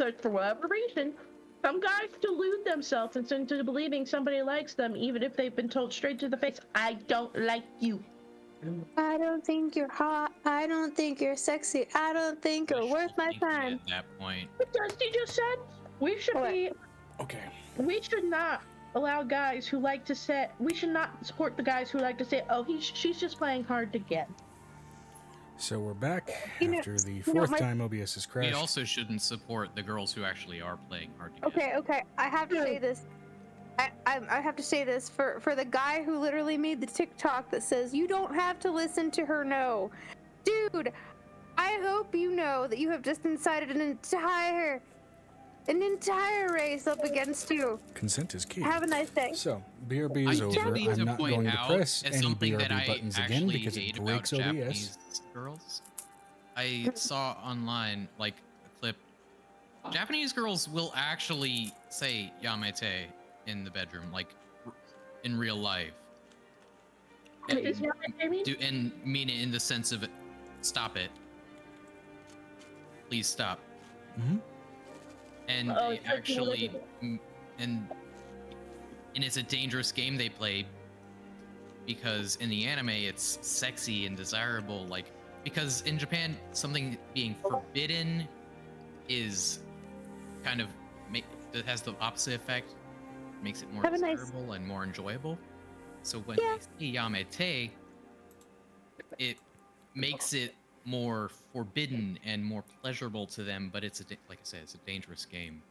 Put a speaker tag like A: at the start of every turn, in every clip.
A: because for whatever reason, some guys delude themselves into believing somebody likes them, even if they've been told straight to the face, I don't like you.
B: I don't think you're hot. I don't think you're sexy. I don't think you're worth my time.
C: At that point,
A: What Dusty just said, we should be...
D: Okay.
A: We should not allow guys who like to say... We should not support the guys who like to say, oh, she's just playing hard to get.
D: So we're back after the fourth time OBS has crashed.
C: we also shouldn't support the girls who actually are playing hard to get.
B: Okay. I have to say this. I have to say this for the guy who literally made the TikTok that says you don't have to listen to her. No, dude. I hope you know that you have just incited an entire race up against you.
D: Consent is key.
B: Have a nice day.
D: So, BRB is over. I'm not going to press any BRB buttons again because it breaks OBS.
C: Japanese girls. I saw online like a clip. Japanese girls will actually say yamete in the bedroom, like in real life. And mean it in the sense of stop it. Please stop.
D: Mm-hmm.
C: And they actually, and it's a dangerous game they play because in the anime it's sexy and desirable, like because in Japan something being forbidden is kind of it has the opposite effect, makes it more desirable and more enjoyable. So when they see yamete, it makes it more forbidden and more pleasurable to them, but it's like I said, it's a dangerous game.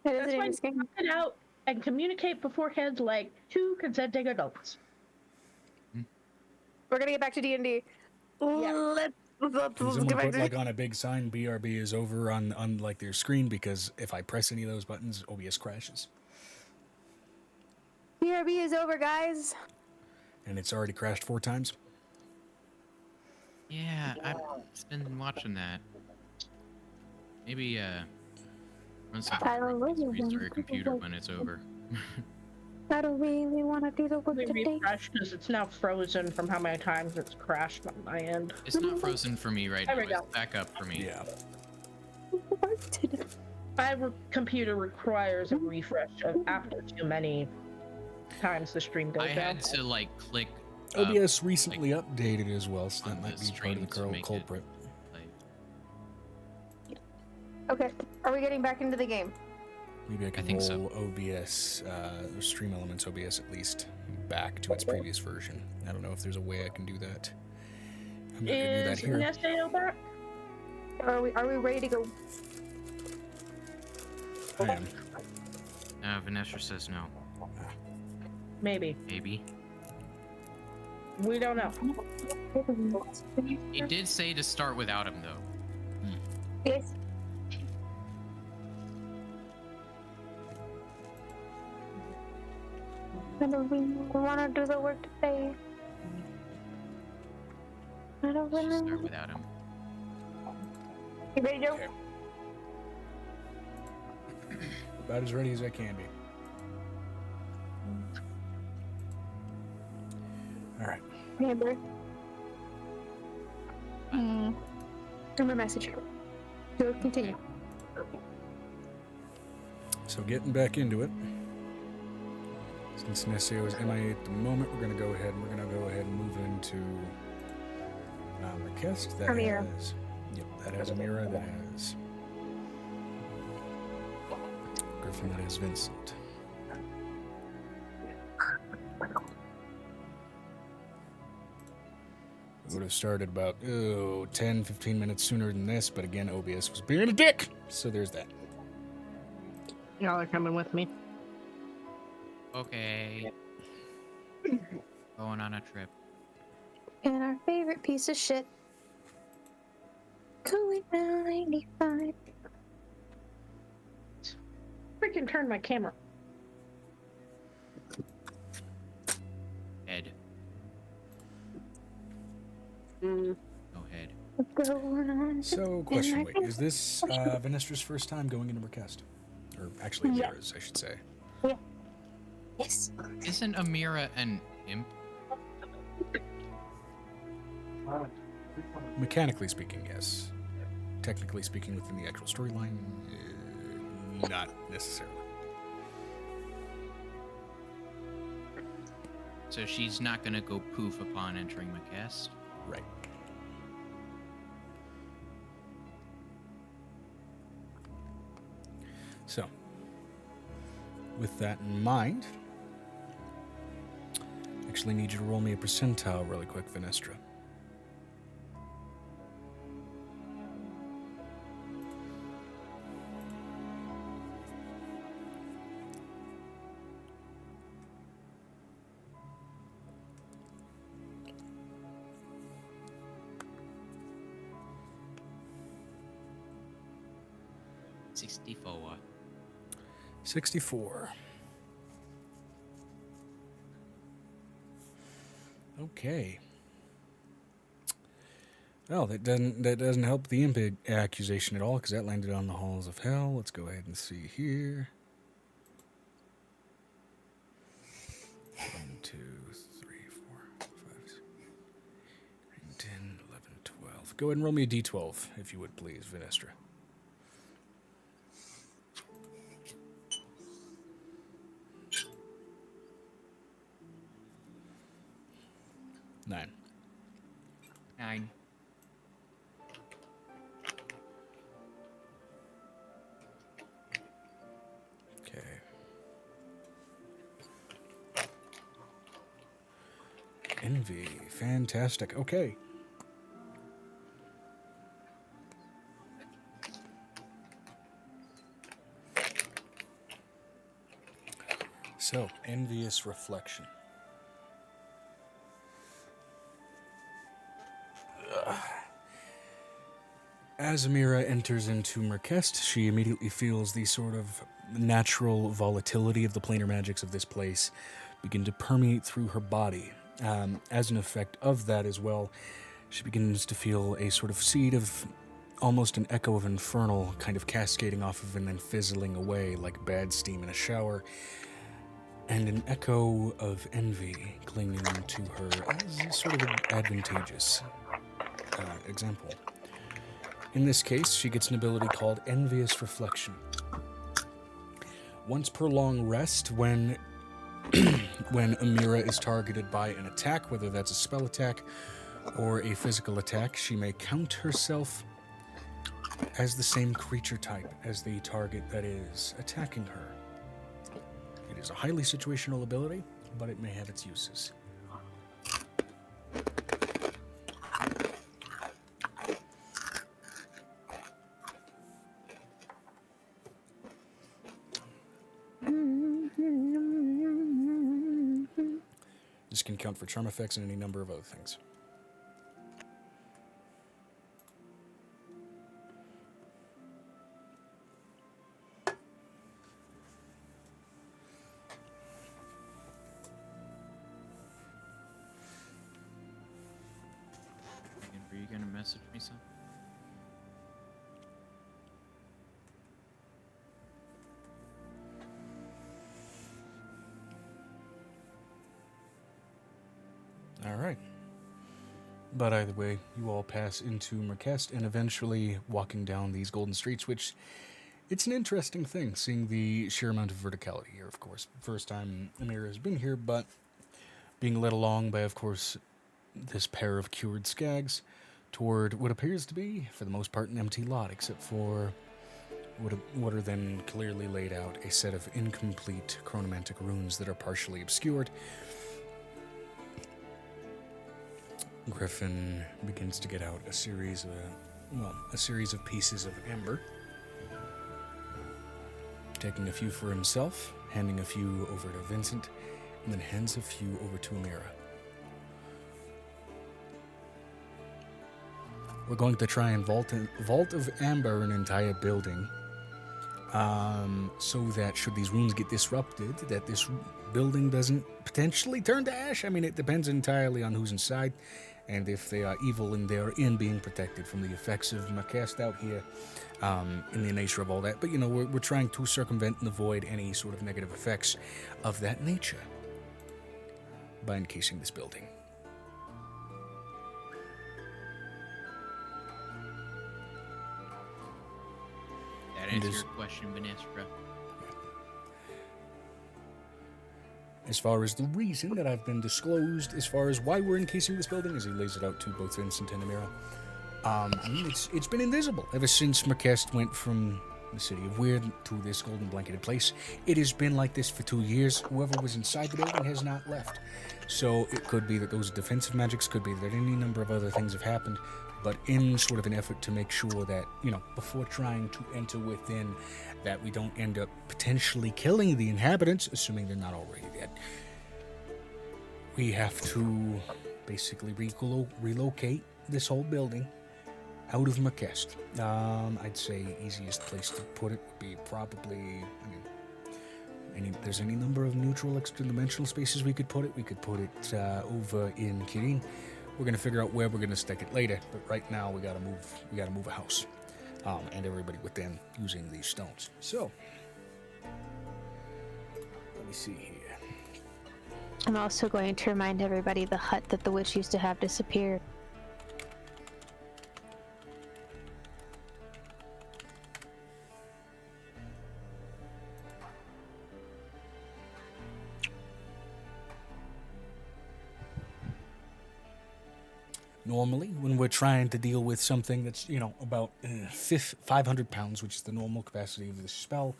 A: That's why you talk it out and communicate beforehand like two consenting adults.
B: We're gonna get back to D&D. Let's
D: someone put like on a big sign BRB is over on like their screen, because if I press any of those buttons, OBS crashes.
B: BRB is over, guys.
D: And it's already crashed 4 times.
C: Yeah, I've been watching that. Maybe run some restart your computer when it's over.
B: I don't really want to do the work today.
A: Refresh because it's now frozen from how many times it's crashed on my end.
C: It's not frozen for me right now. It's back up for me.
D: Yeah.
A: My computer requires a refresh after too many times the stream goes down.
C: I had to like click.
D: OBS recently updated as well, so that might be part of the culprit.
B: Okay, are we getting back into the game?
D: Maybe I can roll OBS, Stream Elements OBS at least, back to its previous version. I don't know if there's a way I can do that. I'm not going to do that here.
A: Is Nesteo back?
B: Are we ready to go?
D: I am.
C: Vanessa says no.
A: Maybe.
C: Maybe.
A: We don't know.
C: He did say to start without him, though.
B: Yes. I don't really want to do the work today. I don't really
C: start without him.
B: You ready, Joe?
D: Okay. About as ready as I can be. All right.
B: Amber. Remember message. So continue.
D: So getting back into it. Since Neseo is MIA at the moment, we're going to go ahead and move into request. That
B: Amira.
D: has, yep, that has Amira. That has Griffin. That has Vincent. We would have started about 10, 15 minutes sooner than this, but again, OBS was being a dick. So there's that.
A: Y'all are coming with me.
C: Okay. Going on a trip.
B: And our favorite piece of shit. COVID-95.
A: Freaking turn my camera.
C: Head.
A: Mm.
C: Go ahead.
D: So, question, wait, is this Vanestra's first time going into Request? Or actually, Amira's, I should say.
B: Yeah. Yes.
C: Isn't Amira an imp?
D: Mechanically speaking, yes. Technically speaking, within the actual storyline, not necessarily.
C: So she's not gonna go poof upon entering my cast.
D: Right. So, with that in mind, actually need you to roll me a percentile really quick, Vinestra.
C: $64.
D: 64. Okay. Well, that doesn't help the imp accusation at all, because that landed on the halls of hell. Let's go ahead and see here. 1, 2, 3, 4, 5, 6, 9, 10, 11, 12. Go ahead and roll me a d12, if you would please, Vinestra. Nine.
C: 9.
D: Okay. Envy. Fantastic. Okay. So, envious reflection. As Amira enters into Merkest, she immediately feels the sort of natural volatility of the planar magics of this place begin to permeate through her body. As an effect of that as well, she begins to feel a sort of seed of almost an echo of infernal kind of cascading off of and then fizzling away like bad steam in a shower, and an echo of envy clinging to her as sort of an advantageous example. In this case, she gets an ability called Envious Reflection. Once per long rest, when Amira is targeted by an attack, whether that's a spell attack or a physical attack, she may count herself as the same creature type as the target that is attacking her. It is a highly situational ability, but it may have its uses. This can count for charm effects and any number of other things.
C: Were you gonna message me something?
D: All right. But either way, you all pass into Merkest and eventually walking down these golden streets, which it's an interesting thing, seeing the sheer amount of verticality here, of course. First time Amira has been here, but being led along by, of course, this pair of cured skags toward what appears to be, for the most part, an empty lot, except for what are then clearly laid out a set of incomplete chronomantic runes that are partially obscured. Griffin begins to get out a series of pieces of amber, taking a few for himself, handing a few over to Vincent, and then hands a few over to Amira. We're going to try and vault of amber an entire building, so that should these runes get disrupted, that this building doesn't potentially turn to ash. I mean, it depends entirely on who's inside, and if they are evil and they're in being protected from the effects of Merkest out here, in the nature of all that. But, you know, we're trying to circumvent and avoid any sort of negative effects of that nature by encasing this building.
C: That That answer your question, Vanessa.
D: As far as the reason that I've been disclosed, as far as why we're encasing this building, as he lays it out to both Vincent and Amira, I mean, it's been invisible ever since Marquest went from the city of Weird to this golden blanketed place. It has been like this for 2 years. Whoever was inside the building has not left. So it could be that those defensive magics, could be that any number of other things have happened, but in sort of an effort to make sure that, you know, before trying to enter within, that we don't end up potentially killing the inhabitants, assuming they're not already dead, we have to basically relocate this whole building out of Marquest. I'd say easiest place to put it would be probably, there's any number of neutral extra-dimensional spaces we could put it. We could put it over in Kirin. We're gonna figure out where we're gonna stick it later, but right now we gotta move a house, and everybody within using these stones. So let me see here.
B: I'm also going to remind everybody the hut that the witch used to have disappeared.
D: Normally, when we're trying to deal with something that's, about 500 pounds, which is the normal capacity of this spell,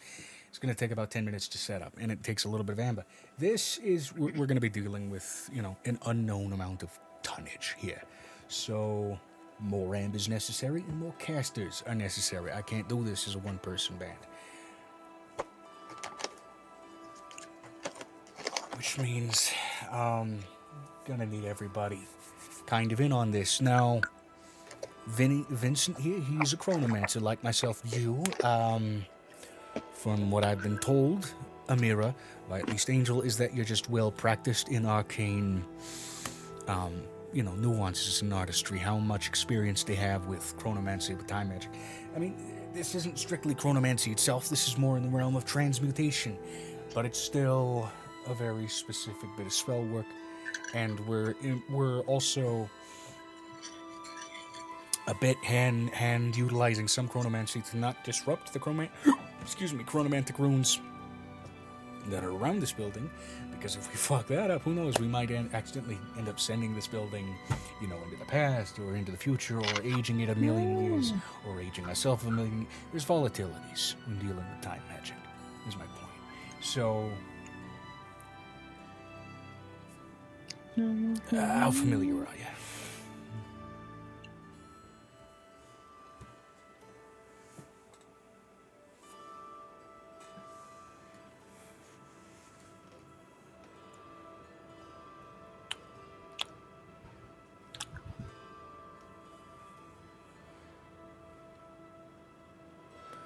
D: it's going to take about 10 minutes to set up, and it takes a little bit of amber. This is, we're going to be dealing with, an unknown amount of tonnage here. So, more amber is necessary, and more casters are necessary. I can't do this as a one-person band. Which means, gonna need everybody kind of in on this. Now, Vincent here, he's a chronomancer like myself. You, from what I've been told, Amira, or at least Angel, is that you're just well practiced in arcane, nuances and artistry, how much experience they have with chronomancy, with time magic. I mean, this isn't strictly chronomancy itself, this is more in the realm of transmutation, but it's still a very specific bit of spell work. And we're also a bit hand utilizing some chronomancy to not disrupt the chronomantic runes that are around this building, because if we fuck that up, who knows, we might accidentally end up sending this building, into the past or into the future, or aging it a million years, or aging ourselves a million. There's volatilities when dealing with time magic, is my point. So, how familiar are you?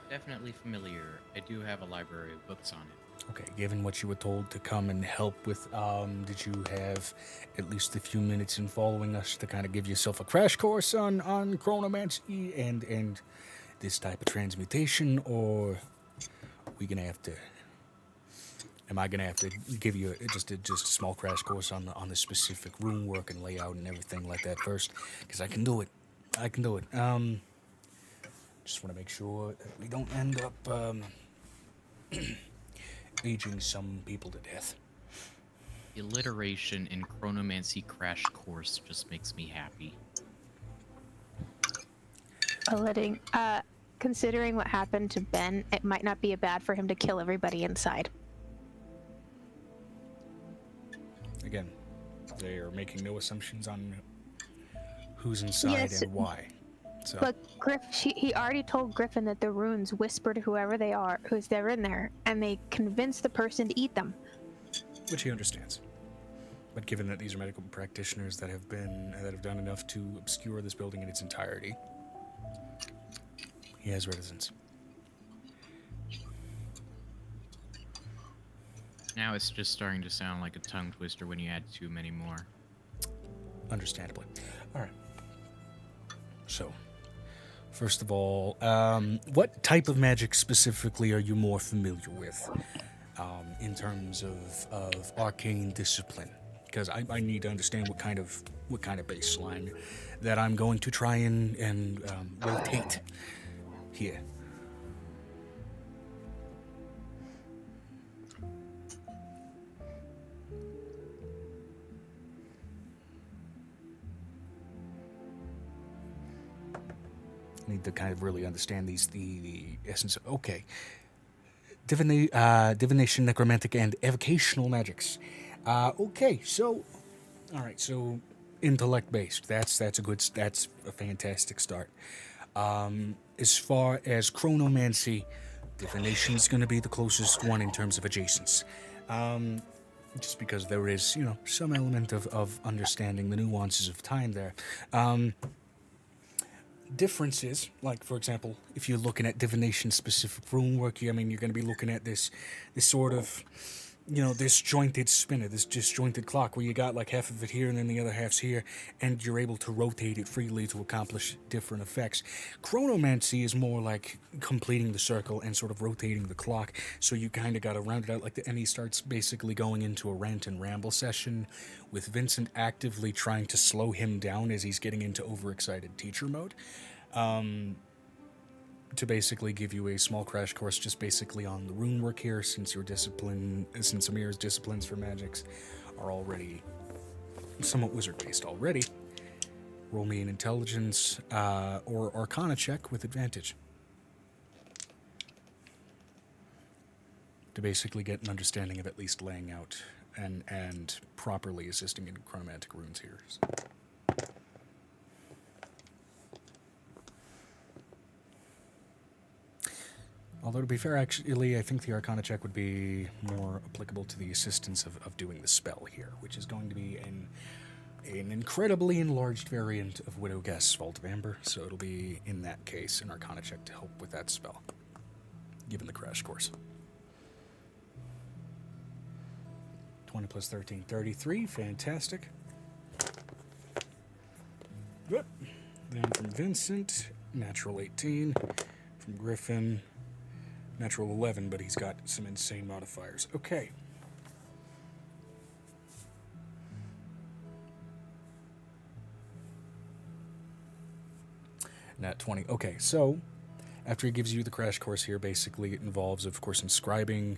C: Definitely familiar. I do have a library of books on it.
D: Okay, given what you were told to come and help with, did you have at least a few minutes in following us to kind of give yourself a crash course on chronomancy and this type of transmutation, or am I gonna have to give you just a small crash course on the specific rune work and layout and everything like that first? Because I can do it. Just want to make sure that we don't end up aging some people to death.
C: Alliteration in chronomancy crash course just makes me happy.
B: Considering what happened to Ben, it might not be bad for him to kill everybody inside.
D: Again, they are making no assumptions on who's inside and why. So.
B: But he already told Griffin that the runes whisper to whoever they are, who's there in there, and they convince the person to eat them.
D: Which he understands. But given that these are medical practitioners that have done enough to obscure this building in its entirety, he has reticence.
C: Now it's just starting to sound like a tongue twister when you add too many more.
D: Understandably. All right. So, first of all, what type of magic specifically are you more familiar with in terms of arcane discipline? Because I need to understand what kind of baseline that I'm going to try and rotate here. need to kind of really understand the essence. Okay. Divination, necromantic, and evocational magics. Okay, so, all right, so intellect based. That's a fantastic start. As far as chronomancy, divination's going to be the closest one in terms of adjacence. Just because there is, some element of understanding the nuances of time there. Differences, like, for example, if you're looking at divination-specific rune work, you're going to be looking at this sort of, disjointed spinner, this disjointed clock where you got like half of it here and then the other half's here, and you're able to rotate it freely to accomplish different effects. Chronomancy is more like completing the circle and sort of rotating the clock, so you kind of got to round it out like and he starts basically going into a rant and ramble session with Vincent actively trying to slow him down as he's getting into overexcited teacher mode. To basically give you a small crash course just basically on the rune work here, since Amira's disciplines for magics are already somewhat wizard-based already. Roll me an intelligence or arcana check with advantage to basically get an understanding of at least laying out and properly assisting in chronomantic runes here. Although, to be fair, actually, I think the Arcana check would be more applicable to the assistance of doing the spell here, which is going to be an incredibly enlarged variant of Widow Guest's Vault of Amber, so it'll be, in that case, an Arcana check to help with that spell, given the crash course. 20 plus 13, 33, fantastic. Good. Then from Vincent, natural 18. From Griffin, natural 11, but he's got some insane modifiers. Okay. Nat 20. Okay, so after he gives you the crash course here, basically it involves, of course, inscribing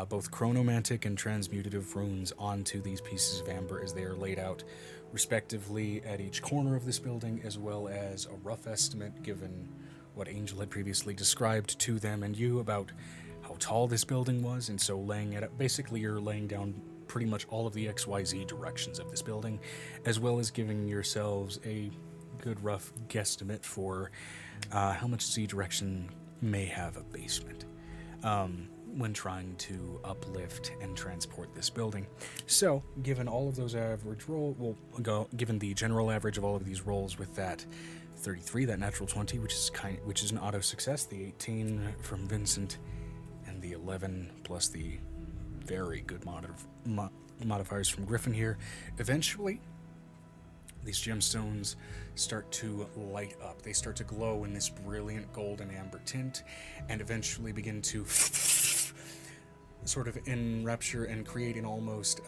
D: both chronomantic and transmutative runes onto these pieces of amber as they are laid out, respectively, at each corner of this building, as well as a rough estimate given what Angel had previously described to them and you about how tall this building was, and so laying it up. Basically, you're laying down pretty much all of the XYZ directions of this building, as well as giving yourselves a good rough guesstimate for how much Z direction may have a basement when trying to uplift and transport this building. So, given all of those average rolls, given the general average of all of these rolls with that 33, that natural 20, which is an auto success, the 18 from Vincent, and the 11 plus the very good modifiers from Griffin here. Eventually, these gemstones start to light up. They start to glow in this brilliant golden amber tint, and eventually begin to sort of enrapture and create an almost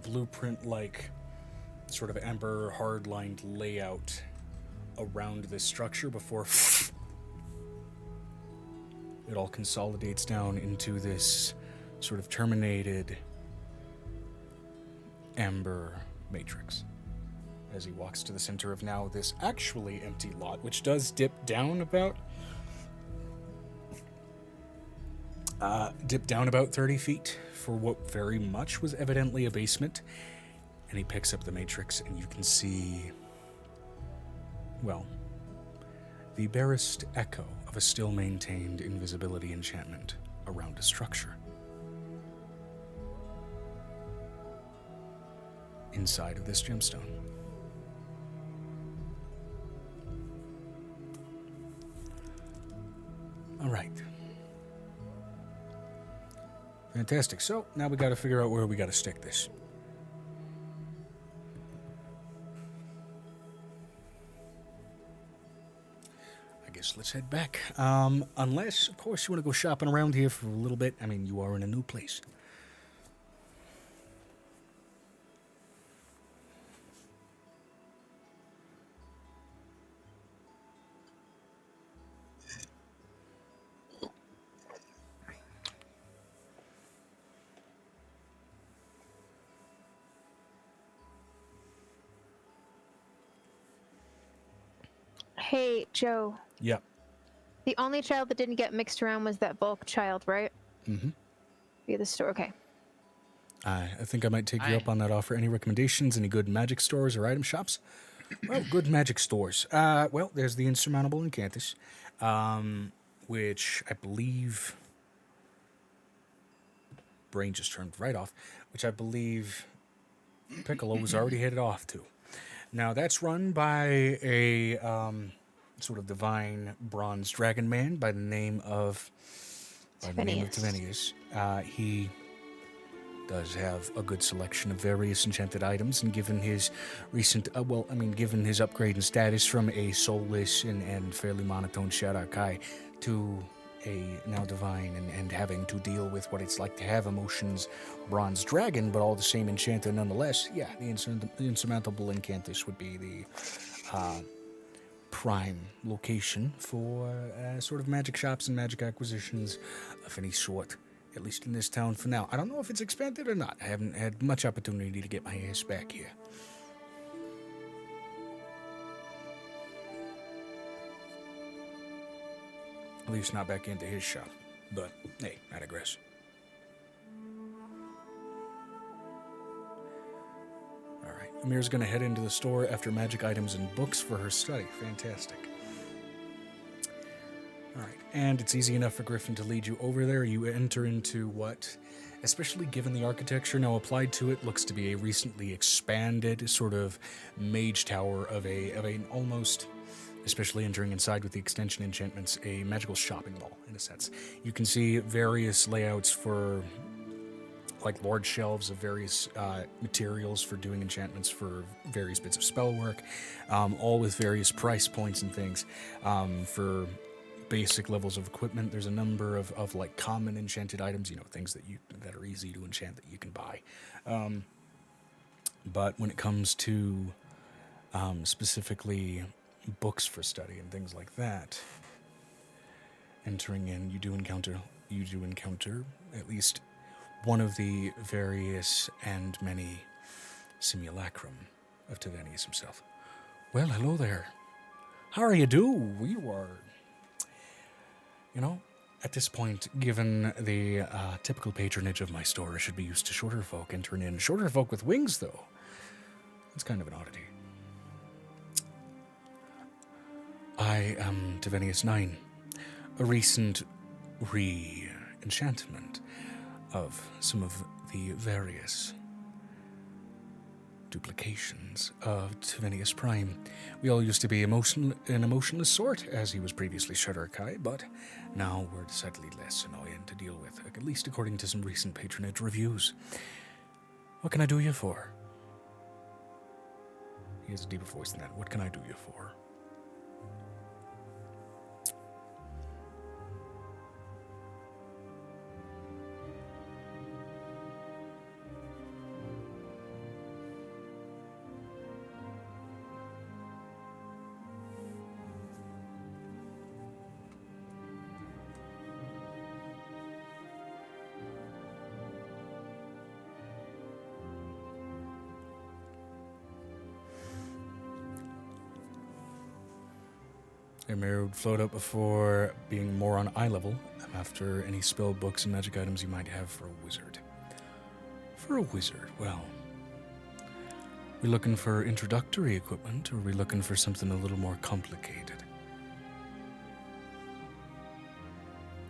D: blueprint-like sort of amber hard-lined layout around this structure before it all consolidates down into this sort of terminated amber matrix as he walks to the center of now this actually empty lot, which does dip down about 30 feet for what very much was evidently a basement. And he picks up the matrix, and you can see, well, the barest echo of a still maintained invisibility enchantment around a structure. Inside of this gemstone. All right. Fantastic. So now we got to figure out where we got to stick this. I guess let's head back. Unless, of course, you want to go shopping around here for a little bit. I mean, you are in a new place.
B: Hey, Joe.
D: Yeah.
B: The only child that didn't get mixed around was that Bulk child, right?
D: Mm-hmm.
B: Via the store. Okay.
D: I think I might take you up on that offer. Any recommendations? Any good magic stores or item shops? Well, good magic stores. Well, there's the Insurmountable Incantus, which I believe... Brain just turned right off, which I believe Piccolo was already headed off to. Now, that's run by a sort of divine bronze dragon man by the name of Tavenius. He does have a good selection of various enchanted items, and given his recent, given his upgrade in status from a soulless and fairly monotone Shadar-kai to a now divine and having to deal with what it's like to have emotions bronze dragon, but all the same enchanted nonetheless, yeah, the Insurmountable Incantus would be the prime location for sort of magic shops and magic acquisitions of any sort, at least in this town for now. I don't know if it's expanded or not. I haven't had much opportunity to get my ass back here. At least not back into his shop. But, hey, I digress. Alright, Amir's gonna head into the store after magic items and books for her study. Fantastic. Alright, and it's easy enough for Griffin to lead you over there. You enter into what, especially given the architecture now applied to it, looks to be a recently expanded sort of mage tower of an almost, especially entering inside with the extension enchantments, a magical shopping mall, in a sense. You can see various layouts for, like, large shelves of various materials for doing enchantments for various bits of spell work, all with various price points and things. For basic levels of equipment, there's a number of like common enchanted items, things that are easy to enchant that you can buy. But when it comes to specifically books for study and things like that, entering in, you do encounter at least one of the various and many simulacrum of Tavenius himself. Well, hello there. How are you do? You are, at this point, given the typical patronage of my store, I should be used to shorter folk entering in. Shorter folk with wings, though. It's kind of an oddity. I am Tavenius 9, a recent re-enchantment of some of the various duplications of Tavenius Prime. We all used to be an emotionless sort, as he was previously Shadar-kai, but now we're decidedly less annoying to deal with, at least according to some recent patronage reviews. What can I do you for? He has a deeper voice than that. What can I do you for? Emir would float up before being more on eye level after any spell books and magic items you might have for a wizard. For a wizard, well, we looking for introductory equipment, or are we looking for something a little more complicated?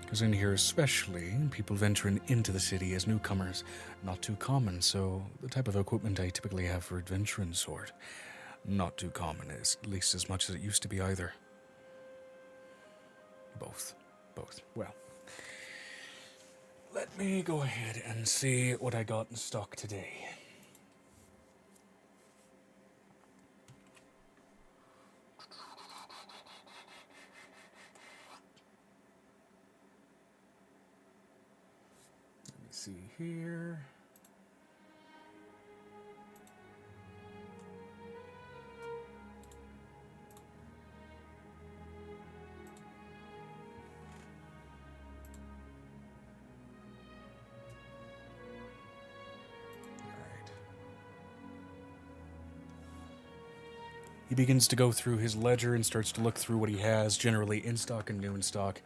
D: Because in here especially, people venturing into the city as newcomers, not too common, so the type of equipment I typically have for adventuring sort, not too common, at least as much as it used to be either. Both. Well, let me go ahead and see what I got in stock today. Let me see here. He begins to go through his ledger and starts to look through what he has, generally in stock and new in stock.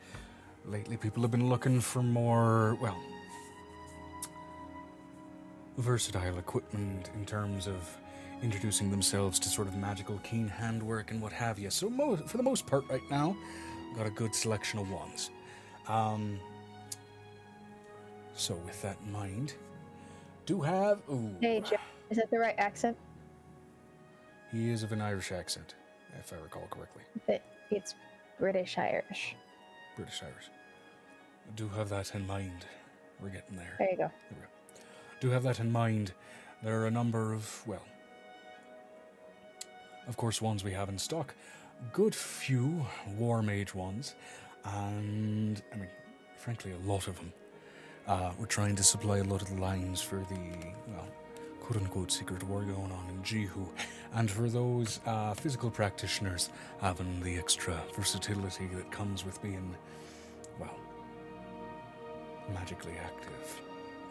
D: Lately, people have been looking for more, well, versatile equipment in terms of introducing themselves to sort of magical, keen handwork and what have you. So for the most part right now, got a good selection of wands. So with that in mind, do have... Ooh,
B: Hey, Jeff, is that the right accent?
D: he is of an Irish accent, if I recall correctly.
B: It's British Irish.
D: British Irish. Do have that in mind. We're getting there.
B: There you go.
D: There we go. Do have that in mind. There are a number of, well, of course, ones we have in stock. Good few War Mage ones, and, I mean, frankly, a lot of them. We're trying to supply a lot of the lines for the, well, quote-unquote secret war going on in Jihu, and for those physical practitioners having the extra versatility that comes with being, well, magically active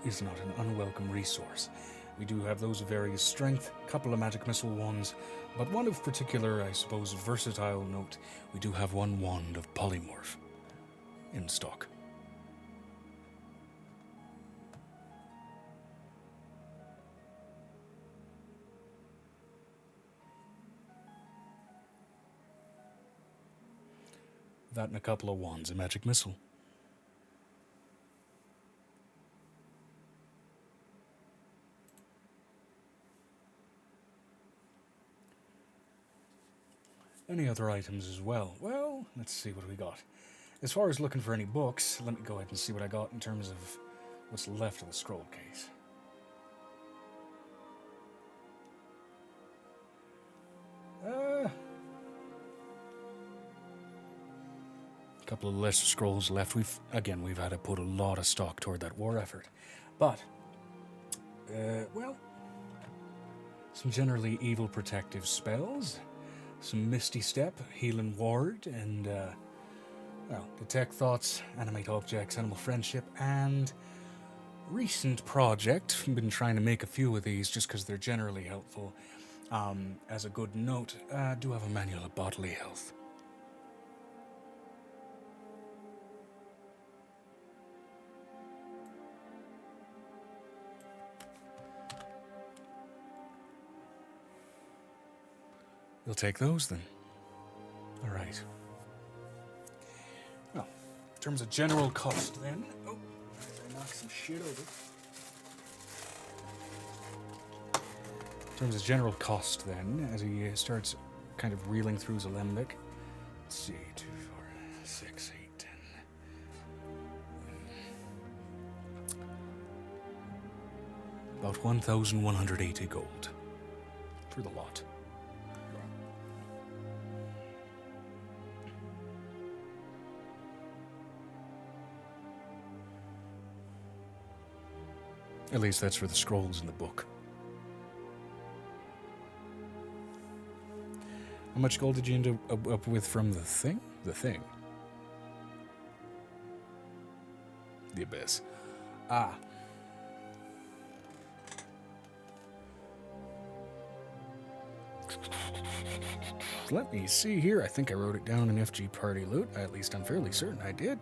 D: is not an unwelcome resource. We do have those of various strength, couple of magic missile ones, but one of particular, I suppose, versatile note, we do have one wand of polymorph in stock. That and a couple of wands of magic missile. Any other items as well? Well, let's see what we got. As far as looking for any books, let me go ahead and see what I got in terms of what's left of the scroll case. A couple of lesser scrolls left. We've had to put a lot of stock toward that war effort. But, well, some generally evil protective spells, some Misty Step, Healing Ward, and, well, Detect Thoughts, Animate Objects, Animal Friendship, and recent project. I've been trying to make a few of these just because they're generally helpful. As a good note, I do have a manual of bodily health. You'll take those then. All right. Well, in terms of general cost then. Oh, I knocked some shit over. In terms of general cost then, as he starts kind of reeling through his alembic. Let's see, 2, 4, 6, 8, 10. About 1,180 gold for the lot. At least that's for the scrolls in the book. How much gold did you end up with from the thing? The thing. The abyss. Ah. Let me see here. I think I wrote it down in FG Party Loot. At least I'm fairly certain I did.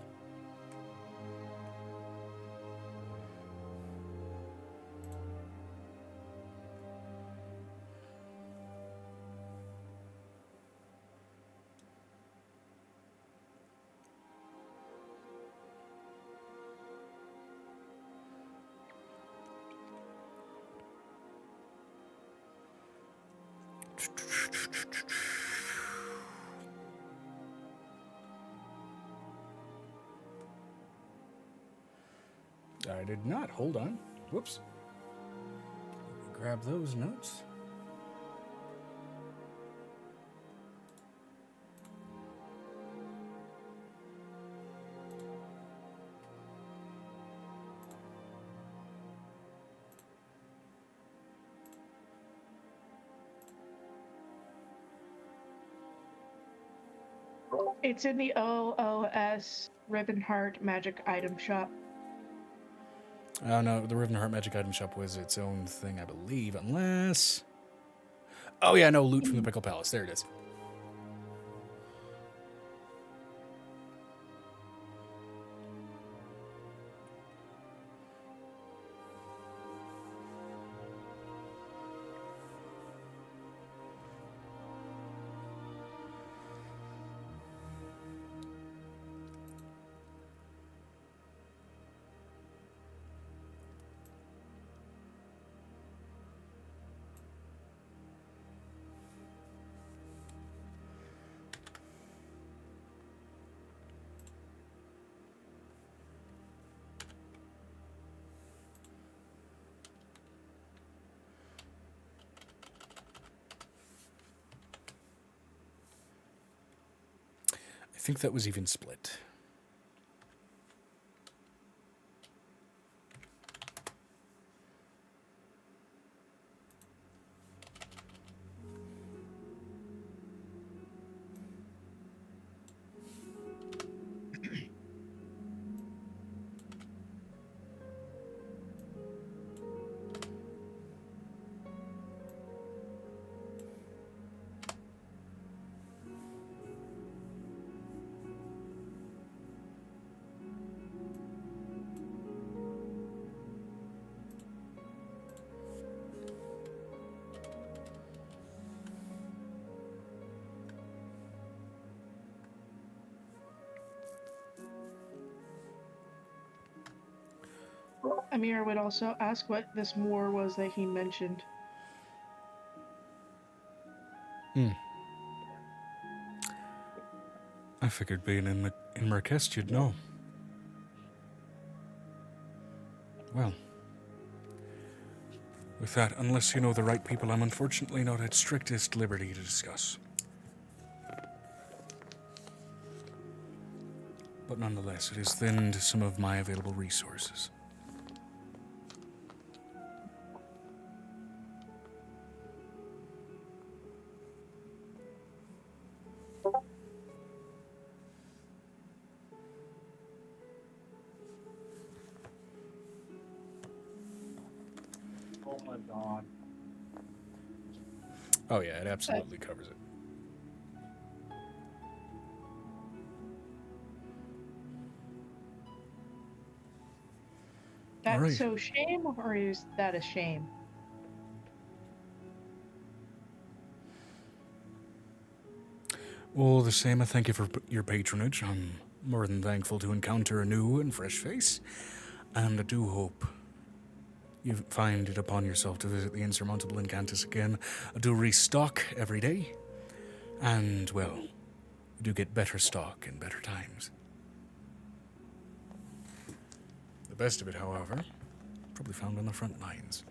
D: I did not. Hold on. Whoops. Grab those notes.
A: It's in the OOS Ribbon Heart Magic Item Shop.
D: Oh no, the Riven Heart Magic Item Shop was its own thing, I believe, unless... Oh yeah, no, loot from the Pickle Palace. There it is. I think that was even split.
A: Amir would also ask what this war was that he mentioned.
D: I figured being in Marquest, you'd know. Well, with that, unless you know the right people, I'm unfortunately not at strictest liberty to discuss. But nonetheless, it has thinned some of my available resources.
E: Oh my god.
D: Oh yeah, it absolutely covers it.
A: That's
D: Alright.
A: so shame, or is that a shame?
D: All the same, I thank you for your patronage. I'm more than thankful to encounter a new and fresh face, and I do hope you find it upon yourself to visit the insurmountable Incantus again. I do restock every day, and, well, we do get better stock in better times. The best of it, however, probably found on the front lines.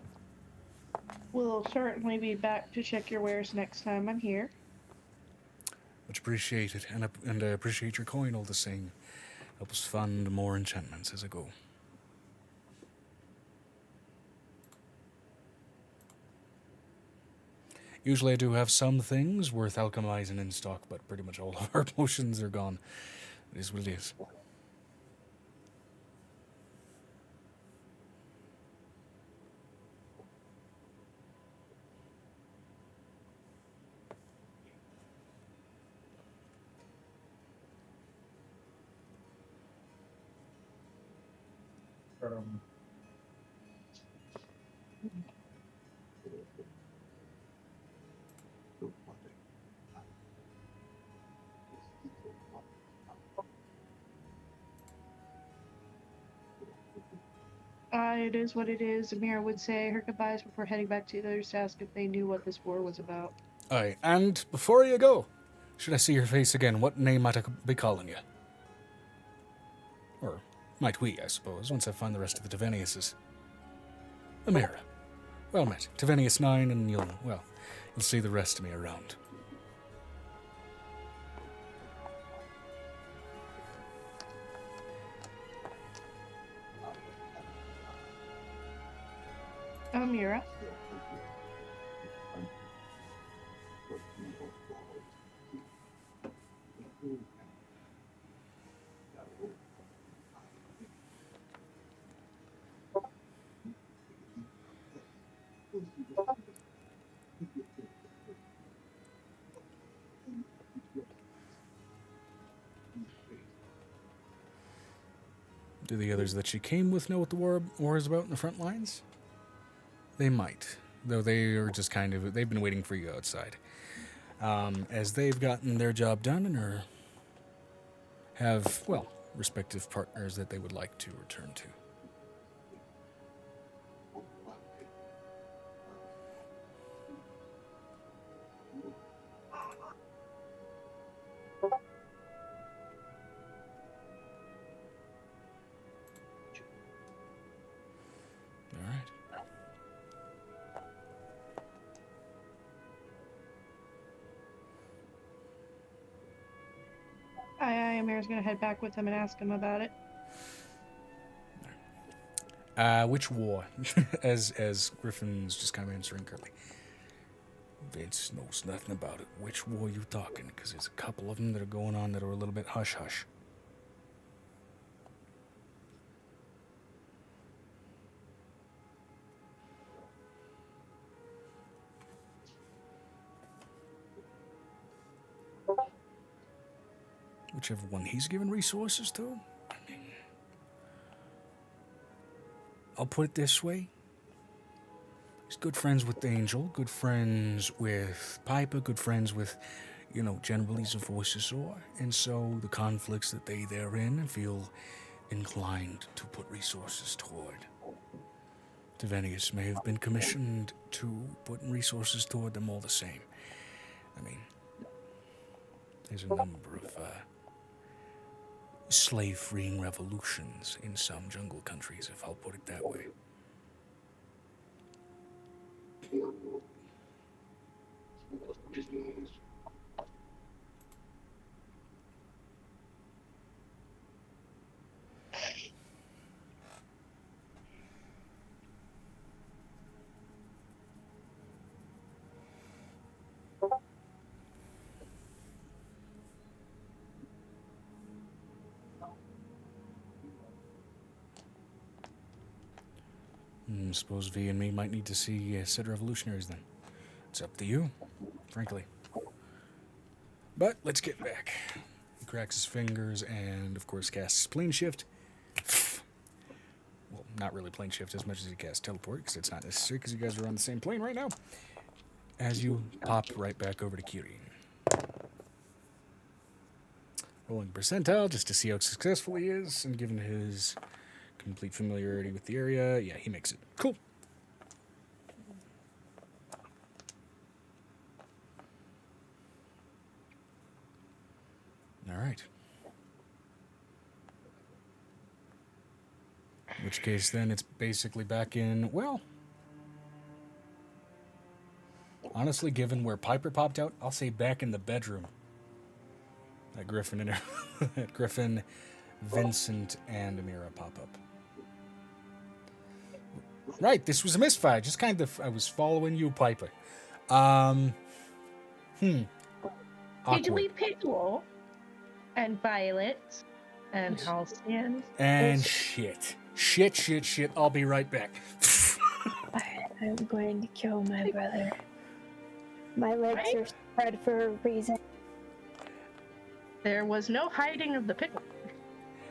A: We'll certainly be back to check your wares next time I'm here.
D: Much appreciated, and I appreciate your coin all the same. Help us fund more enchantments as I go. Usually I do have some things worth alchemizing in stock, but pretty much all of our potions are gone. It is what it is.
A: It is what it is. Amira would say her goodbyes before heading back to the others to ask if they knew what this war was about.
D: Aye, and before you go, should I see your face again, what name might I be calling you? Or might we, I suppose, once I find the rest of the Taveniuses. Amira. Well met. Tavenius 9, and you'll see the rest of me around.
A: Amira.
D: Do the others that she came with know what the war is about in the front lines? They might, though they are just they've been waiting for you outside. As they've gotten their job done and have, well, respective partners that they would like to return to. All right.
A: Amira's gonna head back with him and ask him about it.
D: Which war? as Griffin's just kind of answering curtly. Vince knows nothing about it. Which war you talking? Because there's a couple of them that are going on that are a little bit hush-hush. Whichever one he's given resources to. I mean, I'll put it this way. He's good friends with Angel, good friends with Piper, good friends with, generally Zavoicesor. And so the conflicts that they're in feel inclined to put resources toward. Devenius may have been commissioned to put resources toward them all the same. I mean, there's a number of slave-freeing revolutions in some jungle countries, if I'll put it that way. Suppose V and me might need to see said revolutionaries then. It's up to you, frankly. But let's get back. He cracks his fingers and, of course, casts plane shift. Well, not really plane shift as much as he casts teleport, because it's not necessary, because you guys are on the same plane right now. As you pop right back over to Kiri. Rolling percentile just to see how successful he is, and given his complete familiarity with the area, yeah, he makes it. Cool. All right. In which case, then, it's basically back in, well, honestly, given where Piper popped out, I'll say back in the bedroom. That Griffin and that Griffin, Vincent, and Amira pop up. Right, this was a misfire. Just kind of, I was following you, Piper.
A: Did you
D: Awkward.
A: leave Pickle and Violet and Halcyon?
D: And shit. Shit. I'll be right back.
B: I'm going to kill my brother. My legs are spread for a reason.
A: There was no hiding of the pickle.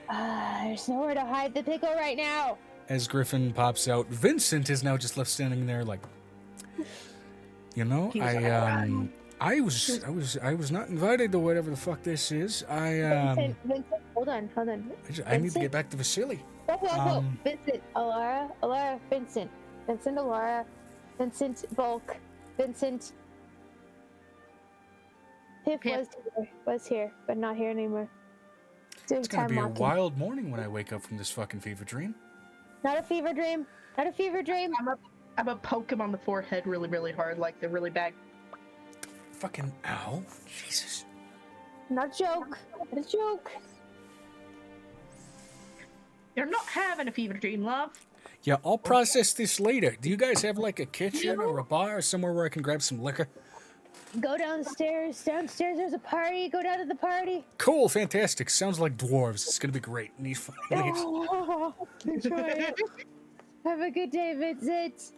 B: There's nowhere to hide the pickle right now.
D: As Griffin pops out, Vincent is now just left standing there like, I was not invited to whatever the fuck this is.
B: Vincent, hold on.
D: I need to get back to Vasily.
B: Whoa. Vincent, Alara, Vincent, Alara, Vincent, Bulk, Vincent. Piff was here, but not here anymore.
D: It's gonna be a wild morning when I wake up from this fucking fever dream.
B: Not a fever dream.
A: I'm gonna poke him on the forehead really, really hard, like the really bad.
D: Fucking ow. Jesus.
B: Not a joke.
A: You're not having a fever dream, love.
D: Yeah, I'll process this later. Do you guys have like a kitchen or a bar or somewhere where I can grab some liquor?
B: Go downstairs. Downstairs there's a party. Go down to the party.
D: Cool, fantastic. Sounds like dwarves. It's gonna be great. And he's finally...
B: Oh, enjoy it. Have a good day, Vincent.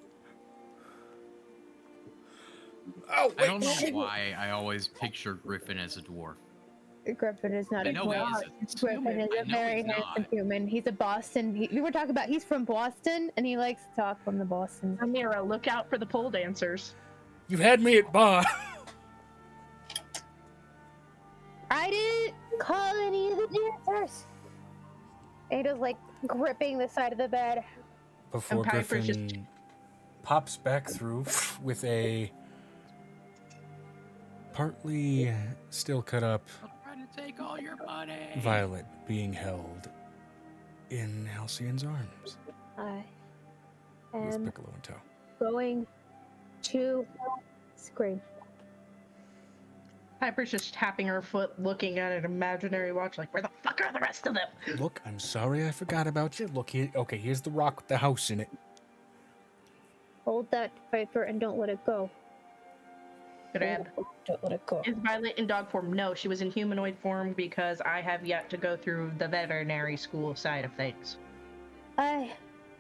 D: Oh, wait.
C: I don't know why I always picture Griffin as a dwarf.
B: Griffin is not
C: I
B: a
C: know he
B: dwarf.
C: is
B: Griffin is
C: I
B: a
C: know
B: very
C: he's
B: handsome
C: not.
B: human. He's a Boston. We were talking about he's from Boston, and he likes to talk from the Boston.
A: Amira, look out for the pole dancers.
D: You've had me at bar.
B: I didn't call any of the dancers. Ada's like gripping the side of the bed.
D: Before
A: And Piper's
D: Griffin pops back through with a partly still cut up
C: I'm trying to take all your money.
D: Violet being held in Halcyon's arms
B: I
D: with
B: am
D: Piccolo in tow.
B: going to scream.
A: Piper's just tapping her foot, looking at an imaginary watch, like, where the fuck are the rest of them?
D: Look, I'm sorry I forgot about you. Look here. Okay, here's the rock with the house in it.
B: Hold that, Piper, and don't let it go.
A: Grab.
B: Don't let it go.
A: Is Violet in dog form? No, she was in humanoid form because I have yet to go through the veterinary school side of things.
B: I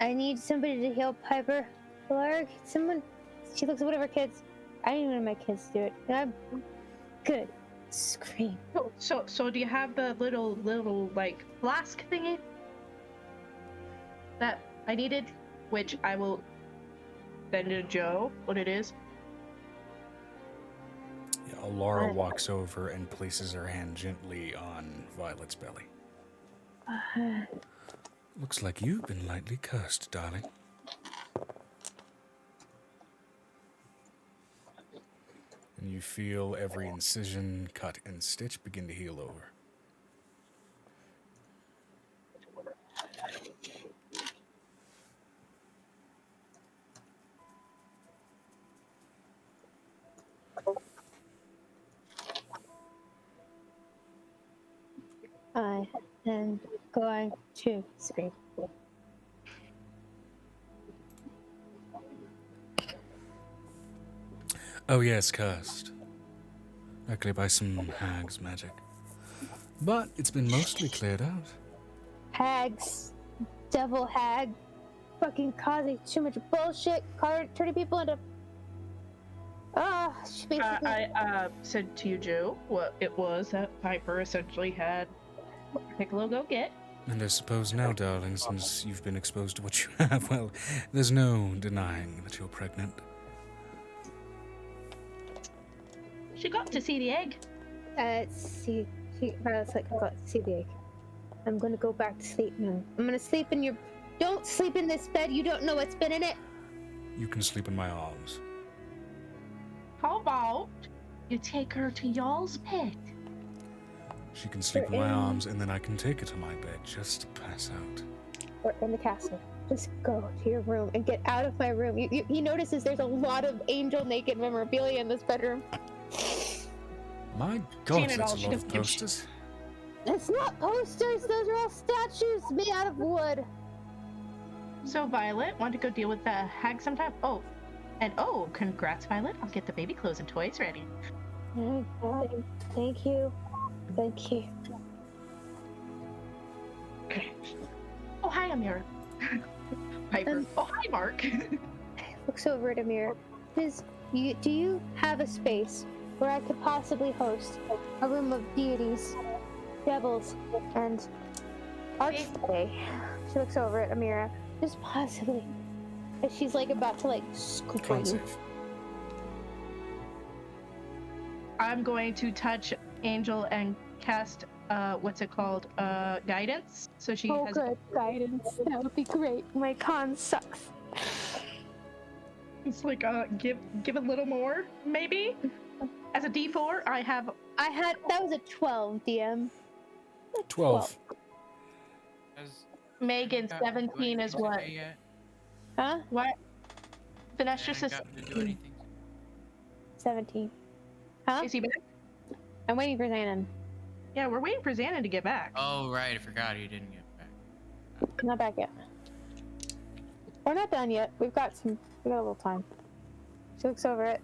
B: need somebody to heal Piper. Lark, someone. She looks at whatever kids. I didn't even let my kids do it. I'm good. Scream.
A: So do you have the little like flask thingy that I needed, which I will send to Joe what it is.
D: Yeah, Alara walks over and places her hand gently on Violet's belly. Looks like you've been lightly cursed, darling. And you feel every incision, cut, and stitch begin to heal over.
B: I am going to scream.
D: Oh yes, cursed. Likely by some hag's magic. But it's been mostly cleared out.
B: Hags. Devil hag. Fucking causing too much bullshit. Turning people into... she basically...
A: I said to you, Joe, what it was that Piper essentially had Piccolo go get.
D: And I suppose now, darling, since you've been exposed to what you have, well, there's no denying that you're pregnant.
A: She got to see the egg.
B: Violet's like, I got to see the egg. I'm gonna go back to sleep now. I'm gonna sleep in your... Don't sleep in this bed. You don't know what's been in it.
D: You can sleep in my arms.
A: How about you take her to y'all's pet?
D: She can sleep in my arms, and then I can take her to my bed just to pass out.
B: Or in the castle. Just go to your room and get out of my room. He notices there's a lot of angel naked memorabilia in this bedroom.
D: My God,
A: Seen it
D: that's
A: all.
D: a
A: She
D: lot of
A: doesn't give a
D: posters.
B: It's not posters. Those are all statues made out of wood.
A: So Violet, want to go deal with the hag sometime? Oh, congrats, Violet. I'll get the baby clothes and toys ready.
B: Thank you. Thank you.
A: Oh, hi, Amira. Piper. Oh, hi, Mark.
B: Looks over at Amir. Do you have a space where I could possibly host a room of deities, devils, and archfey? She looks over at Amira. Just possibly. And she's like about to like scoop
D: Con
B: you.
D: save.
A: I'm going to touch Angel and cast, what's it called? Guidance. So she
B: Oh,
A: has...
B: good guidance. That would be great. My con sucks.
A: It's like, give a little more, maybe? As a D4,
B: That was a 12, DM.
D: 12.
A: Megan, 17 is what?
B: Huh?
A: What? Finestra says...
B: 17. Huh?
A: Is he back?
B: I'm waiting for Xanon.
A: Yeah, we're waiting for Xanon to get back.
C: Oh, right. I forgot he didn't get back.
B: Not back yet. We're not done yet. We got a little time. She looks over it.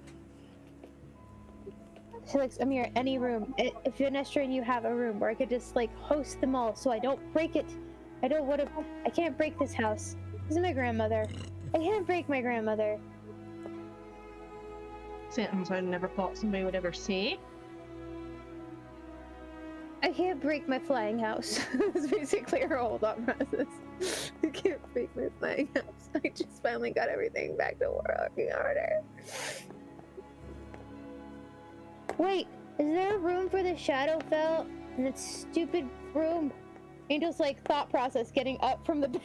B: She looks, Amir, any room. If Finestra and you have a room where I could just like host them all so I don't break it. I can't break this house. This is my grandmother. I can't break my grandmother.
A: Something I never thought somebody would ever see.
B: I can't break my flying house. That's basically her whole thought process. I can't break my flying house. I just finally got everything back to working order. Wait, is there a room for the Shadowfell in that stupid room? Angel's like thought process getting up from the bed.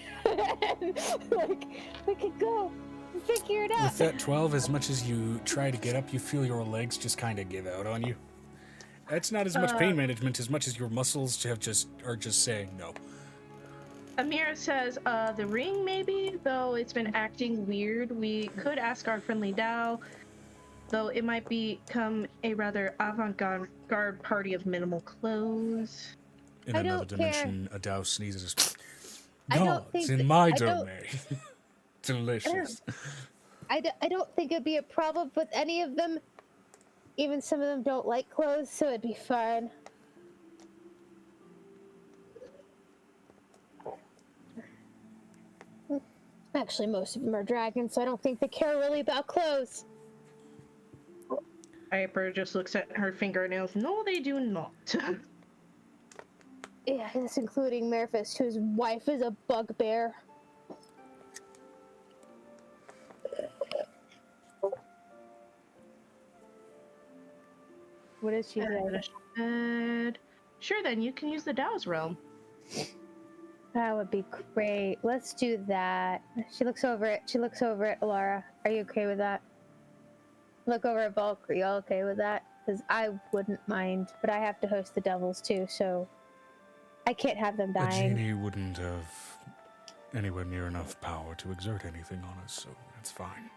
B: Like, we could go figure it out.
D: With that 12, as much as you try to get up, you feel your legs just kind of give out on you. That's not as much pain management as much as your muscles are just saying no.
A: Amira says, the ring maybe, though it's been acting weird. We could ask our friendly Dao, though it might become a rather avant-garde party of minimal clothes.
D: In
B: I
D: another
B: don't
D: dimension, a Dao sneezes.
B: I don't
D: God, it's
B: think
D: in
B: that-
D: my
B: I don't-
D: domain. Delicious.
B: I don't think it'd be a problem with any of them. Even some of them don't like clothes, so it'd be fine. Actually, most of them are dragons, so I don't think they care really about clothes.
A: Piper just looks at her fingernails. No, they do not.
B: Yeah, that's including Merphis, whose wife is a bugbear. What is she saying?
A: Sure, then you can use the Dao's realm.
B: That would be great. Let's do that. She looks over it. She looks over at Alara. Are you okay with that? Look over at Volk. Are you all okay with that? Because I wouldn't mind, but I have to host the devils too, so I can't have them
D: A
B: dying.
D: genie wouldn't have anywhere near enough power to exert anything on us, so that's fine.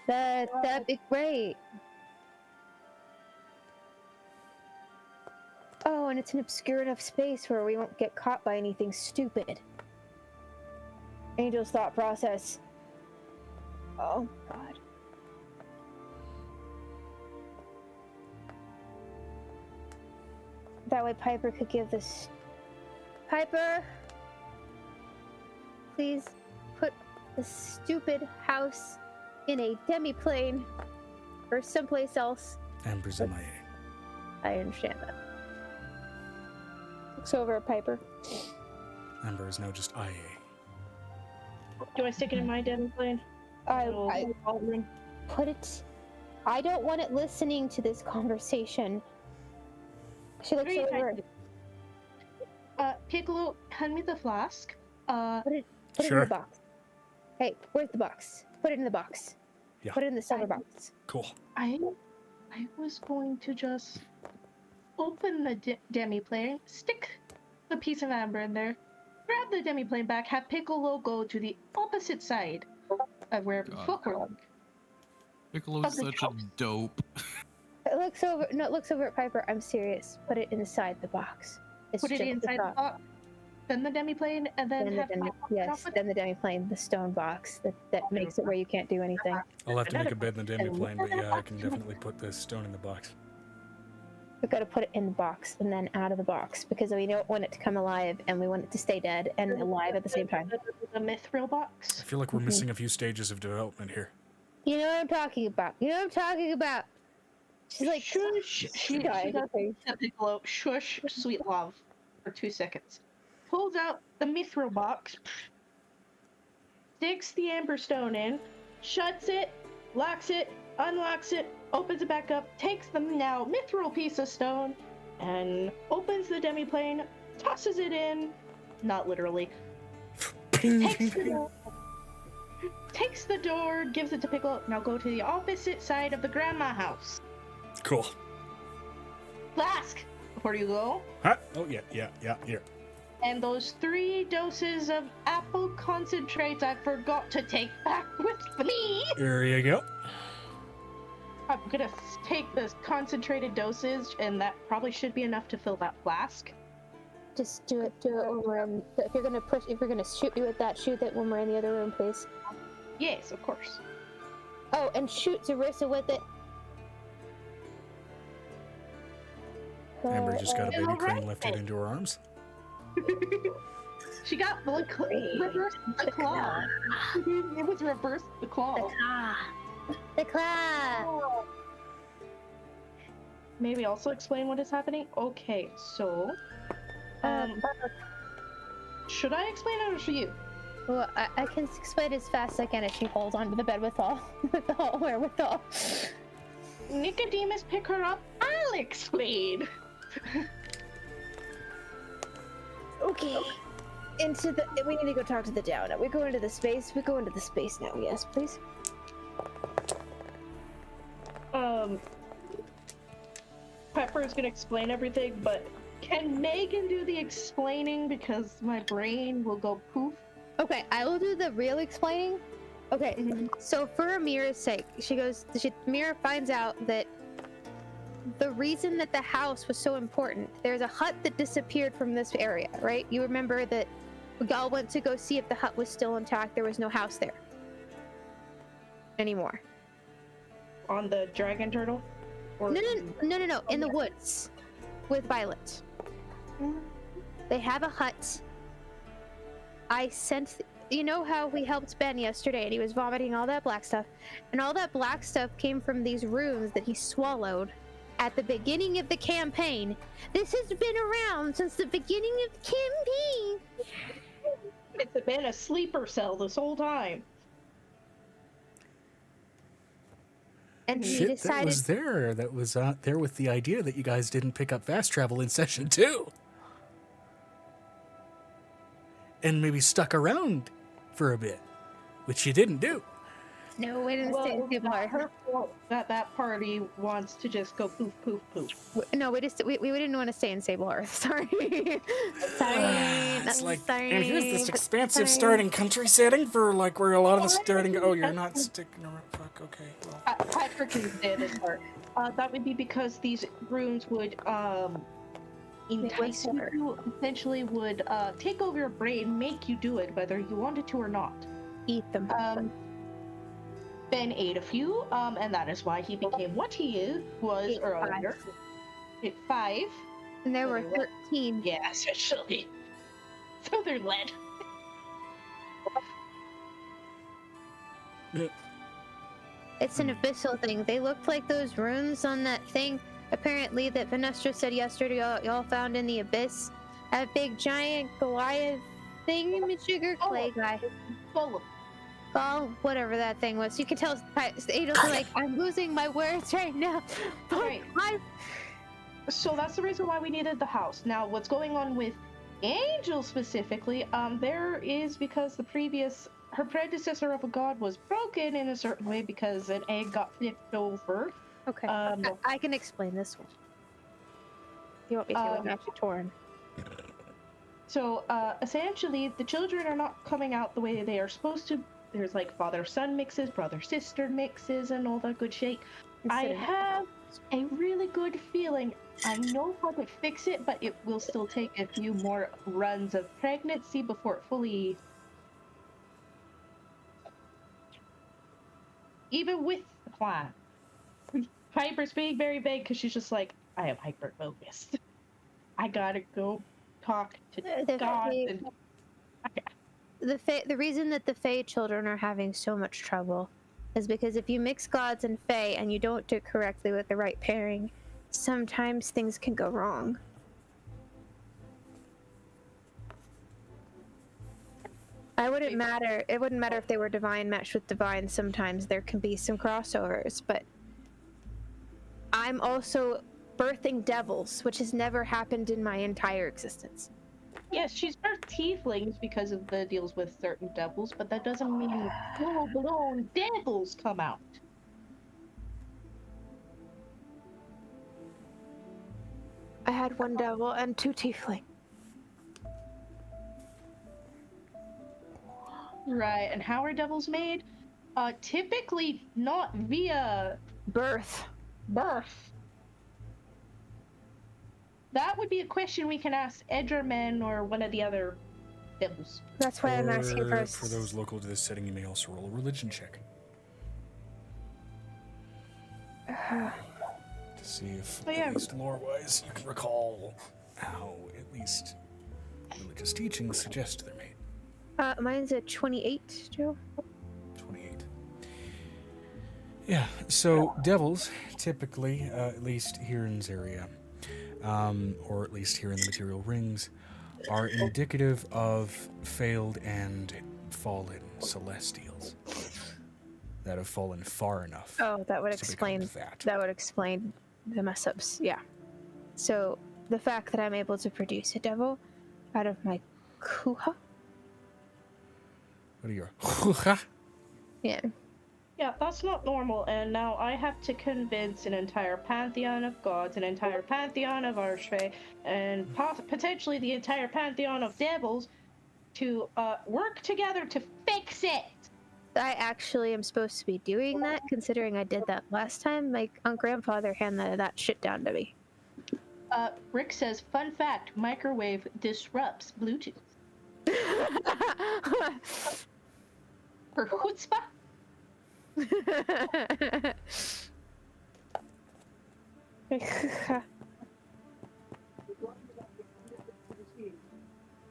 B: That'd be great. Oh, and it's an obscure enough space where we won't get caught by anything stupid. Angel's thought process. Oh, God. That way Piper could give this... Piper! Please put the stupid house in a demi-plane or someplace else.
D: Amber's MIA.
B: I understand that. Looks over at Piper.
D: Amber is now just IA.
A: Do I stick it in my den plane?
B: I put it... I don't want it listening to this conversation. She looks over.
A: Piccolo, hand me the flask.
B: Put it in
D: Sure.
B: the box. Hey, where's the box? Put it in the box.
D: Yeah.
B: Put it in the silver box.
D: Cool.
A: I was going to just open the demi-plane, stick the piece of amber in there, grab the demi-plane back, have Piccolo go to the opposite side of where
C: God.
A: book we're on.
C: Piccolo's
A: Of the
C: such a
A: house.
C: dope.
B: It looks over. No, it looks over at Piper. I'm serious. Put it inside the box. It's
A: Put it
B: just a
A: inside the
B: thought.
A: box, then the demi-plane, and then have
B: Yes, then the demi-plane, the stone box that makes it where you can't do anything.
D: I'll have to make a bed in the demi-plane, but yeah, I can definitely put the stone in the box.
B: We've got to put it in the box and then out of the box because we don't want it to come alive and we want it to stay dead and alive at the same time.
A: The mithril box.
D: I feel like we're missing a few stages of development here.
B: You know what I'm talking about. You know what I'm talking about. She's like,
A: Shush. She
B: dying.
A: does to Piccolo. Shush, sweet love, for 2 seconds. Pulls out the mithril box, sticks the amber stone in, shuts it, locks it, unlocks it, opens it back up, takes the now mithril piece of stone, and opens the demi-plane, tosses it in, not literally, takes the door, gives it to Piccolo. Now go to the opposite side of the grandma house.
D: Cool.
A: Flask, before you go.
D: Huh? Oh, yeah, here.
A: And those 3 doses of apple concentrates I forgot to take back with me.
D: Here you go.
B: Oh,
A: I'm gonna take the concentrated dosage, and that probably should be enough to fill that flask.
B: just do it when we're in. If you're gonna shoot you with that, shoot it when we're in the other room, please.
A: Yes, of course.
B: Oh, and shoot Zarissa with it.
D: Amber just got a baby
A: alright.
D: crane lifted into her arms.
A: She got reversed the claw. It was reversed the claw.
B: The claw.
A: maybe also explain what is happening? Okay, so should I explain it or should you?
B: Well, I can explain as fast as I can if she holds onto the bed with all wherewithal.
A: Nicodemus, pick her up. I'll explain.
B: Okay. We need to go talk to the Dow now. We go into the space. We go into the space now. Yes, please.
A: Pepper's gonna explain everything, but can Megan do the explaining because my brain will go poof?
B: Okay, I will do the real explaining. Okay, so for Amira's sake, Amira finds out that the reason that the house was so important, there's a hut that disappeared from this area, right? You remember that we all went to go see if the hut was still intact. There was no house there anymore.
A: On the dragon turtle? Or
B: No. In the woods with Violet. They have a hut. I sent... You know how we helped Ben yesterday and he was vomiting all that black stuff? And all that black stuff came from these runes that he swallowed at the beginning of the campaign. This has been around since the beginning of the campaign.
A: It's been a sleeper cell this whole time.
B: And he
D: Shit,
B: decided...
D: that was out there with the idea that you guys didn't pick up fast travel in session 2. And maybe stuck around for a bit, which you didn't do.
B: No, we didn't stay in Stable Hearth.
A: Her fault that party wants to just go poof, poof, poof.
B: No, we didn't want to stay in Sable Hearth. Sorry.
D: It's like, and here's this expansive starting country setting for like where a lot of the starting. Oh, you're not sticking around. Fuck. Okay. Well.
A: Patrick can say this part. That would be because these runes would entice you, essentially would take over your brain, make you do it whether you wanted to or not.
B: Eat them.
A: Ben ate a few, and that is why he became what he was earlier. At 5.
B: And there were 13.
A: Yeah, essentially. So they're lead.
B: It's an abyssal thing. They looked like those runes on that thing, apparently, that Vanestra said yesterday y'all found in the abyss. That big giant Goliath thingamajigger clay guy. Oh, whatever that thing was. You can tell Adel's like, I'm losing my words right now.
A: Right. So that's the reason why we needed the house. Now, what's going on with Angel specifically, there is because her predecessor of a god was broken in a certain way because an egg got flipped over.
B: Okay, I can explain this one. You want me to? I'm actually torn.
A: So, essentially, the children are not coming out the way they are supposed to. There's like father-son mixes, brother-sister mixes, and all that good shit. I have a really good feeling. I know how to fix it, but it will still take a few more runs of pregnancy before it fully... Even with the plan. Hyper's being very vague because she's just like, I am hyper-focused. I gotta go talk to God.
B: The reason that the Fae children are having so much trouble is because if you mix gods and Fae and you don't do it correctly with the right pairing, sometimes things can go wrong. It wouldn't matter if they were divine matched with divine. Sometimes there can be some crossovers, but I'm also birthing devils, which has never happened in my entire existence.
A: Yes, she's birthed tieflings because of the deals with certain devils, but that doesn't mean full-blown devils come out.
B: I had one devil and 2 tiefling.
A: Right, and how are devils made? Typically not via
B: birth.
A: That would be a question we can ask Edgerman or one of the other devils.
B: That's why I'm asking first.
D: For those local to this setting, you may also roll a religion check. To see if, at least lore-wise, you can recall how, at least, religious teachings suggest they're made.
B: Mine's a 28, Joe.
D: 28. Yeah, so devils, typically, at least here in Zaria, or at least here in the material rings, are indicative of failed and fallen celestials that have fallen far enough
B: Oh, that would
D: to become
B: explain.
D: that.
B: That would explain the mess ups. Yeah. So the fact that I'm able to produce a devil out of my kuha.
D: What are your
B: Yeah.
A: Yeah, that's not normal, and now I have to convince an entire pantheon of gods, an entire pantheon of archfey, and potentially the entire pantheon of devils to work together to fix it!
B: I actually am supposed to be doing that, considering I did that last time. My grandfather handed that shit down to me.
A: Rick says, fun fact, microwave disrupts Bluetooth. For chutzpah?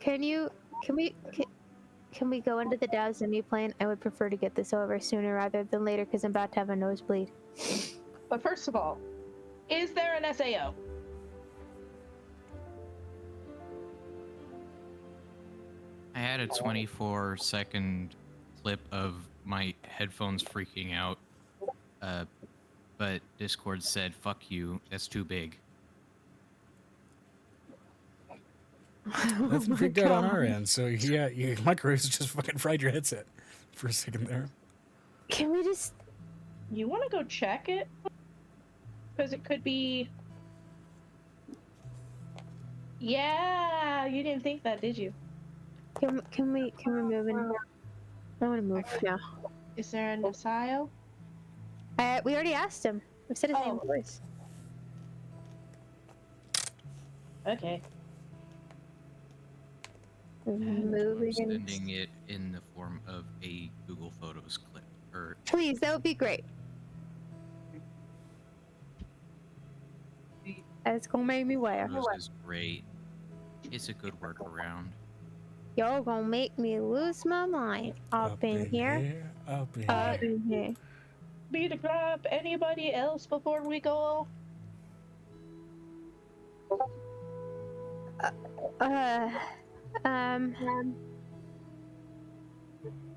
B: Can we go into the Dow Zimmy plan? I would prefer to get this over sooner rather than later because I'm about to have a nosebleed.
A: But first of all, is there an SAO?
C: I had a 24-second clip of my headphones freaking out, but Discord said, "Fuck you, that's too big."
D: Nothing freaked out on our end, so yeah, your microwaves just fucking fried your headset for a second there.
B: Can we just...
A: You want to go check it? Because it could be... Yeah, you didn't think that, did you?
B: Can we move in? I want to move now.
A: Is there an SIO?
B: We already asked him. We said his name twice.
A: Okay.
B: Moving.
C: Sending it in the form of a Google Photos clip. Or
B: Please, that would be great. That's gonna make me laugh.
C: Photos is great. It's a good workaround.
B: Y'all gonna make me lose my mind. Up in here.
D: Up in
B: Up
D: here.
B: in here.
A: Be to grab anybody else before we go?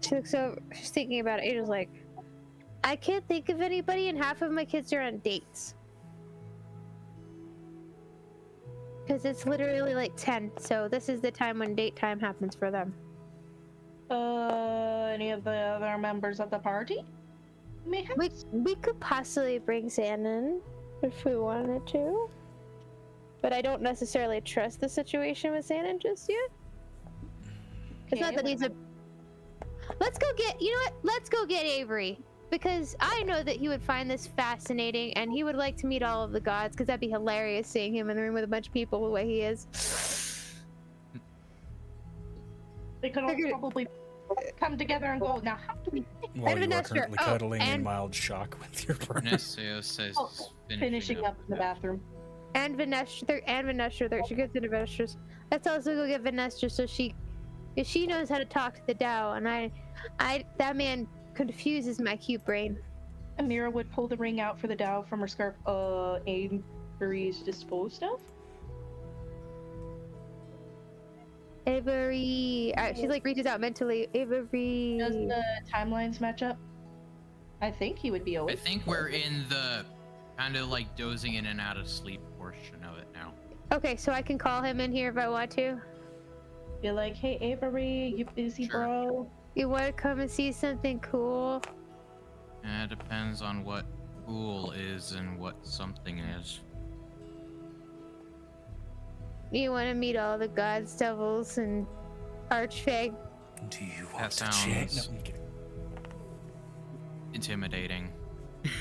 B: She looks over. She's thinking about it. Angel's like, I can't think of anybody, and half of my kids are on dates. Because it's literally like 10, so this is the time when date time happens for them.
A: Any of the other members of the party? Maybe.
B: We could possibly bring Zan in if we wanted to. But I don't necessarily trust the situation with Xanon just yet. It's not that he's a... Let's go get... You know what? Let's go get Avery. Because I know that he would find this fascinating, and he would like to meet all of the gods, because that'd be hilarious seeing him in the room with a bunch of people the way he is.
A: They could all probably come together and go, now how do we...
D: While you are
B: Vanessa-
D: currently
B: oh,
D: cuddling in
B: and-
D: mild shock with your partner.
C: Neseo says
A: finishing up in the bathroom.
B: And Vanessa, she goes into Vanessa's. Let's also go get Vanessa so she knows how to talk to the Dow, and that man confuses my cute brain.
A: Amira would pull the ring out for the Dow from her scarf. Avery's disposed of?
B: Avery, she like reaches out mentally. Avery.
A: Does the timelines match up? I think he would be
C: I
A: awake.
C: think we're in the kind of like dozing in and out of sleep portion of it now.
B: Okay, so I can call him in here if I want to.
A: Be like, hey Avery, you busy,
C: Sure.
A: bro?
B: You want to come and see something cool?
C: It depends on what cool is and what something is.
B: You want to meet all the gods, devils, and archfey?
D: Do you
C: That
D: want to check? No,
C: sounds-
D: I'm kidding.
C: Intimidating.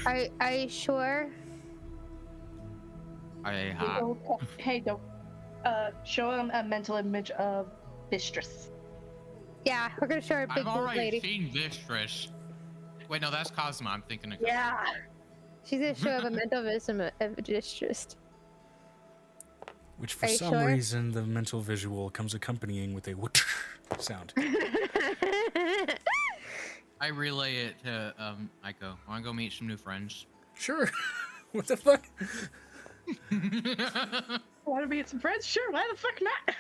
B: Are you sure?
A: Hey, go. Show him a mental image of Bistress.
B: Yeah, we're gonna show her a big
C: I've
B: gold
C: already
B: lady.
C: seen Vistress. Wait, no, that's Cosmo. I'm thinking of
A: Yeah.
B: She's gonna show up a mental vision of distress.
D: Which for
B: Are you
D: some
B: sure?
D: reason the mental visual comes accompanying with a whoosh sound.
C: I relay it to Aiko. Want to go meet some new friends?
D: Sure. What the fuck?
A: Want to meet some friends? Sure, why the fuck not?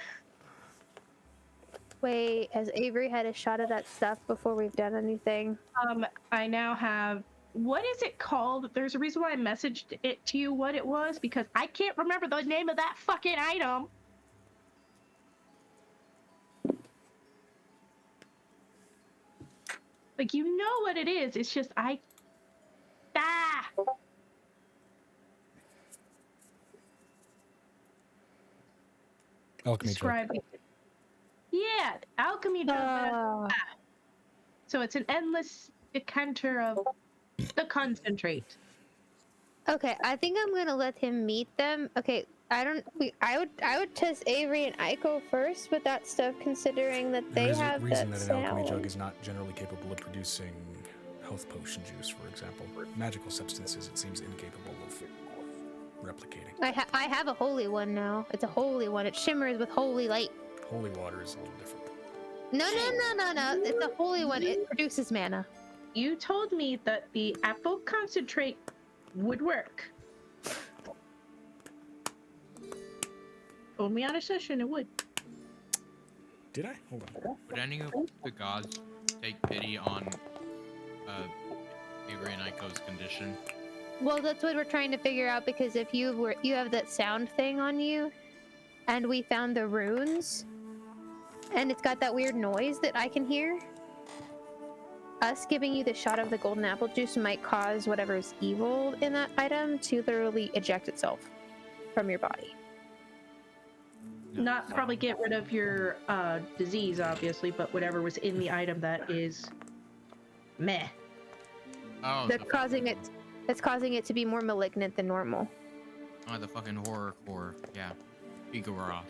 B: Wait, has Avery had a shot at that stuff before we've done anything?
A: I now have, what is it called? There's a reason why I messaged it to you what it was, because I can't remember the name of that fucking item. Like, you know what it is. It's just,
D: Alchemy jug.
A: describe it. Yeah, alchemy jug. So it's an endless decanter of the concentrate.
B: Okay, I think I'm gonna let him meet them. Okay, I would test Avery and Aiko first with that stuff, considering that they
D: There is a
B: have
D: reason
B: that
D: that an alchemy jug
B: sound.
D: is not generally capable of producing health potion juice, for example. Magical substances, it seems incapable of replicating.
B: I have a holy one now. It's a holy one. It shimmers with holy light.
D: Holy water is a little different.
B: No. It's a holy one. It produces mana.
A: You told me that the apple concentrate would work. Told me on a session it would.
D: Did I? Hold on.
C: Would any of the gods take pity on Avery and Aiko's condition?
B: Well, that's what we're trying to figure out, because if you have that sound thing on you, and we found the runes, and it's got that weird noise that I can hear, us giving you the shot of the golden apple juice might cause whatever's evil in that item to literally eject itself from your body.
A: Not probably get rid of your disease, obviously, but whatever was in the item that is meh.
C: Oh,
B: That's causing it to be more malignant than normal.
C: Oh, the fucking horror core. Yeah. Igoroth.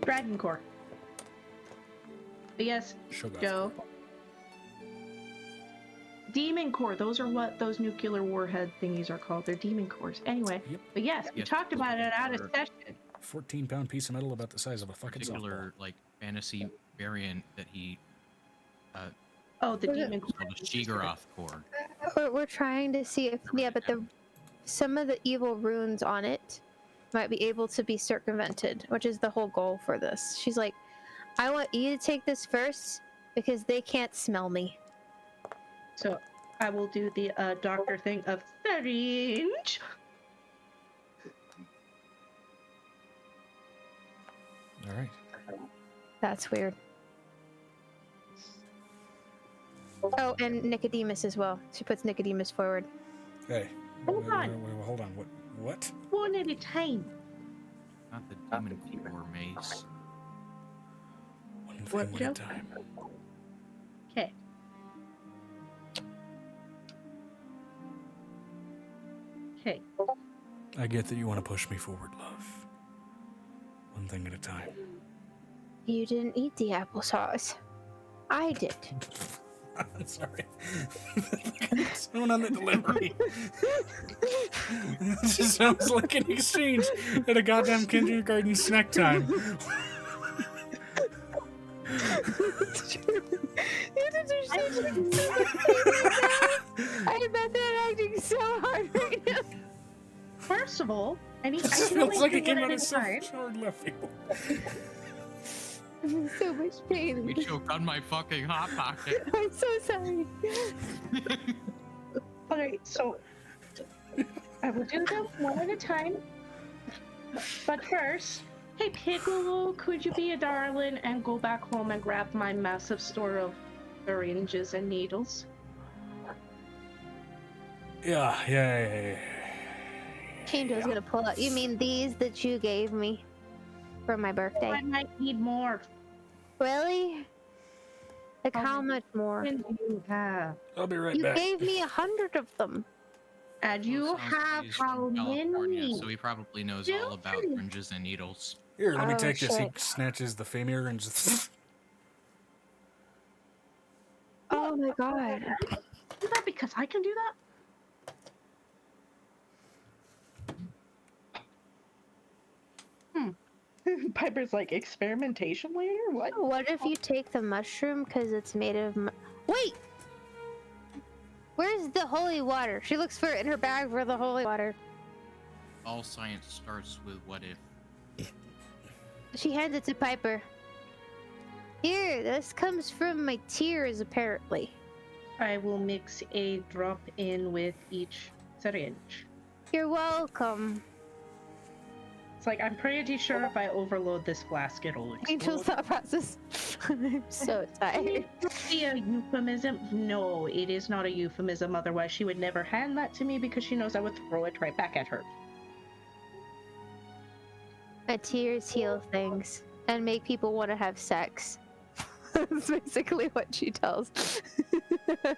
A: Dragon core. But yes,
D: Sugar.
A: Joe. Demon core. Those are what those nuclear warhead thingies are called. They're demon cores. Anyway,
D: Yep.
A: but yes, we talked about it out of session.
D: 14-pound piece of metal about the size of a fucking softball.
C: Particular like fantasy variant that he
A: Oh, the demon
C: called
A: core.
C: a Shigoroth core.
B: We're trying to see if some of the evil runes on it might be able to be circumvented, which is the whole goal for this. She's like, I want you to take this first because they can't smell me.
A: So I will do the doctor thing of syringe.
D: All right.
B: That's weird. Oh, and Nicodemus as well. She puts Nicodemus forward.
D: Hey.
A: Hold on.
D: Hold on. What?
A: One at a time.
C: Not the demon core mace.
D: One thing
A: What,
D: at
A: Joe?
D: a time.
A: Okay. Okay.
D: I get that you want to push me forward, love. One thing at a time.
B: You didn't eat the applesauce. I did.
D: I'm sorry. Someone on the delivery. It just sounds like an exchange at a goddamn kindergarten snack time.
B: I bet they're acting so hard right now.
A: First of all, I need.
D: It just feels like it came out of so short left field.
B: I'm in so much pain.
C: We choked on my fucking hot pocket.
B: I'm so sorry.
A: Alright, so I will do them one at a time. But first, hey Piccolo, could you be a darling and go back home and grab my massive store of syringes and needles?
D: Yeah.
B: Chando's gonna pull out. You mean these that you gave me for my birthday?
A: I might need more.
B: Really? Like how much more?
A: Than you have.
D: I'll be right
B: You
D: back.
B: gave me 100 of them.
A: And you
C: Well, sounds like
A: have
C: he's
A: how
C: from California,
A: many?
C: so he probably knows all about syringes and needles.
D: Here, let me
B: Oh,
D: take this. He
B: shit.
D: snatches the femur and just.
B: Oh my god.
A: Do that because I can do that? Piper's like, experimentation later? What?
B: What if you take the mushroom because it's made of Wait! Where's the holy water? She looks for in her bag for the holy water.
C: All science starts with what if.
B: She hands it to Piper. Here, this comes from my tears, apparently.
A: I will mix a drop in with each syringe.
B: You're welcome.
A: It's like, I'm pretty sure if I overload this flask, it'll
B: Angel's
A: explode.
B: thought process. I'm so tired.
A: Be a euphemism? No, it is not a euphemism. Otherwise, she would never hand that to me because she knows I would throw it right back at her.
B: My tears heal things and make people want to have sex. That's basically what she tells.
A: Hey,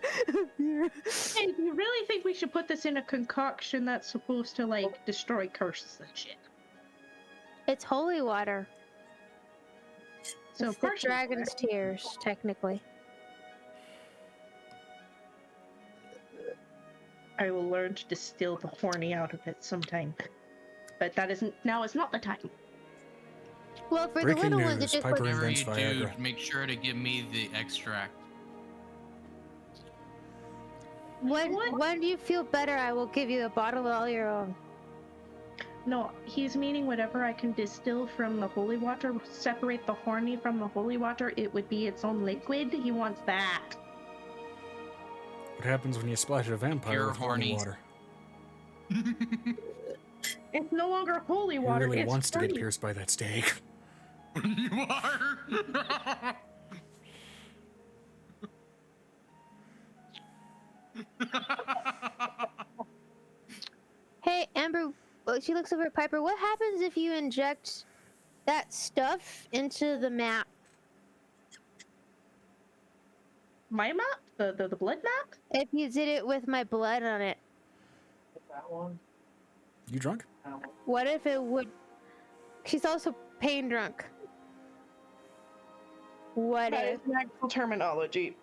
A: do you really think we should put this in a concoction that's supposed to, like, destroy curses and shit?
B: It's holy water.
A: So
B: It's the
A: partially
B: dragon's tears, technically.
A: I will learn to distill the horny out of it sometime. But that isn't, now is not the time.
B: Well, for
D: Breaking
B: the little ones, it
D: news,
B: just
D: Piper
B: puts...
C: Whatever
D: invents
C: you do,
D: Viagra.
C: make sure to give me the extract.
B: When do you feel better, I will give you a bottle all your own.
A: No, he's meaning whatever I can distill from the holy water, separate the horny from the holy water, it would be its own liquid. He wants that.
D: What happens when you splash a vampire
C: Pure
D: with holy
C: horny.
D: water?
A: It's no longer holy
D: He
A: water,
D: really
A: it's
D: wants to get
A: horny.
D: pierced by that stake.
C: You are.
B: Hey, Amber, she looks over at Piper. What happens if you inject that stuff into the map?
A: My map? The blood map?
B: If you did it with my blood on it,
D: You drunk?
B: what if it would... She's also pain drunk. What
A: That
B: if...
A: is an actual terminology.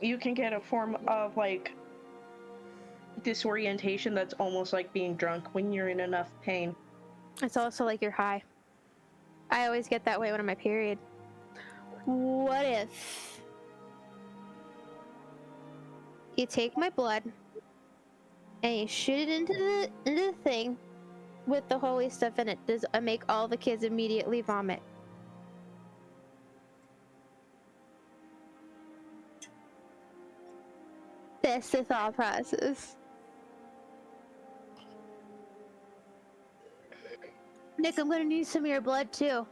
A: You can get a form of, like, disorientation that's almost like being drunk when you're in enough pain.
B: It's also like you're high. I always get that way when I'm my period. What if you take my blood and you shoot it into the thing with the holy stuff in it? Does I make all the kids immediately vomit? That's the thought process. Nick, I'm gonna need some of your blood too.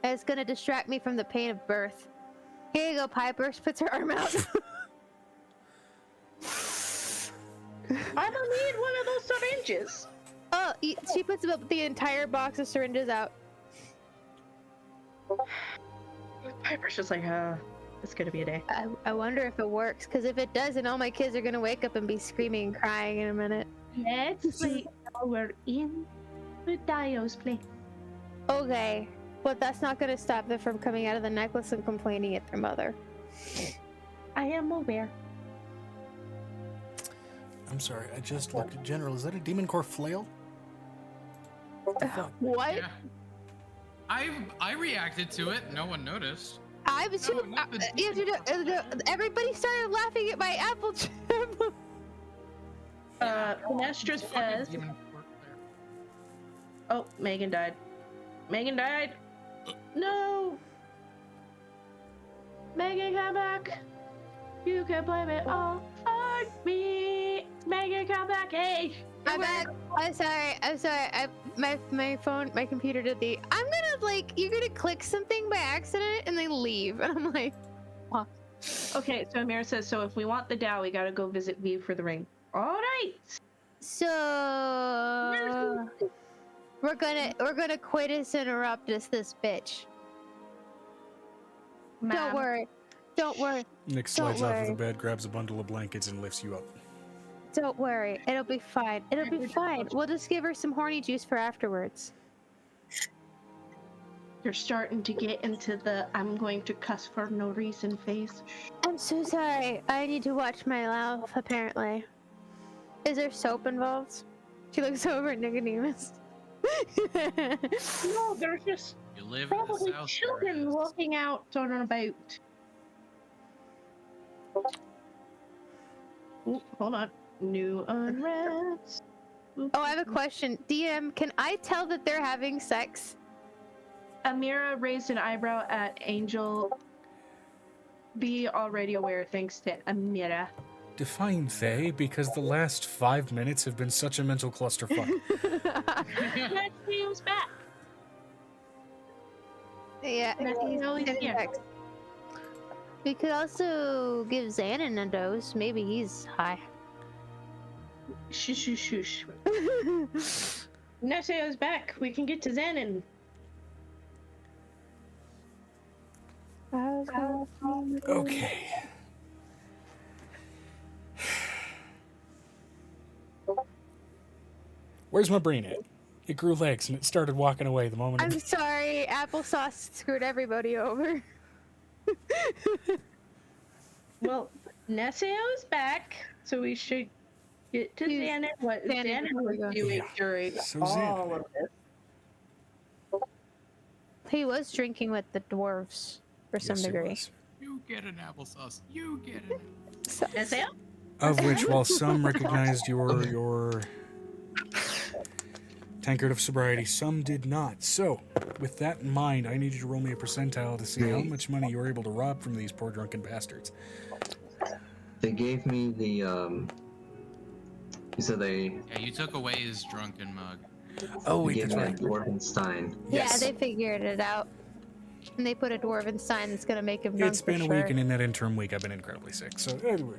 B: It's gonna distract me from the pain of birth. Here you go, Piper. She puts her arm out.
A: I'm gonna need one of those syringes.
B: Oh, she puts the entire box of syringes out.
A: Piper's just like, it's gonna be a day.
B: I wonder if it works, because if it does, then all my kids are gonna wake up and be screaming and crying in a minute.
A: Let's wait till we're in the Dio's place.
B: Okay, but that's not gonna stop them from coming out of the necklace and complaining at their mother.
A: I am aware.
D: I'm sorry, I just looked at General. Is that a Demon Core flail?
B: What?
C: Yeah. I reacted to it. No one noticed.
B: I was too.
C: not the
B: Everybody started laughing at my apple chip.
A: Finestra
C: Fucking
A: says,
C: Demon Core player.
A: oh, Megan died. Megan died. No. Megan, come back. You can blame it all on me. Megan, come back. Hey.
B: I'm back. I'm sorry. My phone, my computer did the. I'm gonna like. You're gonna click something by accident and they leave, and I'm like, what?
A: Okay, so Amir says, so if we want the Dow, we gotta go visit View for the ring. All right.
B: So we're gonna coitus interruptus this bitch.
A: Ma'am.
B: Don't worry.
D: Nick slides off of the
B: worry.
D: bed, grabs a bundle of blankets, and lifts you up.
B: Don't worry. It'll be fine. It'll be fine. We'll just give her some horny juice for afterwards.
A: You're starting to get into the I'm going to cuss for no reason phase.
B: I'm so sorry. I need to watch my mouth, apparently. Is there soap involved? She looks over at Nicodemus.
A: No, there's just
C: You live in the
A: probably
C: South.
A: children walking out on and about. Ooh, hold on. New unrest.
B: Oh, I have a question. DM, can I tell that they're having sex?
A: Amira raised an eyebrow at Angel. Be already aware thanks to Amira.
D: Define they, because the last 5 minutes have been such a mental clusterfuck.
A: Let's see who's back.
B: Yeah, he's
A: always
B: having
A: here.
B: sex. We could also give Xanon a dose. Maybe he's high.
A: Shush, shush, shush. Neseo's back. We can get to Xanon.
D: Okay. Where's my brain at? It grew legs and it started walking away the moment.
B: I'm sorry, Applesauce screwed everybody over.
A: Well, Neseo's back, so we should get to Xanon. What
B: Xanon
A: Xanon was doing
D: Yeah.
A: during
D: So
A: all of this.
B: He was drinking with the dwarves for some
D: Yes, it
B: degree.
D: was.
C: You get an applesauce. You get it.
A: Neseo?
D: Of which, while some recognized your tankard of sobriety, some did not. So, with that in mind, I need you to roll me a percentile to see how much money you're able to rob from these poor drunken bastards.
E: They gave me the, you said they
C: Yeah, you took away his drunken mug.
D: Oh, wait,
E: gave
D: that's
E: me
D: right.
E: a Dwarven Stein.
D: Yes.
B: Yeah, they figured it out. And they put a dwarven sign that's gonna make him drunk.
D: It's been a
B: for
D: week,
B: sure.
D: and in that interim week, I've been incredibly sick. So, anyway.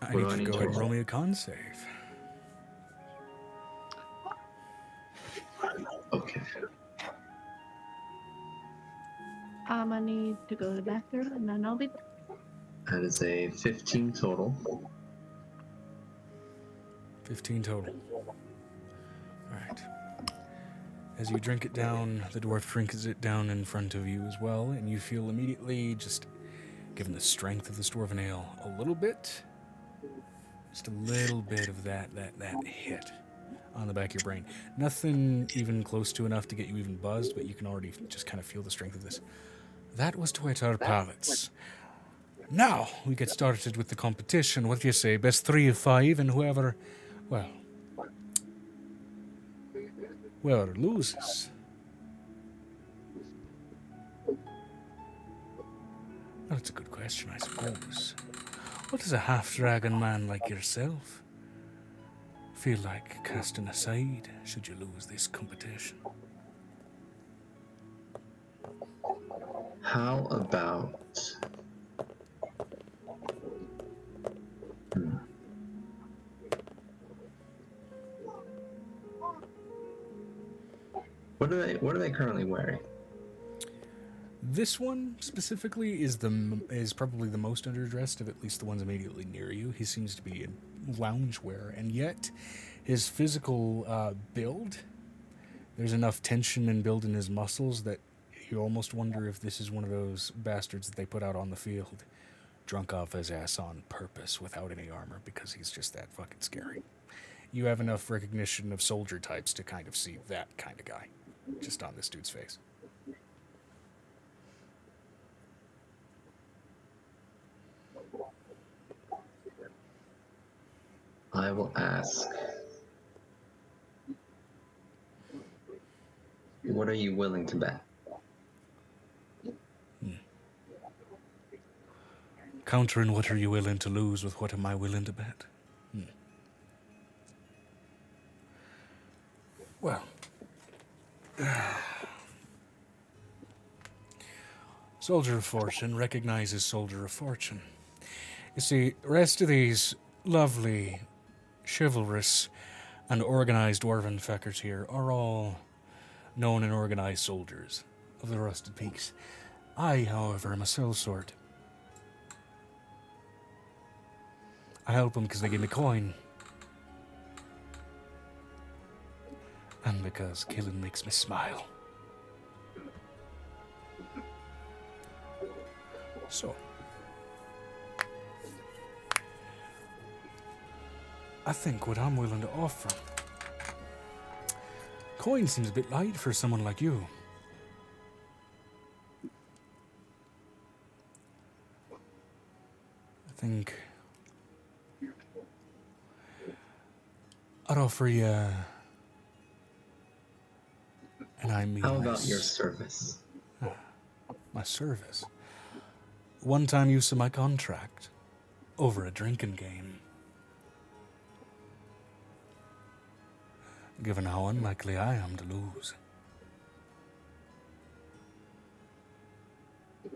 D: I
E: What
D: need
E: do
D: you
E: I
D: to
E: need
D: go
E: to
D: ahead and
E: roll?
D: roll me a con save.
E: Okay.
A: I'm gonna need to go to the bathroom and then I'll be back.
E: That is a 15 total.
D: 15 total. Alright. As you drink it down, the dwarf drinks it down in front of you as well, and you feel immediately, just given the strength of this dwarven ale, a little bit, just a little bit of that hit on the back of your brain. Nothing even close to enough to get you even buzzed, but you can already just kind of feel the strength of this. That was to whet our palates. Now, we get started with the competition. What do you say? Best 3 of 5, and whoever, well, whoever loses. Well, that's a good question, I suppose. What does a half-dragon man like yourself feel like casting aside should you lose this competition?
E: How about... What are they currently wearing?
D: This one specifically is probably the most underdressed of at least the ones immediately near you. He seems to be in loungewear, and yet his physical build, there's enough tension and build in his muscles that you almost wonder if this is one of those bastards that they put out on the field, drunk off his ass on purpose without any armor because he's just that fucking scary. You have enough recognition of soldier types to kind of see that kind of guy just on this dude's face.
E: I will ask. What are you willing to bet?
D: Countering what are you willing to lose with what am I willing to bet? Well, Soldier of Fortune recognizes Soldier of Fortune. You see, the rest of these lovely, chivalrous, and organized dwarven feckers here are all known and organized soldiers of the Rusted Peaks. I, however, am a sellsword. I help them because they give me coin. And because killing makes me smile. So, I think what I'm willing to offer coin seems a bit light for someone like you. I think I'd offer you, and I mean
E: How about
D: this,
E: your service?
D: my service. One-time use of my contract over a drinking game. Given how unlikely I am to lose,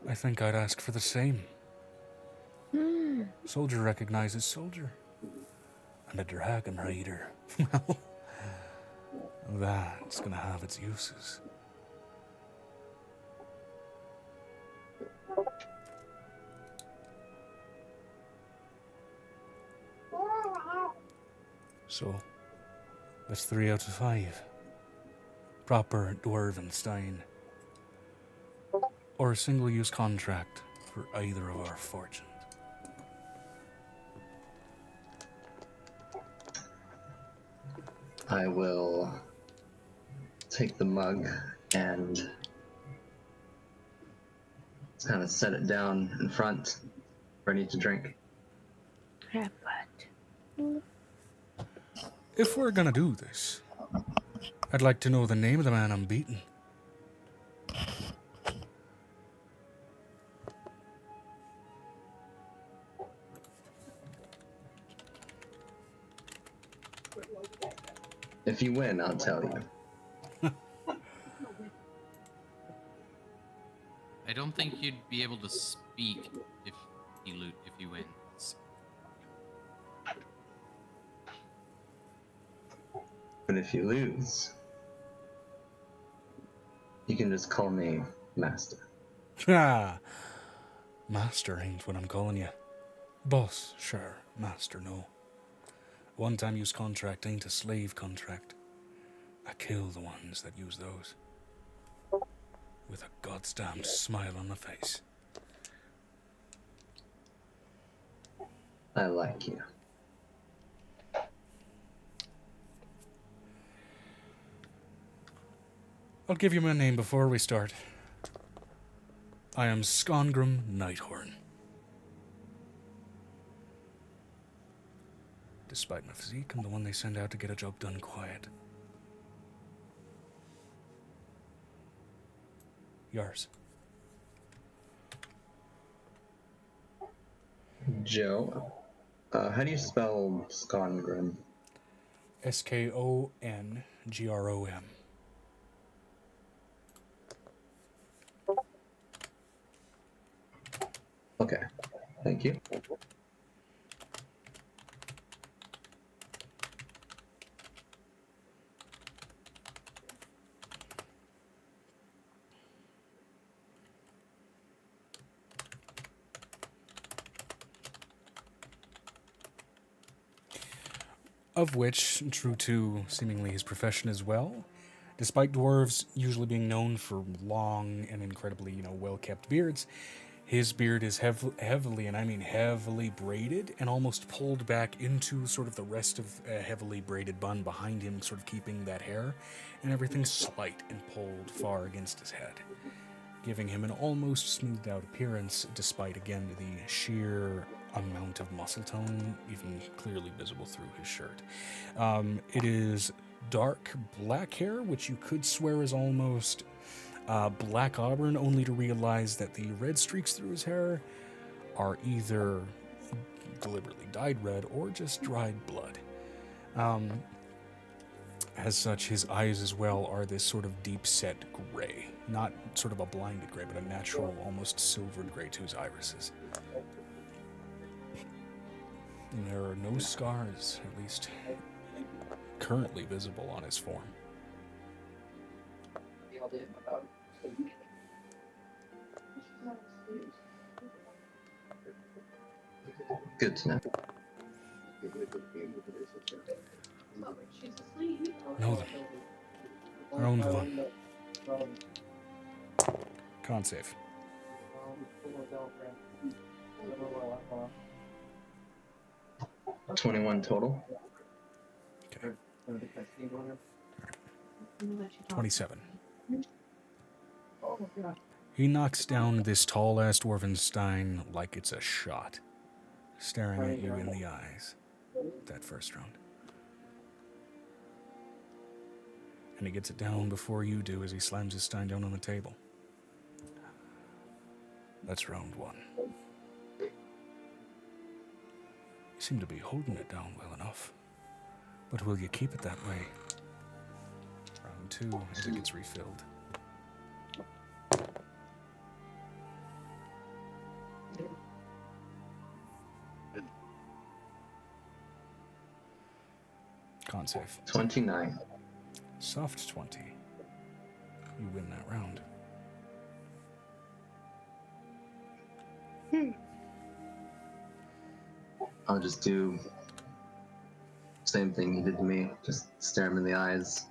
D: I think I'd ask for the same. Soldier recognizes soldier, and a dragon rider, well, that's gonna have its uses. So, that's 3 out of 5. Proper dwarven stein. Or a single-use contract for either of our fortunes.
E: I will take the mug and kind of set it down in front, ready to drink.
D: If we're gonna do this, I'd like to know the name of the man I'm beating.
E: If you win, I'll tell you.
C: I don't think you'd be able to speak if you win.
E: But if you lose, you can just call me Master.
D: Ah, Master ain't what I'm calling you. Boss, sure. Master, no. One-time use contract ain't a slave contract. I kill the ones that use those. With a goddamn smile on the face.
E: I like you.
D: I'll give you my name before we start. I am Skongrim Nighthorn. Despite my physique, I'm the one they send out to get a job done quiet. Yours.
E: Joe, how do you spell Skongrim?
D: Skongrom.
E: Okay, thank you.
D: Of which, true to seemingly his profession as well, despite dwarves usually being known for long and incredibly, well-kept beards, his beard is heavily, and I mean heavily braided and almost pulled back into sort of the rest of a heavily braided bun behind him, sort of keeping that hair, and everything slight and pulled far against his head, giving him an almost smoothed out appearance, despite, again, the sheer amount of muscle tone, even clearly visible through his shirt. It is dark black hair, which you could swear is almost black auburn, only to realize that the red streaks through his hair are either deliberately dyed red or just dried blood. As such, his eyes as well are this sort of deep-set gray. Not sort of a blinded gray, but a natural, almost silvered gray to his irises. And there are no scars, at least currently visible on his form.
E: Good to know.
D: Know them. I owned one. Con save.
E: 21 total.
D: Okay. 27. He knocks down this tall-ass dwarven stein like it's a shot, staring at you in the eyes that first round. And he gets it down before you do as he slams his stein down on the table. That's round 1. You seem to be holding it down well enough. But will you keep it that way? Round 2 as it gets refilled. Con save.
E: 29.
D: Soft 20. You win that round.
E: I'll just do same thing he did to me. Just stare him in the eyes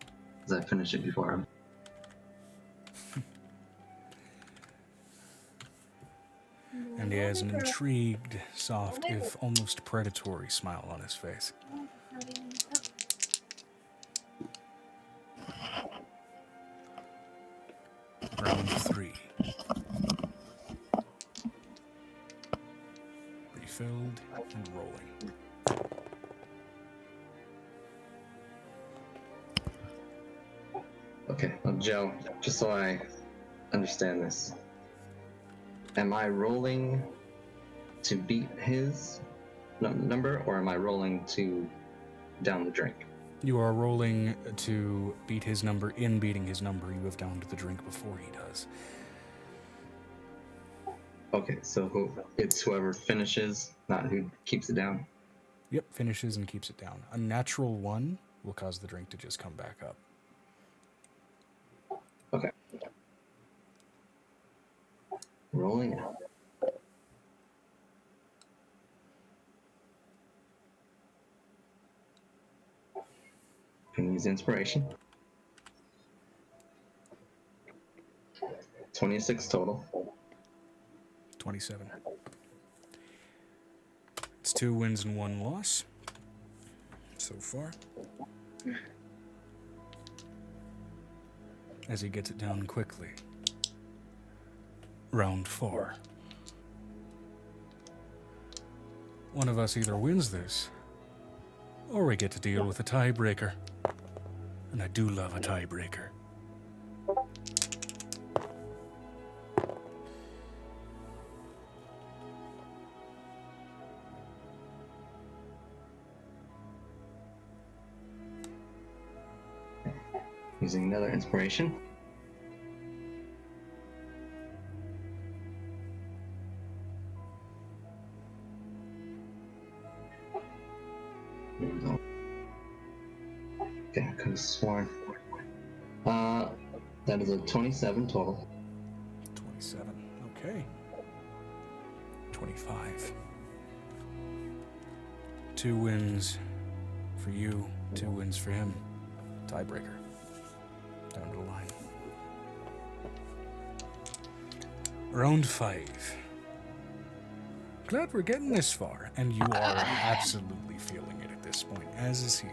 E: as I finish it before him.
D: And he has an intrigued, soft, if almost predatory smile on his face. Round 3. Refilled and rolling.
E: Okay, well, Joe, just so I understand this, am I rolling to beat his number, or am I rolling to down the drink?
D: You are rolling to beat his number. In beating his number, you have downed the drink before he does.
E: Okay, so it's whoever finishes, not who keeps it down.
D: Yep, finishes and keeps it down. A natural 1 will cause the drink to just come back up.
E: Okay. Rolling out. Can use inspiration. 26 total.
D: 27. It's 2 wins and 1 loss so far. As he gets it down quickly. Round 4. One of us either wins this, or we get to deal with a tiebreaker. And I do love a tiebreaker.
E: Using another inspiration. Okay, I could have sworn. That is a 27 total.
D: 27. Okay. 25. 2 wins for you, 2 wins for him. Tiebreaker. Down to the line. Round 5. Glad we're getting this far, and you are absolutely feeling it at this point, as is he.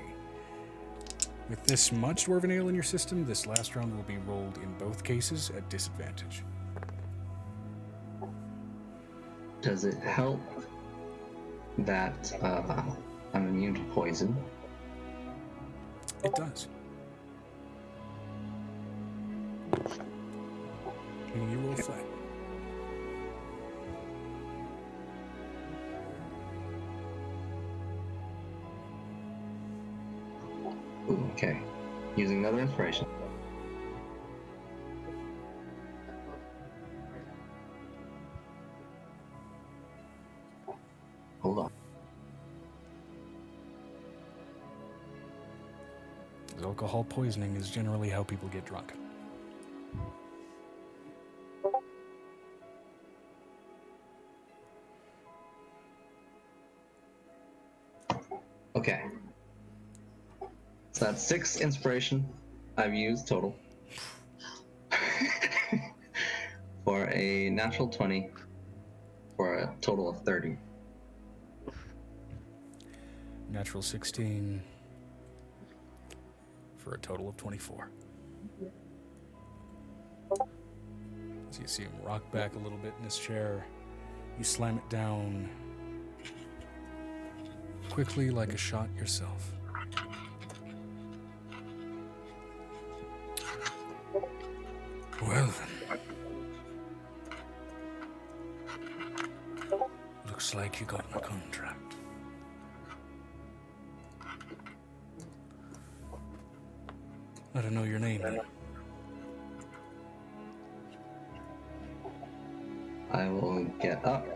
D: With this much Dwarven Ale in your system, this last round will be rolled in both cases at disadvantage.
E: Does it help that I'm immune to poison?
D: It does. And you roll flat.
E: Ooh, okay. Using another inspiration. Hold on.
D: Alcohol poisoning is generally how people get drunk.
E: Okay. So that's 6 inspiration I've used total. For a natural 20 for a total of 30.
D: Natural 16 for a total of 24. As you see him rock back a little bit in his chair, you slam it down quickly like a shot yourself. Well then. Looks like you got my contract. I don't know your name then.
E: I will get up,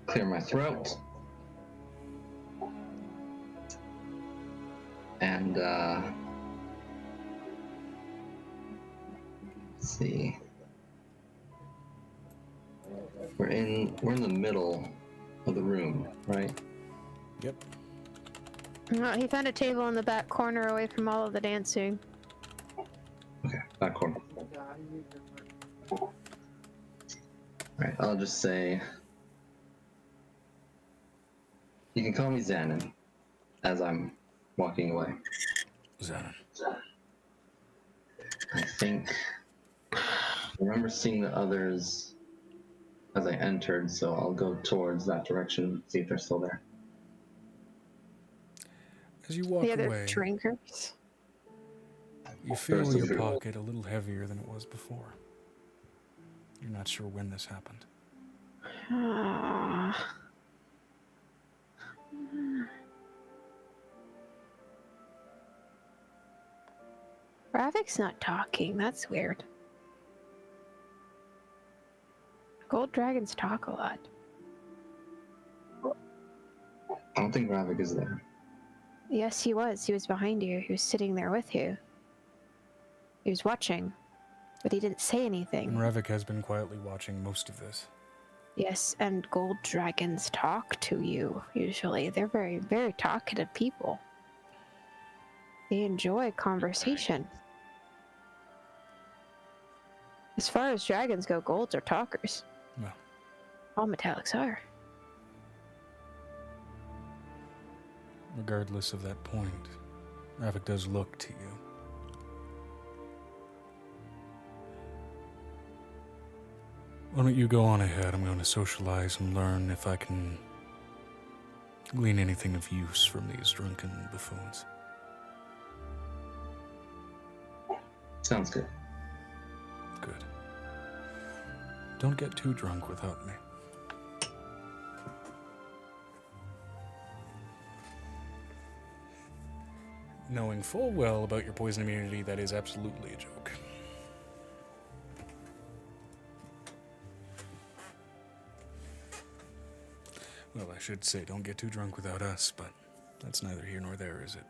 E: clear my throat, and let's see. We're in the middle of the room, right?
D: Yep.
B: No, he found a table in the back corner away from all of the dancing.
E: Okay, back corner. Alright, I'll just say... You can call me Xanon, as I'm walking away.
D: Xanon.
E: I think... I remember seeing the others as I entered, so I'll go towards that direction, see if they're still there.
D: As you walk
B: The other
D: away,
B: drinkers.
D: you feel
E: First
D: your
E: of all-
D: pocket a little heavier than it was before. You're not sure when this happened.
B: Ravik's not talking. That's weird. Gold dragons talk a lot.
E: I don't think Ravik is there.
B: Yes, he was. He was behind you. He was sitting there with you. He was watching, but he didn't say
D: And
B: anything.
D: Ravik has been quietly watching most of this.
B: Yes, and gold dragons talk to you, usually. They're very, very talkative people. They enjoy conversation. As far as dragons go, golds are talkers.
D: No.
B: All metallics are.
D: Regardless of that point, Ravik does look to you. Why don't you go on ahead? I'm going to socialize and learn if I can glean anything of use from these drunken buffoons.
E: Sounds good.
D: Good. Don't get too drunk without me. Knowing full well about your poison immunity, that is absolutely a joke. Well, I should say, don't get too drunk without us, but that's neither here nor there, is it?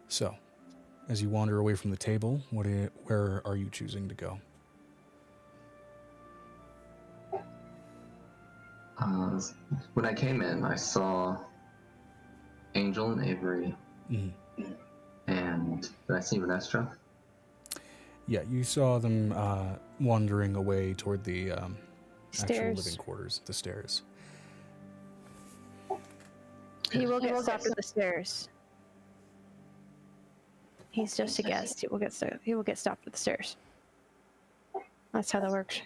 D: So, as you wander away from the table, where are you choosing to go?
E: When I came in, I saw Angel and Avery, and did I see Renestra?
D: Yeah, you saw them wandering away toward the actual
B: Stairs.
D: living quarters, the stairs.
B: He will get stopped at the stairs. He's just a guest. He will get stopped at the stairs. That's how that works.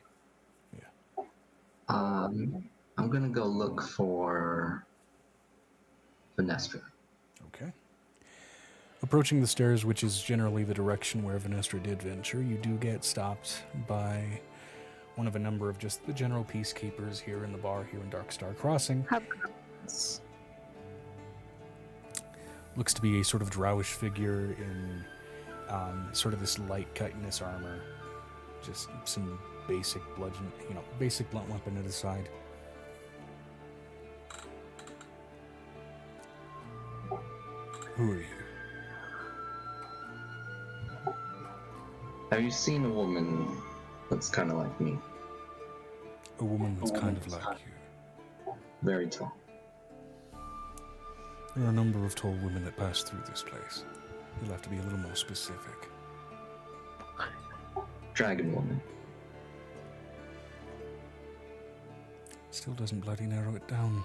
E: I'm gonna go look for Venestra.
D: Okay. Approaching the stairs, which is generally the direction where Venestra did venture, you do get stopped by one of a number of just the general peacekeepers here in the bar here in Darkstar Crossing. Looks to be a sort of drowish figure in sort of this light chitinous armor. Just some basic bludgeon, basic blunt weapon at his side. Who are you?
E: Have you seen a woman that's kind of like me?
D: A woman that's kind of like you.
E: Very tall.
D: There are a number of tall women that pass through this place. You'll have to be a little more specific.
E: dragon woman.
D: Still doesn't bloody narrow it down.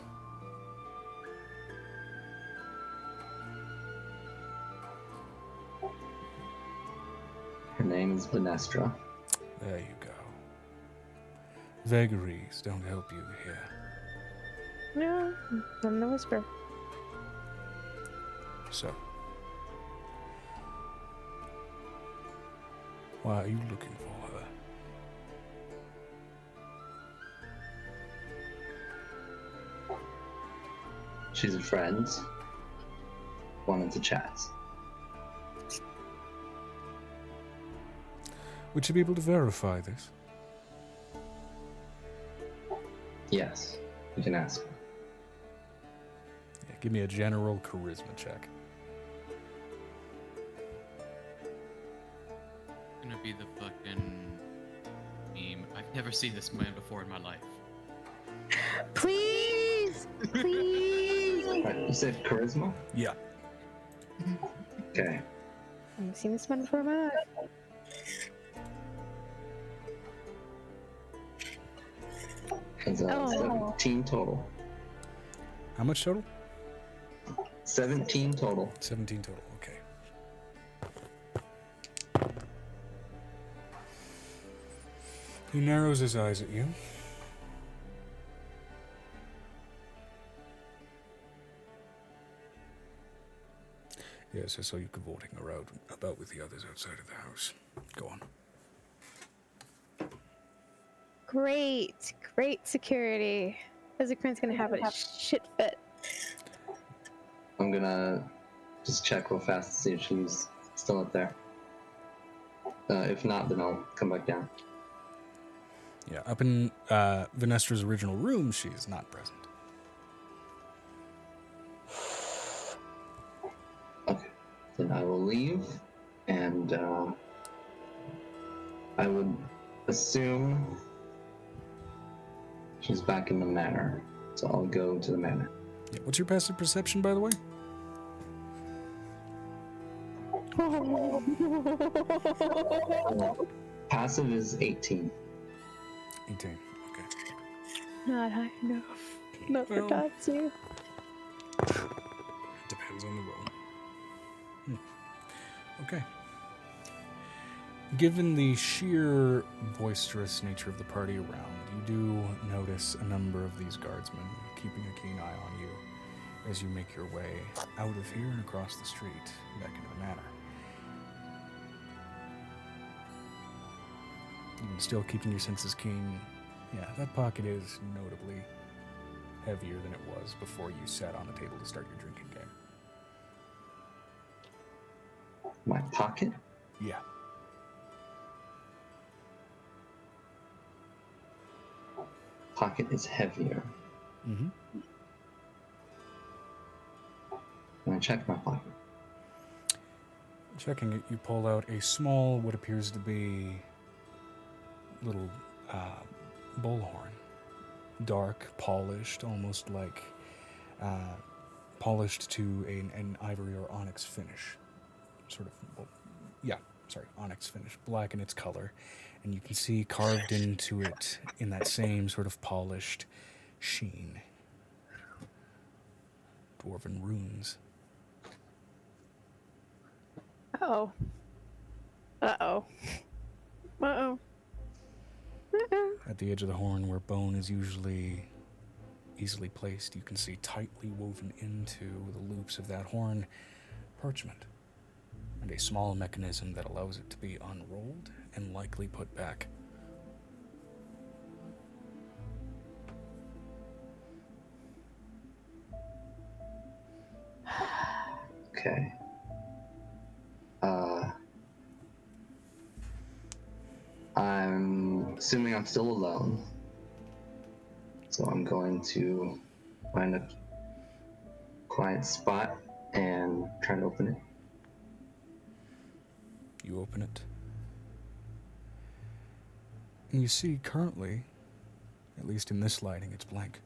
E: Her name is Venestra.
D: There you go. Vagaries don't help you here.
B: No, I'm the whisper.
D: So, why are you looking for her?
E: She's a friend. Wanted to chat.
D: Would you be able to verify this?
E: Yes, you can ask her.
D: Yeah, give me a general charisma check.
C: Gonna be the fucking meme. I've never seen this man before in my life.
B: Please! Please!
E: Right, you said charisma?
D: Yeah.
E: Okay.
B: I've seen this man before in my life.
E: It's 17 total.
D: How much total?
E: 17 total.
D: 17 total, okay. He narrows his eyes at you. Yes, I saw you cavorting around about with the others outside of the house. Go on.
B: Great security. Ezekrin's gonna have a shit fit.
E: I'm gonna just check real fast to see if she's still up there. If not, then I'll come back down.
D: Yeah, up in Venestra's original room, she is not present.
E: Okay. Then I will leave, and I would assume she's back in the manor. So I'll go to the manor.
D: Yeah, what's your passive perception, by the way?
E: Passive is 18.
D: 18. Okay.
B: Not high enough. Not for
D: Well.
B: Tatsu.
D: Depends on the roll. Okay. Given the sheer boisterous nature of the party around, you do notice a number of these guardsmen keeping a keen eye on you as you make your way out of here and across the street back into the manor. Even still keeping your senses keen, yeah, that pocket is notably heavier than it was before you sat on the table to start your drinking game.
E: My pocket?
D: Yeah.
E: Pocket is heavier.
D: Mm-hmm.
E: When I check my pocket.
D: Checking it, you pull out a small, what appears to be little bullhorn. Dark, polished, almost like polished to an ivory or onyx finish. Sort of, well, yeah, sorry, onyx finish. Black in its color. And you can see carved into it in that same sort of polished sheen. Dwarven runes.
B: Uh-oh. Uh-oh. Uh-oh. Uh-oh.
D: At the edge of the horn, where bone is usually easily placed, you can see tightly woven into the loops of that horn parchment, and a small mechanism that allows it to be unrolled and likely put back.
E: Okay. I'm assuming I'm still alone. So I'm going to find a quiet spot and try to open it.
D: You open it, and you see currently, at least in this lighting, it's blank.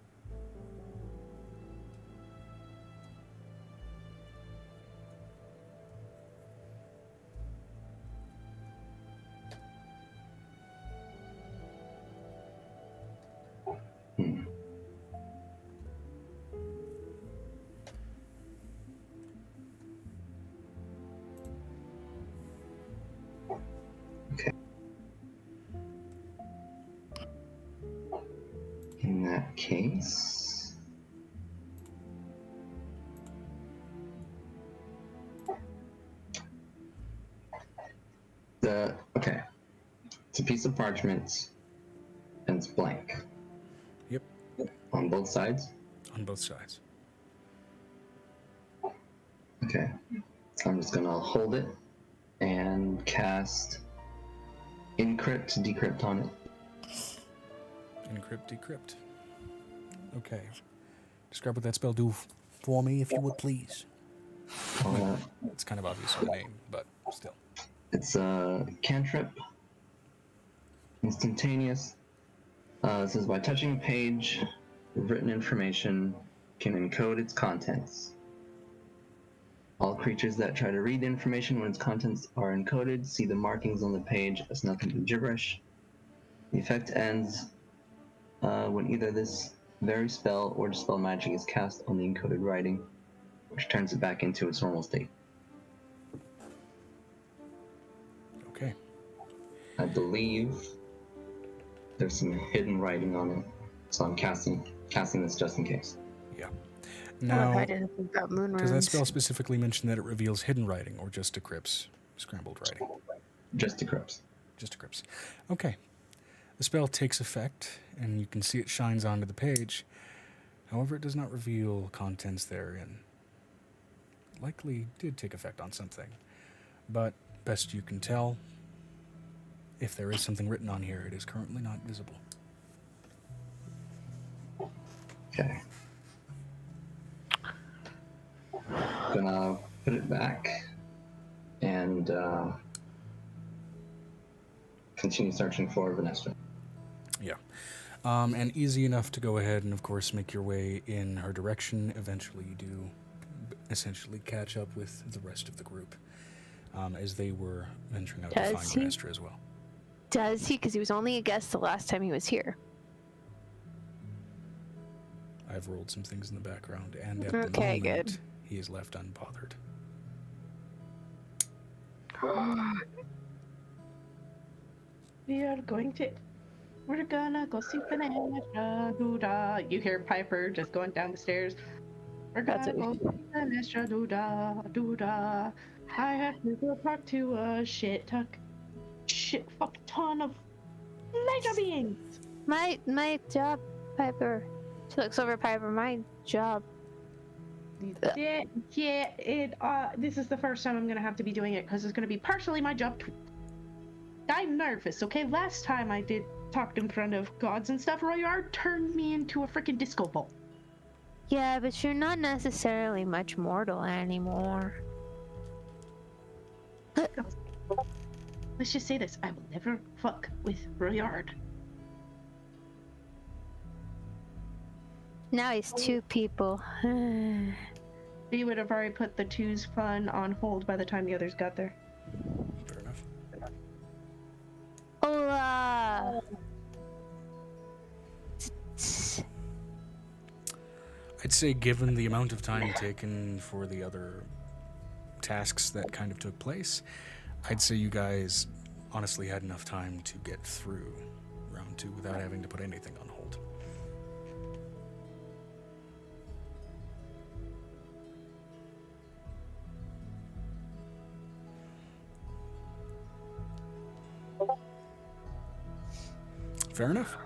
E: Okay. In that case, okay. It's a piece of parchment and it's blank.
D: Yep.
E: On both sides?
D: On both sides.
E: Okay. I'm just gonna hold it and cast Encrypt, Decrypt on it.
D: Encrypt, decrypt. Okay. Describe what that spell do for me, if you would, please. It's kind of obvious in the name, but still.
E: It's a cantrip. Instantaneous. It says, by touching a page, written information can encode its contents. All creatures that try to read the information when its contents are encoded see the markings on the page as nothing but gibberish. The effect ends when either this very spell or dispel magic is cast on the encoded writing, which turns it back into its normal state.
D: Okay.
E: I believe there's some hidden writing on it, so I'm casting this just in case.
D: Yeah.
B: I
D: Now,
B: didn't think about moon
D: does that
B: runes.
D: spell specifically mention that it reveals hidden writing or just decrypts scrambled writing?
E: Just decrypts.
D: Just decrypts. Okay. The spell takes effect, and you can see it shines onto the page. However, it does not reveal contents therein. Likely did take effect on something. But, best you can tell, if there is something written on here, it is currently not visible.
E: Okay. Gonna put it back and continue searching for Vanessa.
D: Yeah. And easy enough to go ahead and, of course, make your way in her direction. Eventually, you do essentially catch up with the rest of the group as they were venturing out to find Vanessa as well.
B: Does he? Because he was only a guest the last time he was here.
D: I've rolled some things in the background, and at the
B: Okay,
D: moment,
B: good.
D: he is left unbothered.
A: We're gonna go see Vanessa, doo-da. You hear Piper just going down the stairs. We're gonna go see Vanessa, doo-da, doo-da. I have to go talk to a fuck ton of mega beings.
B: My job, Piper. She looks over at Piper. My job.
A: This is the first time I'm gonna have to be doing it because it's gonna be partially my job too. I'm nervous, okay? Last time I did talked in front of gods and stuff, Royard turned me into a freaking disco ball.
B: Yeah, but you're not necessarily much mortal anymore.
A: Let's just say this, I will never fuck with Royard.
B: Now he's two people.
A: He would have already put the two's fun on hold by the time the others got there.
D: Fair enough.
B: Hola!
D: I'd say given the amount of time taken for the other tasks that kind of took place, I'd say you guys honestly had enough time to get through round 2 without having to put anything on hold. Fair enough.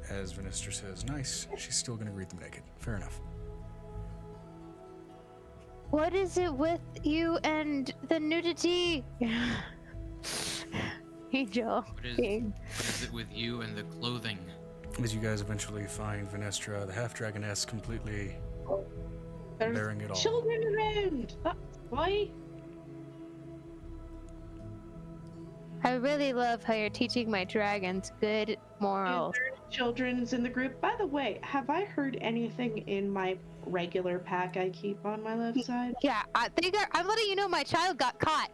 D: As Vanessa says, nice, she's still going to greet them naked. Fair enough.
B: What is it with you and the nudity? Angel.
C: What is it with you and the clothing?
D: As you guys eventually find Vanessa, the half-dragoness, completely bearing it all.
A: Children around! That's why.
B: I really love how you're teaching my dragons good morals.
A: Children's in the group. By the way, have I heard anything in my regular pack I keep on my left side?
B: Yeah, I'm letting you know my child got caught.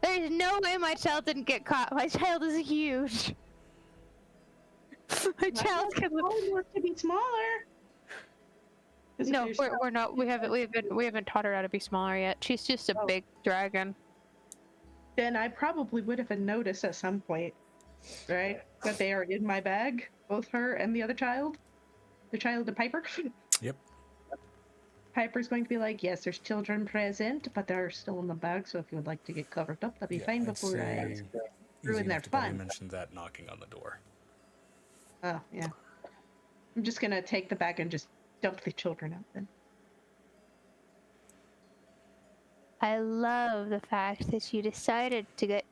B: There's no way my child didn't get caught. My child is huge. My child can
A: work to be smaller.
B: No, we're not. We haven't taught her how to be smaller yet. She's just a big dragon.
A: Then I probably would have noticed at some point, right? That they are in my bag, both her and the other child. The child of Piper.
D: Yep.
A: Piper's going to be like, yes, there's children present, but they're still in the bag, so if you would like to get covered up, that'd be fine before I ruin their fun.
D: You mentioned that knocking on the door.
A: Oh, yeah. I'm just gonna take the bag and just dump the children out then.
B: I love the fact that you decided to get.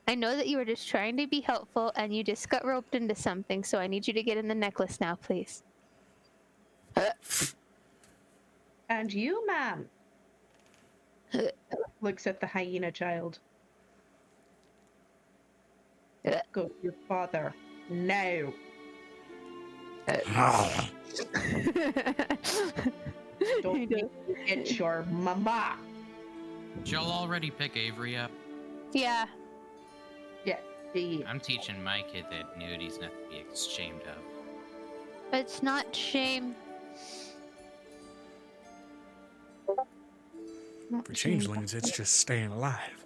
B: I know that you were just trying to be helpful and you just got roped into something, so I need you to get in the necklace now, please.
A: And you, ma'am. Looks at the hyena child. Go to your father. No. Don't get your mama.
C: Did y'all already pick Avery up?
B: Yeah.
A: Yeah.
C: I'm teaching my kid that nudity's not to be ashamed of.
B: It's not shame.
D: For changelings, it's just staying alive.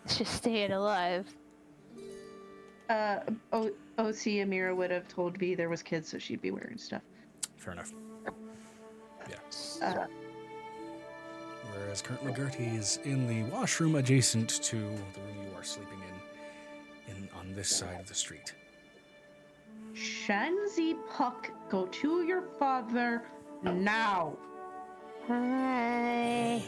B: It's just staying alive.
A: OC Amira would have told V there was kids, so she'd be wearing stuff.
D: Fair enough. Yeah. Whereas currently Gertie is in the washroom adjacent to the room you are sleeping in on this side of the street.
A: Shanzi Puck, go to your father now.
B: Hi.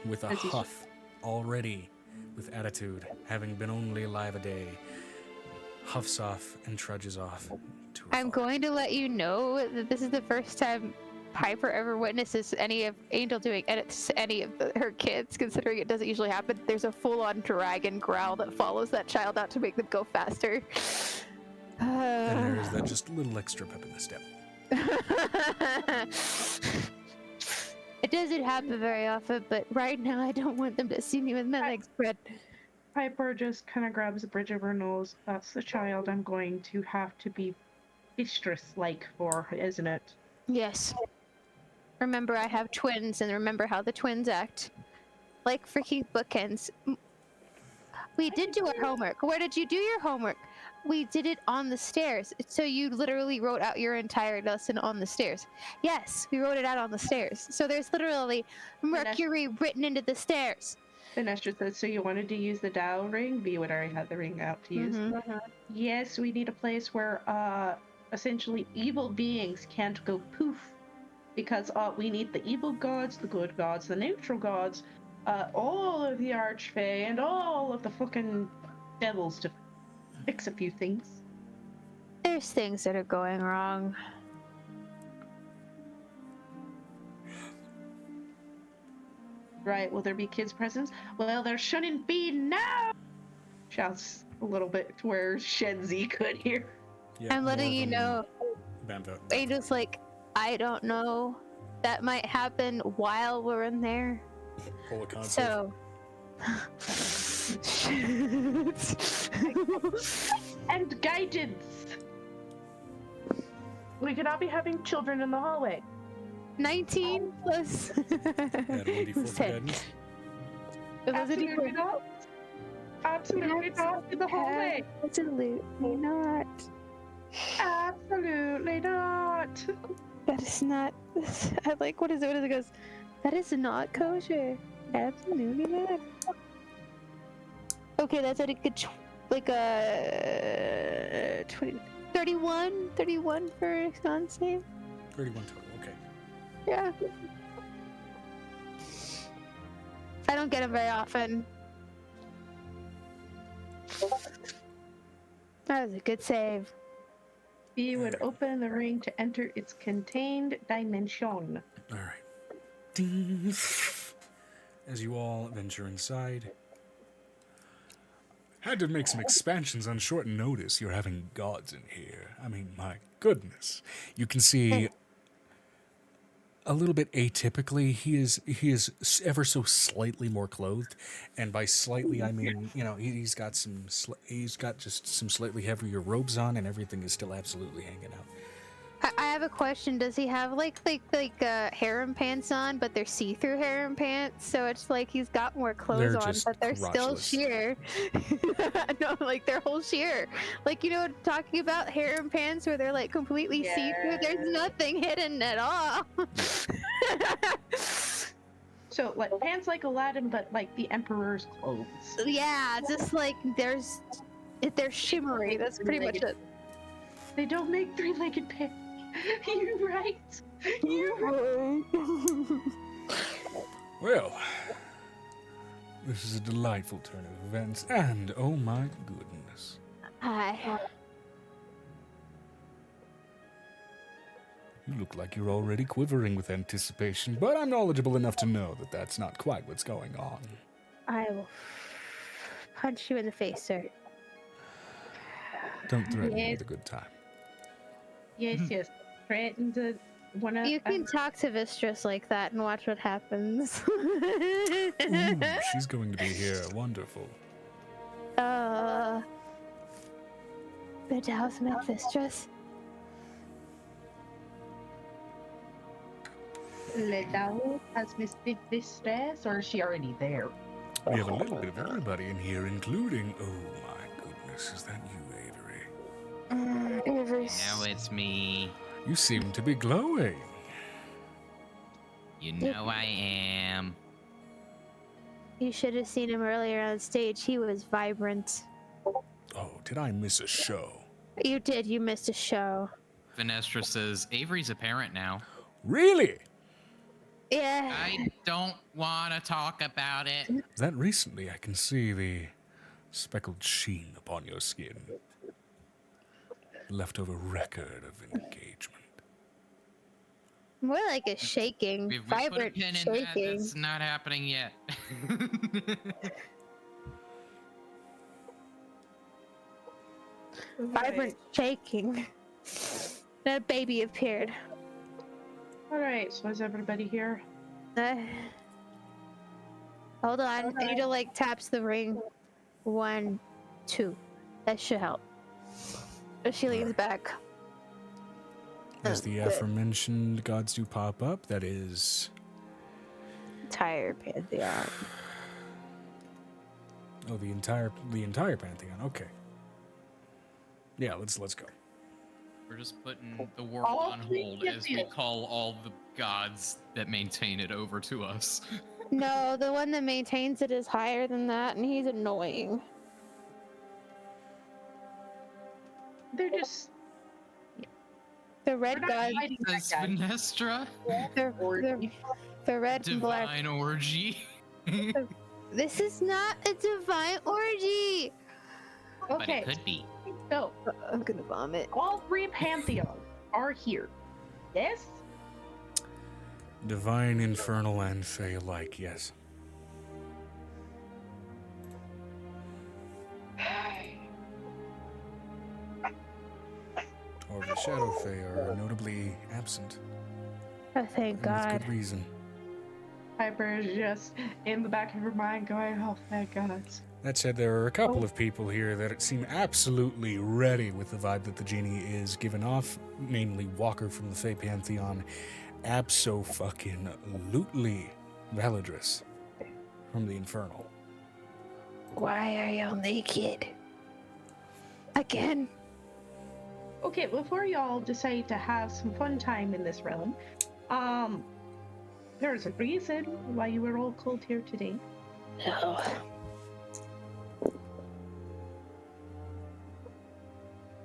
D: With a huff, already with attitude, having been only alive a day, huffs off and trudges off to her
B: I'm
D: father.
B: going to let you know that this is the first time Piper ever witnesses any of Angel doing edits to any of her kids, considering it doesn't usually happen. There's a full-on dragon growl that follows that child out to make them go faster.
D: And there's that just little extra pep in the step.
B: It doesn't happen very often, but right now I don't want them to see me with my legs spread.
A: Piper just kind of grabs the bridge of her nose. That's the child I'm going to have to be mistress-like for, isn't it?
B: Yes. Remember, I have twins, and remember how the twins act. Like freaking bookends. We did do our homework. Where did you do your homework? We did it on the stairs. So you literally wrote out your entire lesson on the stairs. Yes, we wrote it out on the stairs. So there's literally Mercury written into the stairs.
A: Vanessa says, so you wanted to use the Dow ring? V would already have the ring out to use. Yes, we need a place where essentially evil beings can't go poof. Because we need the evil gods, the good gods, the neutral gods, all of the archfey, and all of the fucking devils to fix a few things.
B: There's things that are going wrong.
A: Right, will there be kids' presents? Well, there shouldn't be now! Shouts a little bit to where Shenzi could hear.
D: Yeah,
B: I'm letting you know. Angel's like, I don't know. That might happen while we're in there.
D: Pull a console.
B: So.
A: And guidance! We could not be having children in the hallway.
B: 19 plus.
D: Add 1d4 for
B: 10.
D: guidance.
A: Absolutely not. Absolutely not in the hallway.
B: Absolutely not.
A: Absolutely not.
B: That is not. I like. What is it? What is it? Goes. That is not kosher. Absolutely not. Okay, that's at a good, like a 20, 31 for con save.
D: 31 total. Okay.
B: Yeah. I don't get them very often. That was a good save.
A: He would open the ring to enter its contained dimension.
D: All right. Ding. As you all venture inside. Had to make some expansions on short notice. You're having gods in here. I mean, my goodness. You can see a little bit atypically. He is ever so slightly more clothed, and by slightly I mean, you know, he's got just some slightly heavier robes on, and everything is still absolutely hanging out.
B: I have a question. Does he have like harem pants on, but they're see-through harem pants? So it's like he's got more clothes
D: They're
B: on,
D: just
B: but they're still
D: crotchless.
B: sheer. No, like they're whole sheer. Like, you know what I'm talking about? Harem pants where they're like completely see-through. There's nothing hidden at all.
A: So like pants like Aladdin, but like the Emperor's clothes.
B: Yeah, just like they're shimmery. That's pretty much it.
A: They don't make three-legged pants. You're right. You're right.
D: Well, this is a delightful turn of events, and oh my goodness.
B: Hi.
D: You look like you're already quivering with anticipation, but I'm knowledgeable enough to know that that's not quite what's going on.
B: I will punch you in the face, sir.
D: Don't threaten me
A: Yes.
D: with a good time.
A: Yes. Threaten to wanna.
B: You can talk to Vistris like that and watch what happens.
D: Ooh, she's going to be here. Wonderful.
B: The Dow's met Vistris.
A: Ledao has missed this stress, or is she already there?
D: We have a little bit of everybody in here, including... Oh my goodness, is that you, Avery?
C: Now it's me.
D: You seem to be glowing.
C: You know I am.
B: You should have seen him earlier on stage. He was vibrant.
D: Oh, did I miss a show?
B: You did. You missed a show.
C: Vanestra says, Avery's a parent now.
D: Really?
B: Yeah.
C: I don't want to talk about it.
D: That recently I can see the speckled sheen upon your skin. Leftover record of engagement.
B: More like a shaking.
C: We've put a
B: Vibrant
C: pin in that.
B: shaking.
C: That's not happening yet.
B: Vibrant shaking. That baby appeared.
A: All right. So is everybody here?
B: Hold on. I need to like taps the ring. 1, 2. That should help. She leans back.
D: As the aforementioned gods do pop up, that is...
B: Entire pantheon.
D: Oh, the entire pantheon. Okay. Yeah, let's go.
C: We're just putting the world
A: All
C: on
A: three
C: hold as we
A: champions.
C: call all the gods that maintain it over to us.
B: No, the one that maintains it is higher than that, and he's annoying.
A: They're just.
B: The red
A: We're not
B: god.
A: fighting that
C: Says
A: guy.
C: Vanestra.
B: The red and black.
C: Divine orgy.
B: This is not a divine orgy.
C: But
A: Okay.
C: it could be.
A: So
B: I'm gonna vomit.
A: all three pantheons are here. Yes.
D: Divine, infernal, and fey alike, yes. Or the shadow fey are notably absent.
B: Oh, thank
D: And
B: God.
D: with good reason.
A: Piper is just in the back of her mind going, "Oh, thank God."
D: That said, there are a couple of people here that seem absolutely ready with the vibe that the genie is giving off, namely Walker from the Fey Pantheon, abso-fucking-lutely Valadris from the Infernal.
B: Why are y'all naked? Again?
A: Okay, before y'all decide to have some fun time in this realm, there's a reason why you were all called here today.
B: No.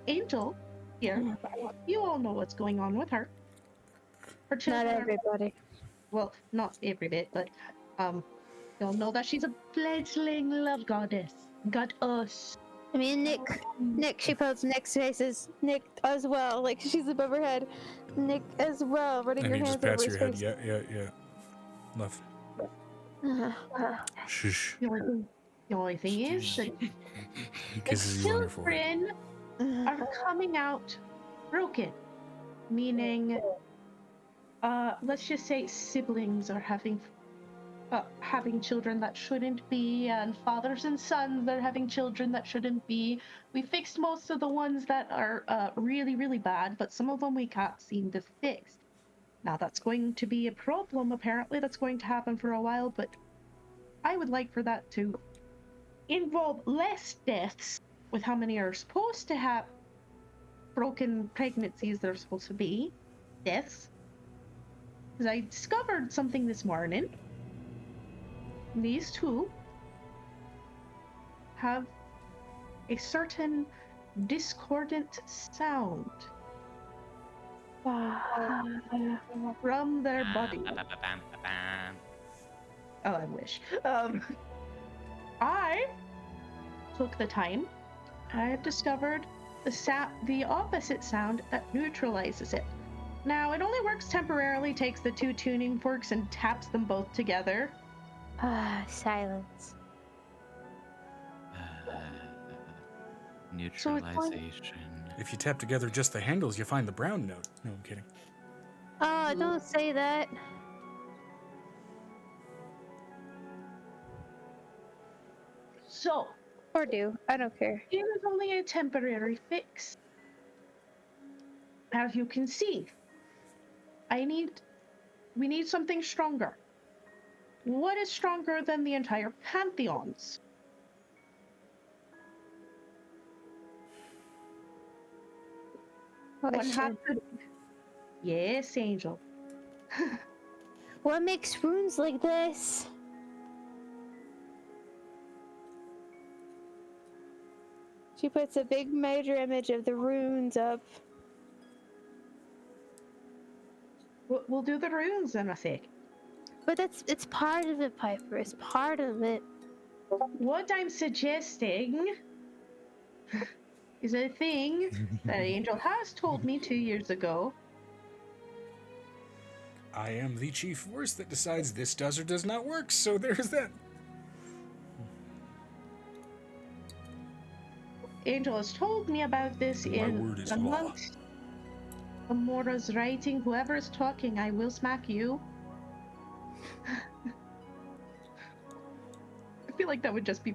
A: Angel, here, you all know what's going on with her. Her
B: Not
A: children are,
B: everybody.
A: well, not every bit, but you'll know that she's a fledgling love goddess. Goddess.
B: I mean, Nick, she puts Nick's faces. Nick as well, like she's above her head. Nick as well, running
D: And
B: her
D: he
B: hands
D: just
B: over
D: pats
B: his
D: your head.
B: face.
D: Yeah. Left.
B: Uh-huh.
D: Shush.
A: The only thing is that
D: He
A: the
D: kisses you on your forehead.
A: children are coming out broken, meaning let's just say siblings are having children that shouldn't be, and fathers and sons that are having children that shouldn't be. We fixed most of the ones that are really, really bad, but some of them we can't seem to fix. Now that's going to be a problem, apparently. That's going to happen for a while, but I would like for that to involve less deaths with how many are supposed to have broken pregnancies that are supposed to be deaths. Because I discovered something this morning. These two have a certain discordant sound from their body. Oh, I wish. I took the time. I have discovered the opposite sound that neutralizes it. Now, it only works temporarily, takes the two tuning forks and taps them both together.
B: Silence.
C: Neutralization.
D: If you tap together just the handles, you find the brown note. No, I'm kidding.
B: Oh, don't say that.
A: So,
B: Or do. I don't care.
A: it is only a temporary fix. As you can see, we need something stronger. What is stronger than the entire pantheons?
B: Oh,
A: One
B: shit.
A: has to... Yes, Angel.
B: What makes runes like this? She puts a big major image of the runes up.
A: We'll do the runes in a sec.
B: But it's part of it, Piper. It's part of it.
A: What I'm suggesting is a thing that Angel has told me 2 years ago.
D: I am the chief force that decides this does or does not work, so there's that.
A: Angel has told me about this
D: My word is law.
A: amongst Amora's writing. Whoever is talking, I will smack you. I feel like that would just be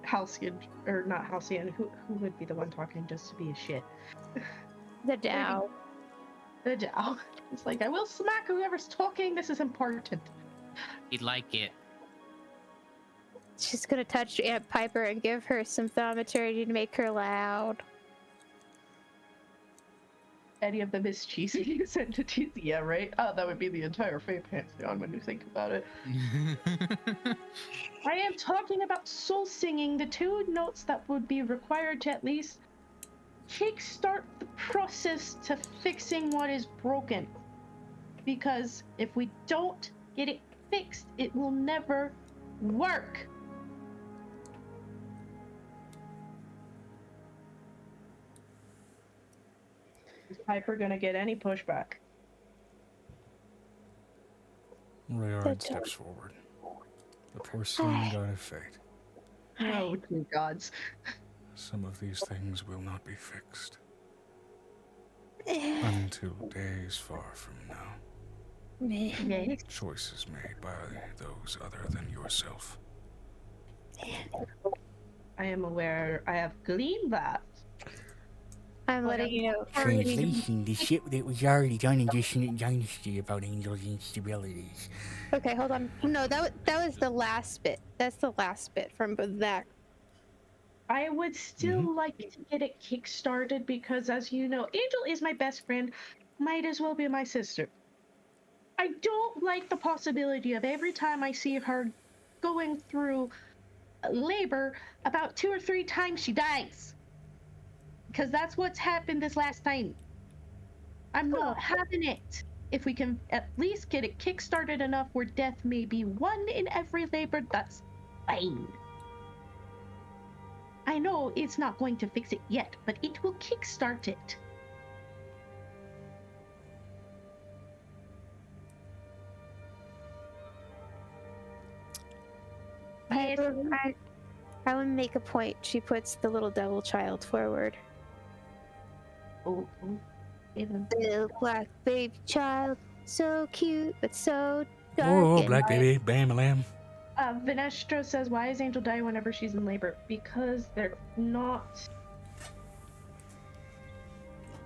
A: Halcyon, or not Halcyon. Who would be the one talking just to be a shit?
B: The Dow.
A: The Dow. It's like, I will smack whoever's talking. This is important.
C: He'd like it.
B: She's gonna touch Aunt Piper and give her some thaumaturgy to make her loud.
A: Any of the mischievous entities? Yeah, right? Oh, that would be the entire Fae Pantheon when you think about it. I am talking about soul singing, the two notes that would be required to at least kickstart the process to fixing what is broken. Because if we don't get it fixed, it will never work. Is Piper gonna get any pushback?
D: Rayard steps forward. The porcelain god of fate.
A: Oh, dear gods.
D: Some of these things will not be fixed until days far from now.
A: Yes.
D: Choices made by those other than yourself.
A: I am aware. I have gleaned that.
B: I'm letting you know.
F: Translation, the shit that was already done in Dissonant Dynasty about angels' instabilities.
B: Okay, hold on. No, that was the last bit. That's the last bit from that.
A: I would still like to get it kick-started because, as you know, Angel is my best friend. Might as well be my sister. I don't like the possibility of every time I see her going through labor, about 2 or 3 times she dies. Because that's what's happened this last time. I'm not having it. If we can at least get it kick-started enough where death may be 1 in every labor, that's fine. I know it's not going to fix it yet, but it will kick-start it. Yes.
B: I want to make a point. She puts the little devil child forward.
A: Oh, even.
B: Little black baby child, So cute, but so dark.
D: Oh,
B: and
D: black baby, bam, lamb.
A: Venestra says, why is Angel dying whenever she's in labor? Because they're not.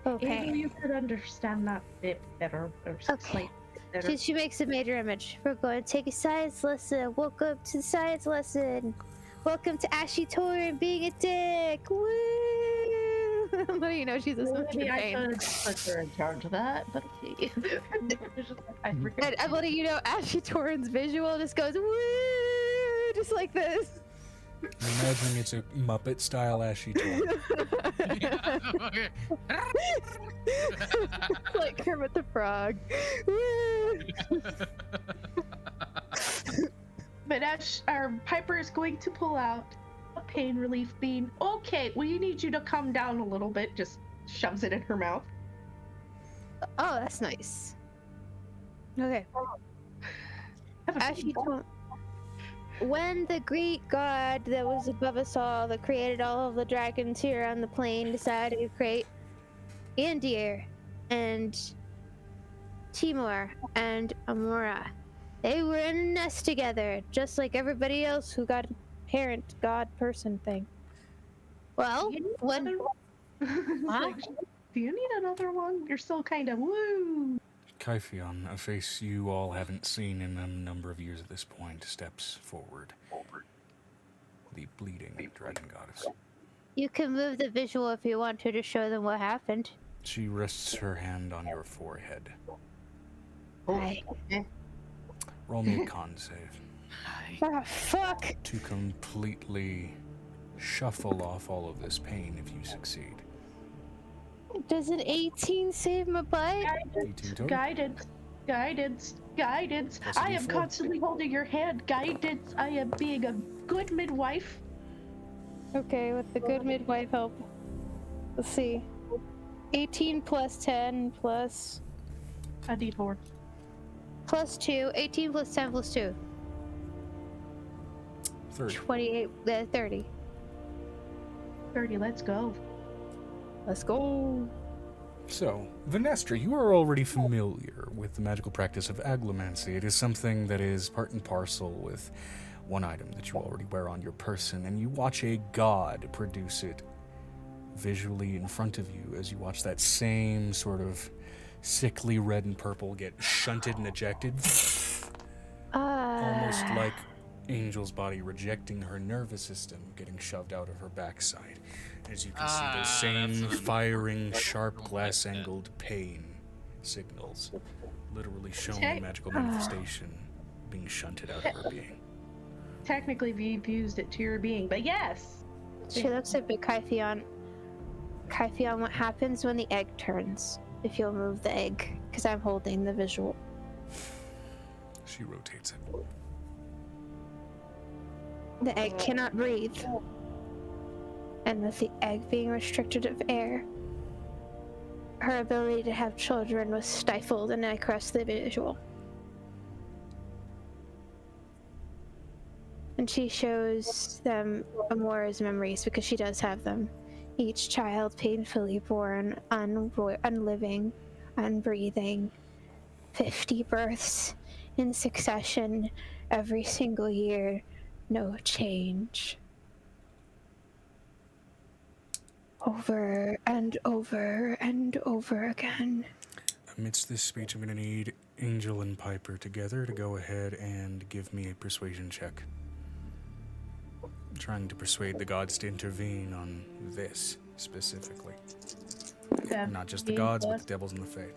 B: Okay.
A: Maybe you could understand that bit better. Or
B: Okay.
A: slightly better.
B: She makes a major image. We're going to take a science lesson. Welcome to the science lesson. Welcome to Ashy Torin being a dick. Woo! How do you know she's a
A: Maybe I
B: pain?
A: could put her in charge of that, but okay. I forget.
B: And what do you know? Ashy Torin's visual just goes woo, just like this.
D: I'm imagining it's a Muppet-style Ashy Toy.
B: Like Kermit the Frog. Woo!
A: But our Piper is going to pull out a pain relief bean. Okay, we need you to come down a little bit. Just shoves it in her mouth.
B: Oh, that's nice. Okay. Ashy Torin. When the great god that was above us all, that created all of the dragons here on the plane, decided to create Andir and Timur and Amora, they were in a nest together, just like everybody else who got a parent god person thing. Well, when
A: Like, do you need another one? You're still kind of woo.
D: Kyphion, a face you all haven't seen in a number of years at this point, steps forward. The bleeding dragon goddess.
B: you can move the visual if you want to show them what happened.
D: She rests her hand on your forehead.
B: Hi.
D: Roll me a con save.
B: Ah, fuck!
D: To completely shuffle off all of this pain if you succeed.
B: Does an 18 save my butt?
D: 18 total?
A: Guidance.
D: Plus a
A: I am
D: D4.
A: constantly holding your hand. Guidance. I am being a good midwife.
B: Okay, with the good midwife help. Let's see. 18 plus 10 plus
A: A D4.
B: plus 2. 18 plus 10 plus 2.
D: 30.
B: 28. 30.
A: 30. Let's go.
B: Let's go.
D: So, Venestra, you are already familiar with the magical practice of aglomancy. It is something that is part and parcel with one item that you already wear on your person, and you watch a god produce it visually in front of you as you watch that same sort of sickly red and purple get shunted and ejected. Almost like Angel's body rejecting her nervous system, getting shoved out of her backside. As you can see those same firing, sharp, glass-angled pain signals literally shown in magical manifestation being shunted out of her being.
A: Technically, we fused it to your being, but yes.
B: She looks at Kyphion. Kyphion, what happens when the egg turns? If you'll move the egg, because I'm holding the visual.
D: She rotates it.
B: The egg cannot breathe. And with the egg being restricted of air, her ability to have children was stifled, and I crossed the visual. And she shows them Amora's memories, because she does have them. Each child painfully born, unliving, unbreathing. 50 births in succession every single year. No change. Over and over and over again.
D: Amidst this speech, I'm going to need Angel and Piper together to go ahead and give me a persuasion check. I'm trying to persuade the gods to intervene on this specifically. Not just the gods, but the devils and the fae.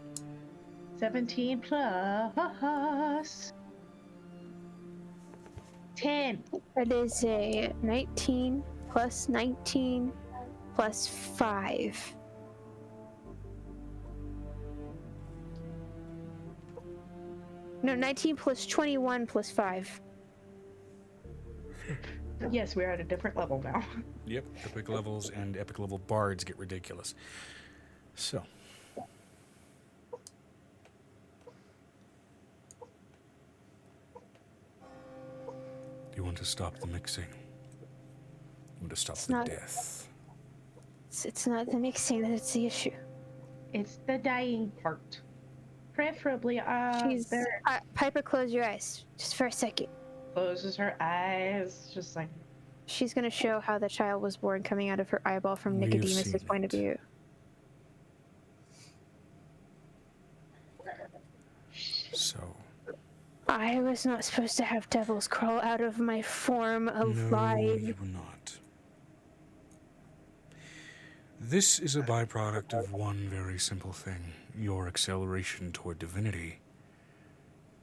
A: 17 plus 10.
B: That is a 19 plus 19 plus 5. No, 19 plus 21 plus 5.
A: Yes, we're at a different level now.
D: Yep, epic levels and epic level bards get ridiculous. So. Do you want to stop the mixing? You want to stop the death?
B: It's not the mixing that's the issue.
A: It's the dying part. Preferably,
B: She's
A: there.
B: Piper, close your eyes just for a second.
A: Closes her eyes, just like.
B: She's gonna show how the child was born coming out of her eyeball from
D: We have
B: Nicodemus's
D: seen
B: point of
D: it.
B: view.
D: So,
B: I was not supposed to have devils crawl out of my form
D: no,
B: alive.
D: you were not. This is a byproduct of one very simple thing. Your acceleration toward divinity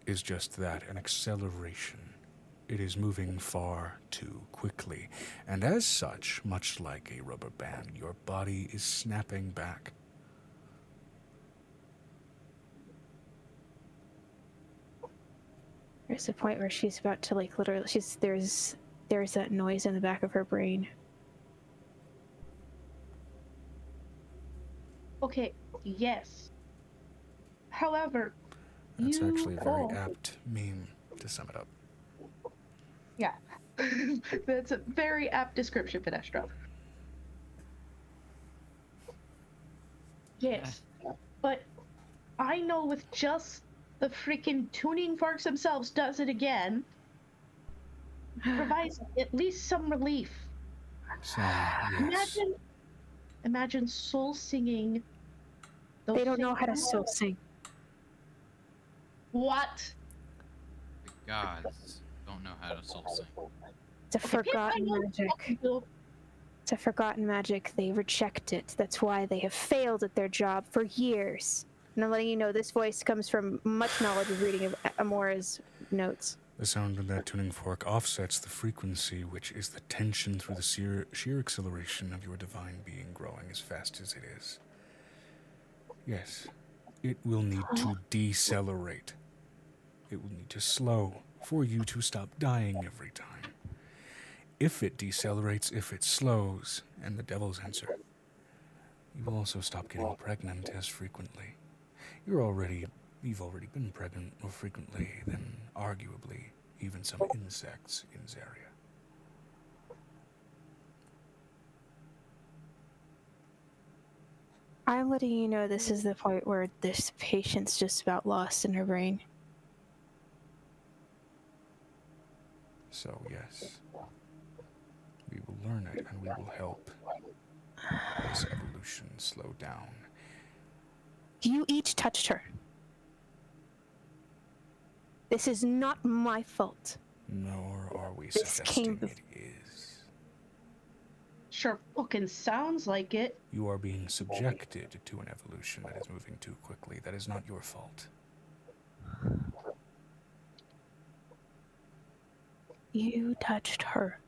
D: is just that, an acceleration. It is moving far too quickly, and as such, much like a rubber band, your body is snapping back.
B: There's a point where she's about to like literally there's that noise in the back of her brain.
A: Okay, yes. However,
D: That's
A: you
D: actually a very
A: all-
D: apt meme to sum it up.
A: Yeah. That's a very apt description, Pedestro. Yes. But I know with just the freaking tuning forks themselves does it again. Provides at least some relief.
D: So, yes.
A: Imagine soul singing. those
B: They don't know
A: same
B: how to
A: notes.
B: soul sing.
A: What?
C: The gods don't know how to soul sing.
B: It's a forgotten magic. It's a forgotten magic. They reject it. That's why they have failed at their job for years. And I'm letting you know this voice comes from much knowledge of reading of Amora's notes.
D: The sound of that tuning fork offsets the frequency, which is the tension through the sheer acceleration of your divine being growing as fast as it is. Yes, it will need to decelerate. It will need to slow for you to stop dying every time. If it decelerates, if it slows, and the devil's answer, you will also stop getting pregnant as frequently. You've already been pregnant more frequently than, arguably, even some insects in Zaria.
B: I'm letting you know this is the point where this patient's just about lost in her brain.
D: So, yes, we will learn it and we will help this evolution slow down.
B: You each touched her. This is not my fault.
D: Nor are we
B: This
D: suggesting
B: came
D: it is.
A: Sure fucking sounds like it.
D: You are being subjected to an evolution that is moving too quickly. That is not your fault.
B: You touched her.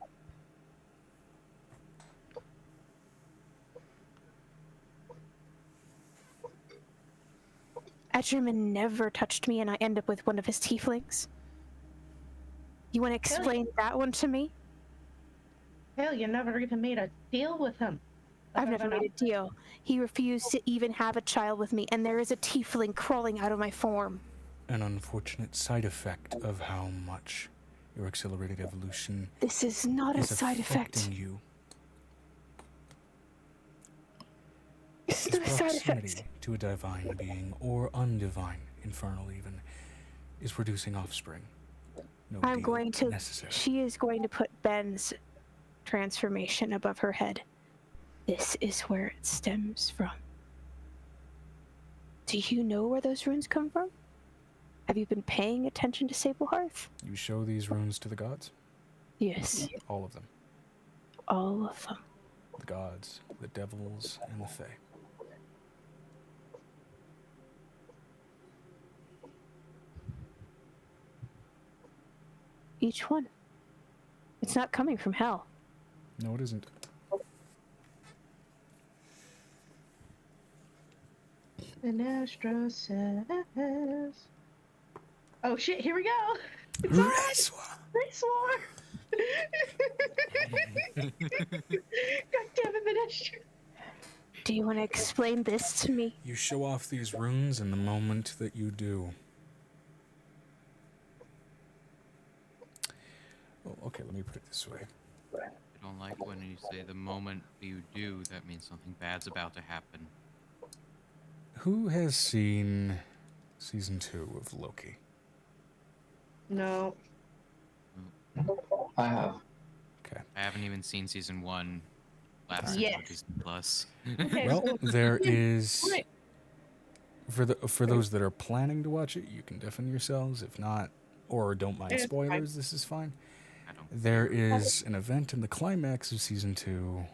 B: Edgerman never touched me and I end up with one of his tieflings. You want to explain that one to me?
A: Hell, you never even made a deal with him.
B: I've never made a deal. He refused to even have a child with me, and there is a tiefling crawling out of my form.
D: An unfortunate side effect of how much your accelerated evolution
B: This is not a
D: is
B: side effect.
D: affecting you.
B: It's
D: Its
B: not a side
D: proximity
B: effect.
D: to a divine being, or undivine, infernal even, is producing offspring. No
B: I'm
D: deal
B: going to.
D: necessary.
B: She is going to put Ben's transformation above her head. This is where it stems from. Do you know where those runes come from? Have you been paying attention to Sablehearth?
D: You show these runes to the gods?
B: Yes,
D: All of them.
B: all of them.
D: The gods, the devils, and the fae.
B: Each one. It's not coming from hell.
D: No, it isn't.
A: Sinestro says. Oh shit, here we go! It's
D: Race war!
A: Race War! God damn it, Sinestro.
B: Do you want to explain this to me?
D: You show off these runes, and the moment that you do. Well, okay, let me put it this way.
C: I don't like when you say the moment you do, that means something bad's about to happen.
D: Who has seen Season 2 of Loki?
A: No.
E: I have.
D: Okay.
C: I haven't even seen season 1. Last
A: Yes.
C: on Disney Plus.
A: Okay,
D: Well,
A: so
D: there is
A: Right.
D: for those that are planning to watch it, you can deafen yourselves. If not, or don't mind
A: It's fine.
D: spoilers, this is fine.
C: I don't
D: There
C: care.
D: is an event in the climax of season 2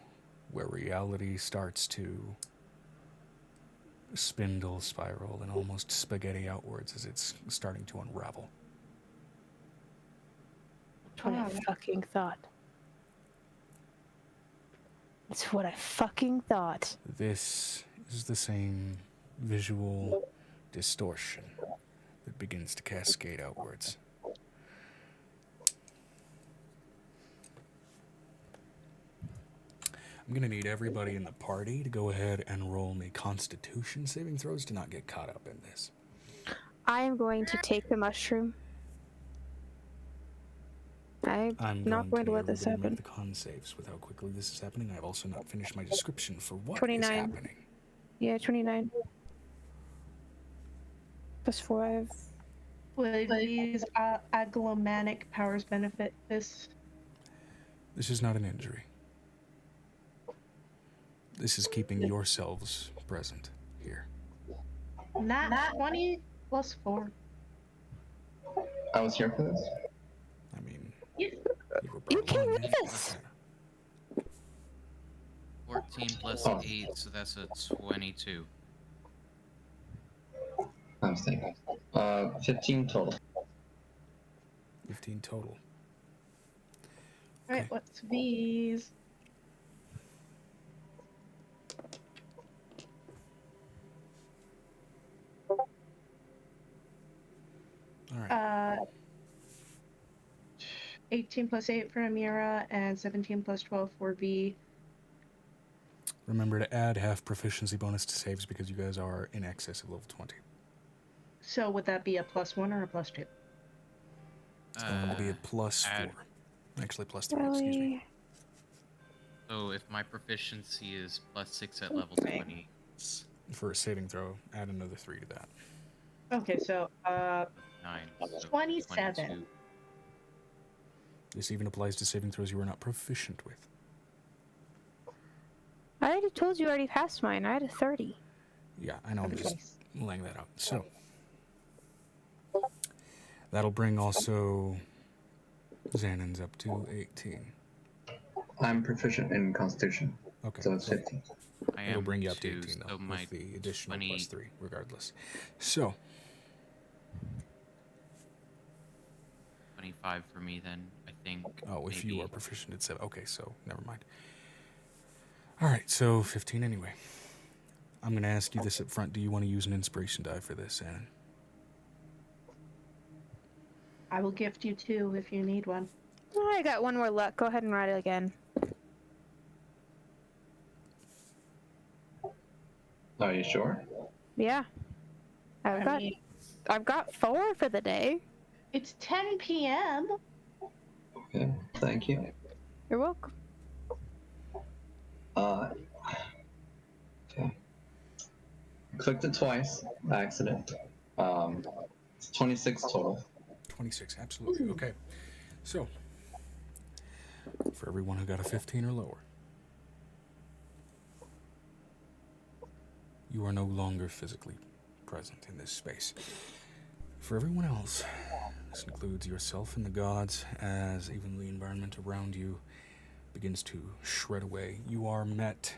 D: where reality starts to spindle, spiral, and almost spaghetti outwards as it's starting to unravel.
B: That's what I fucking thought. That's what I fucking thought.
D: This is the same visual distortion that begins to cascade outwards. I'm going to need everybody in the party to go ahead and roll me Constitution saving throws to not get caught up in this.
B: I am going to take the mushroom. I'm not going to let this
D: everybody
B: happen.
D: make the con saves with how quickly this is happening. I've also not finished my description for what is
B: 29.
D: happening.
B: Yeah, 29. Plus 5.
A: Would these agglomanic powers benefit this?
D: This is not an injury. This is keeping yourselves present here.
A: Not 20 plus 4.
E: I was here for this.
D: I mean,
A: Yeah.
D: you were
B: You
D: brought
B: came
D: along,
B: with
D: yeah.
B: us.
D: Okay.
C: 14 plus
E: Oh.
C: 8, so that's a 22.
E: I'm thinking. 15 total.
D: 15 total.
A: Alright,
D: Okay.
A: what's these?
D: All right.
A: 18 plus 8 for Amira and 17 plus 12 for V.
D: Remember to add half proficiency bonus to saves because you guys are in excess of level 20.
A: So would that be a plus 1 or a plus 2?
D: It'll be a plus
C: add-
D: 4. Actually, plus 3, excuse me.
C: So if my proficiency is plus 6 at level 20, it's
D: For a saving throw, add another 3 to that.
A: Okay, so
C: 9. So
A: 27.
C: 22.
D: This even applies to saving throws you are not proficient with.
B: I already told you I already passed mine. I had a 30.
D: Yeah, I know, I'm
A: Okay.
D: just laying that out. So, that'll bring also Xanon's up to 18.
E: I'm proficient in Constitution,
D: Okay,
E: so it's 15.
C: I
D: it'll
C: am
D: bring you up to
C: too,
D: 18 though,
C: so my
D: with the additional
C: 20
D: plus 3, regardless. So,
C: 25 for me then, I think.
D: oh, if
C: maybe.
D: you are proficient at 7. Okay, so never mind. Alright, so 15 anyway. I'm going to ask you this up front. Do you want to use an inspiration die for this, Xanon?
A: I will gift you 2 if you need one.
B: Oh, I got one more luck. Go ahead and ride it again.
E: Are you sure?
B: Yeah.
A: I
B: I've got 4 for the day.
A: It's 10 p.m.
E: Okay, thank you.
B: You're welcome.
E: Okay. Clicked it twice by accident. It's 26 total.
D: 26, absolutely. Okay. So, for everyone who got a 15 or lower, you are no longer physically present in this space. For everyone else, this includes yourself and the gods, as even the environment around you begins to shred away. You are met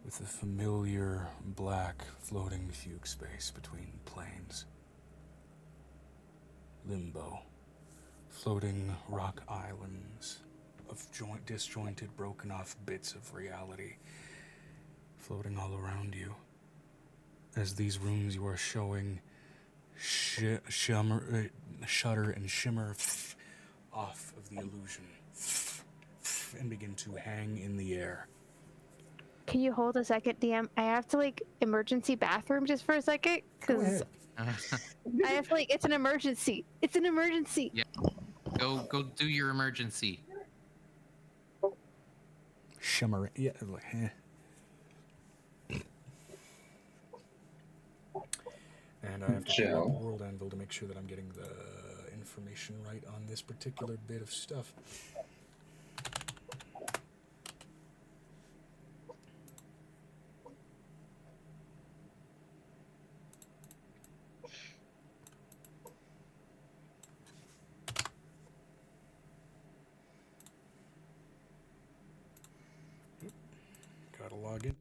D: with the familiar black floating fugue space between planes. Limbo. Floating rock islands of disjointed, broken off bits of reality floating all around you. As these rooms you are showing shudder and shimmer off of the illusion and begin to hang in the air.
B: Can you hold a second, DM? I have to, emergency bathroom just for a second.
D: Go
B: Because
D: ahead.
B: I have to, it's an emergency. It's an emergency.
C: Yeah. Go do your emergency.
D: Shimmer. Yeah. And I have to pull up
E: Joe.
D: World Anvil to make sure that I'm getting the information right on this particular bit of stuff. Gotta log in.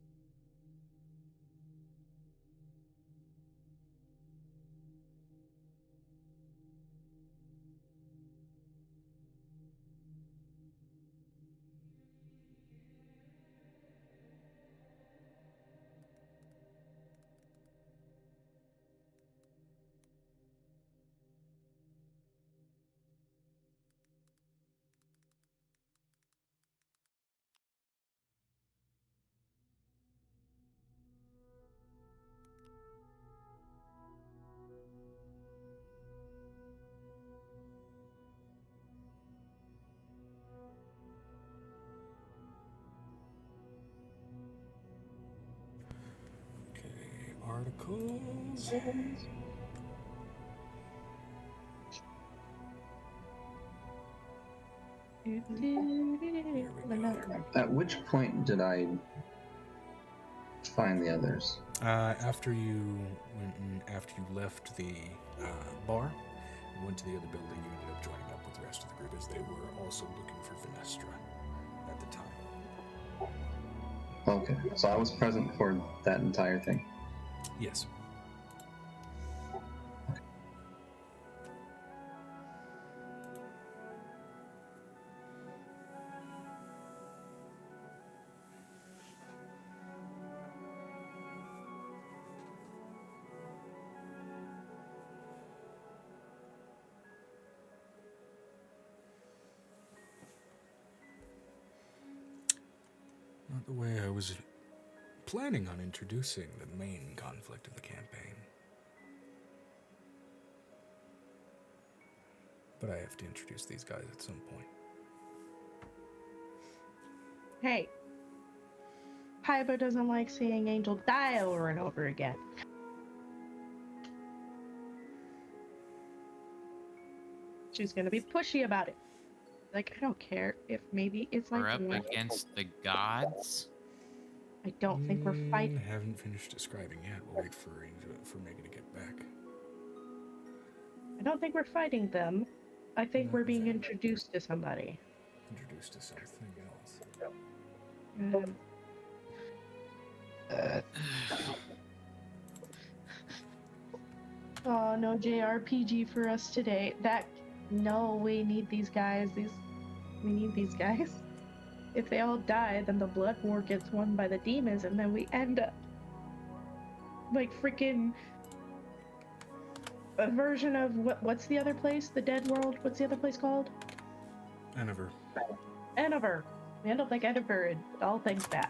D: Okay, articles. Here we go.
E: At which point did I find the others?
D: After you left the bar, and went to the other building, you ended up joining up with the rest of the group as they were also looking for Venestra at the time.
E: Okay, so I was present for that entire thing.
D: Yes. Not the way I was planning on introducing the main conflict of the campaign. But I have to introduce these guys at some point.
A: Hey. Piper doesn't like seeing Angel die over and over again. She's gonna be pushy about it. Like, I don't care if maybe it's like
C: We're up
A: one.
C: against the gods.
A: I don't think we're fighting.
D: Haven't finished describing yet. We'll wait for Megan to get back.
A: I don't think we're fighting them. I think
D: Not
A: we're being
D: them.
A: introduced to somebody.
D: Introduced to something else.
A: Oh, no JRPG for us today. No, we need these guys. We need these guys. If they all die, then the blood war gets won by the demons, and then we end up like freaking a version of what's the other place? The Dead World? What's the other place called?
D: Eniver.
A: Eniver. We end up like Eniver and all things bad.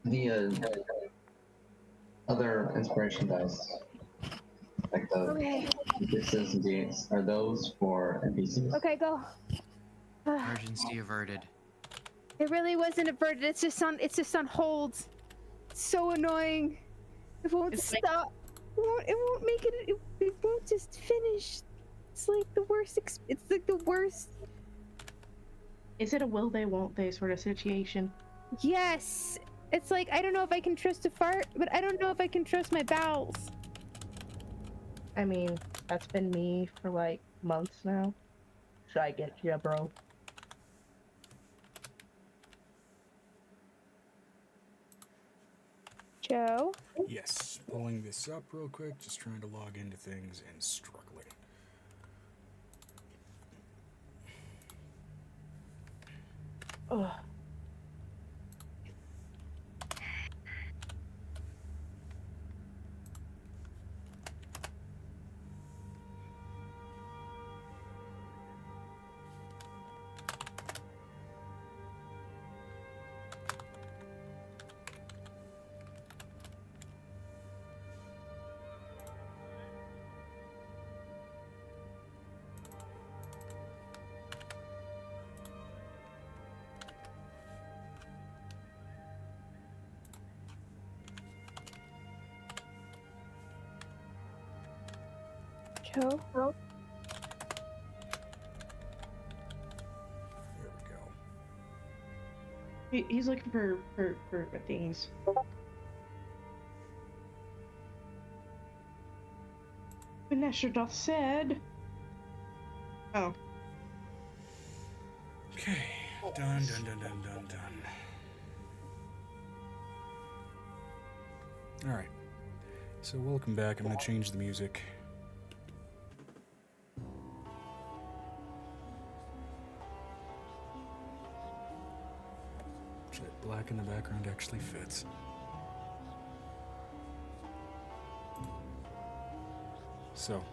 E: The other inspiration dice, like the
B: Okay.
E: X's and D's, are those for NPCs?
B: Okay, go.
C: Emergency averted.
B: It really wasn't averted. It's just on hold. It's so annoying. It won't
A: It's like-
B: stop. It won't make it. It won't just finish. It's like the worst. It's like the worst.
A: Is it a will they, won't they sort of situation?
B: Yes. It's like I don't know if I can trust a fart, but I don't know if I can trust my bowels.
A: I mean, that's been me for like months now. So I get ya, bro.
B: Joe?
D: Yes, pulling this up real quick, just trying to log into things and struggling.
A: Ugh.
B: Joe?
D: There we go.
A: He's looking for things. Vanessa doth said. Oh.
D: Okay, done. Alright, so welcome back. I'm going to change the music. So that black in the background actually fits. So,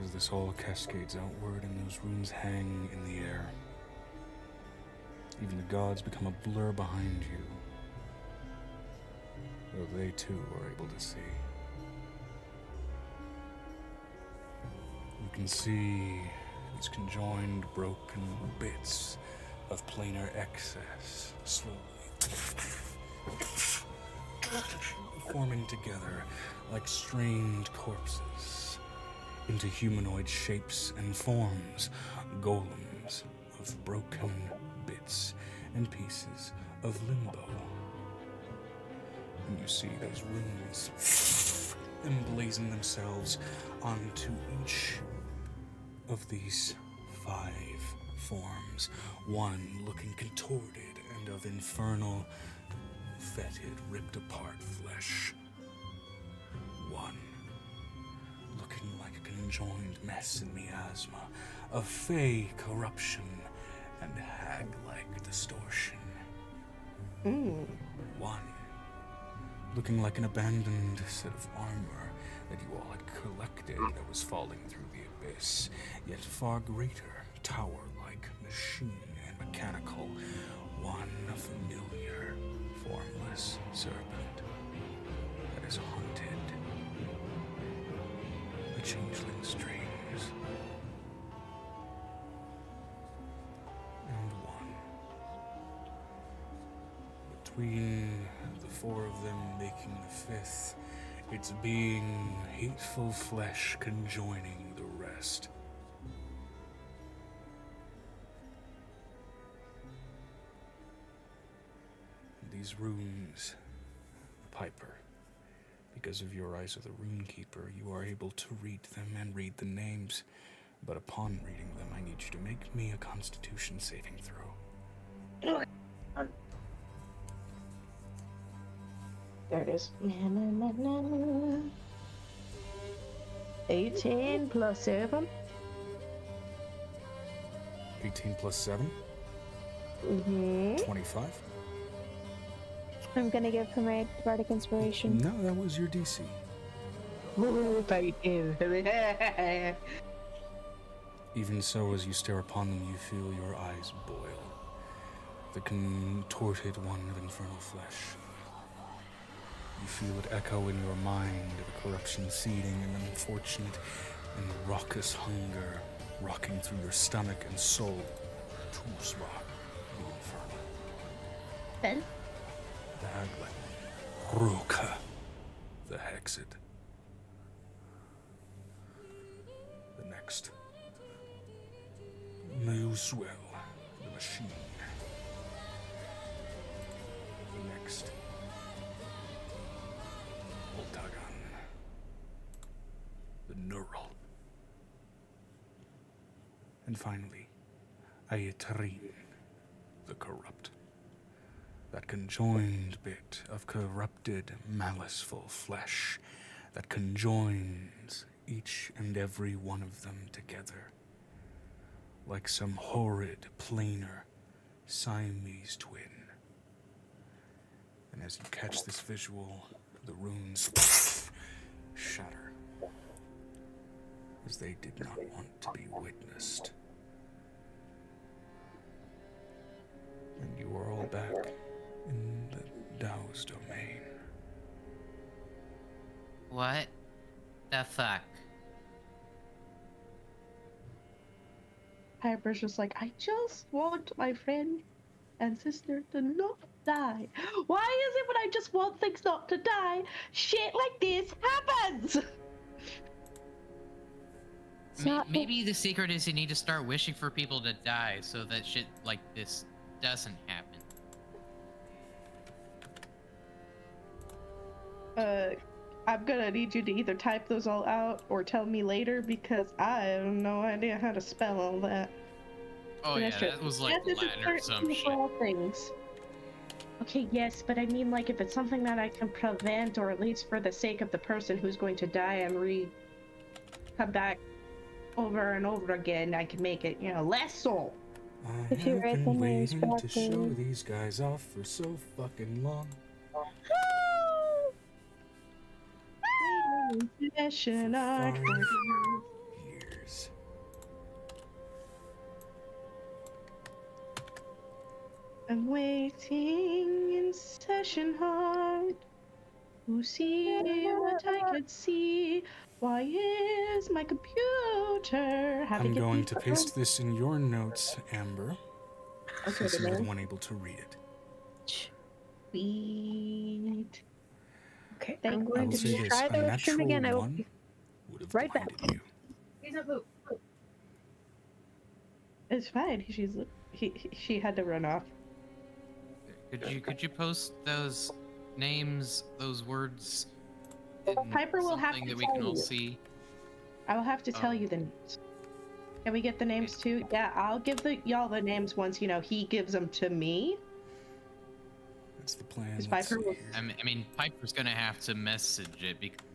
D: as this all cascades outward and those runes hang in the air, even the gods become a blur behind you, though they too are able to see. You can see these conjoined, broken bits of planar excess slowly forming together like strained corpses into humanoid shapes and forms, golems of broken bits and pieces of limbo. And you see these runes emblazon themselves onto each of these 5 forms, one looking contorted and of infernal, fetid, ripped apart flesh. One looking like a conjoined mess in miasma of fey corruption and hag-like distortion. One looking like an abandoned set of armor that you all had collected that was falling through the abyss, yet far greater, tower-like, machine and mechanical. One familiar, formless serpent that is haunted. The changeling's dreams. And one. Between the 4 of them making the 5th, its being hateful flesh conjoining the rest. These runes, Piper, because of your eyes of the Runekeeper, you are able to read them and read the names. But upon reading them, I need you to make me a Constitution saving throw.
A: There it is. 18 plus 7.
D: 18 plus 7,
A: Mm-hmm.
D: 25.
B: I'm gonna give her my bardic inspiration.
D: No, that was your DC. Even so, as you stare upon them, you feel your eyes boil. The contorted one of infernal flesh. You feel it echo in your mind, the corruption seeding, and an unfortunate and raucous hunger rocking through your stomach and soul. Tusra, the infernal.
A: Ben?
D: The haglet. Ruka, the hexed. The next. Muswell, the machine. The next. Ultagan, the neural. And finally, Ayatrin, the corrupt. that conjoined bit of corrupted, maliceful flesh that conjoins each and every one of them together, like some horrid, planar Siamese twin. And as you catch this visual, the runes shatter, as they did not want to be witnessed. And you are all back in the Tao's domain.
C: What the fuck?
A: Piper's just like, I just want my friend and sister to not die. Why is it when I just want things not to die, shit like this happens?
C: Maybe the secret is you need to start wishing for people to die so that shit like this doesn't happen.
A: I'm gonna need you to either type those all out or tell me later because I have no idea how to spell all that.
C: Oh yeah, that was like Latin or some shit.
A: Things. Okay, yes, but I mean, like, if it's something that I can prevent, or at least for the sake of the person who's going to die and come back over and over again, I can make it, less so.
B: If you write the names
D: waiting to
B: properly.
D: show these guys off for so fucking long.
A: Session
D: For 5
A: art.
D: years.
A: I'm waiting in session hard to see what I could see. Why is my computer having
D: I'm going to paste this in your notes, Amber,
A: Okay,
D: since you're the
A: then.
D: one able to read it.
A: Sweet.
B: Okay,
A: Thank
B: I'm
D: I
B: going
D: will
B: to
D: say this,
B: try
D: a
B: the restroom
D: natural
B: again. I will
D: one
B: be
D: would have
B: right back.
D: blinded you.
A: It's fine. She had to run off.
C: Could you post those names, those words? In
A: Piper will have
C: something
A: to
C: that we
A: tell
C: can all
A: you.
C: see.
A: I will have to tell
C: Oh.
A: you the names. Can we get the names too? Yeah, I'll give y'all the names once he gives them to me.
D: That's the plan.
A: Is
D: Let's see
A: Piper will-
D: here.
C: I mean, Piper's gonna have to message it because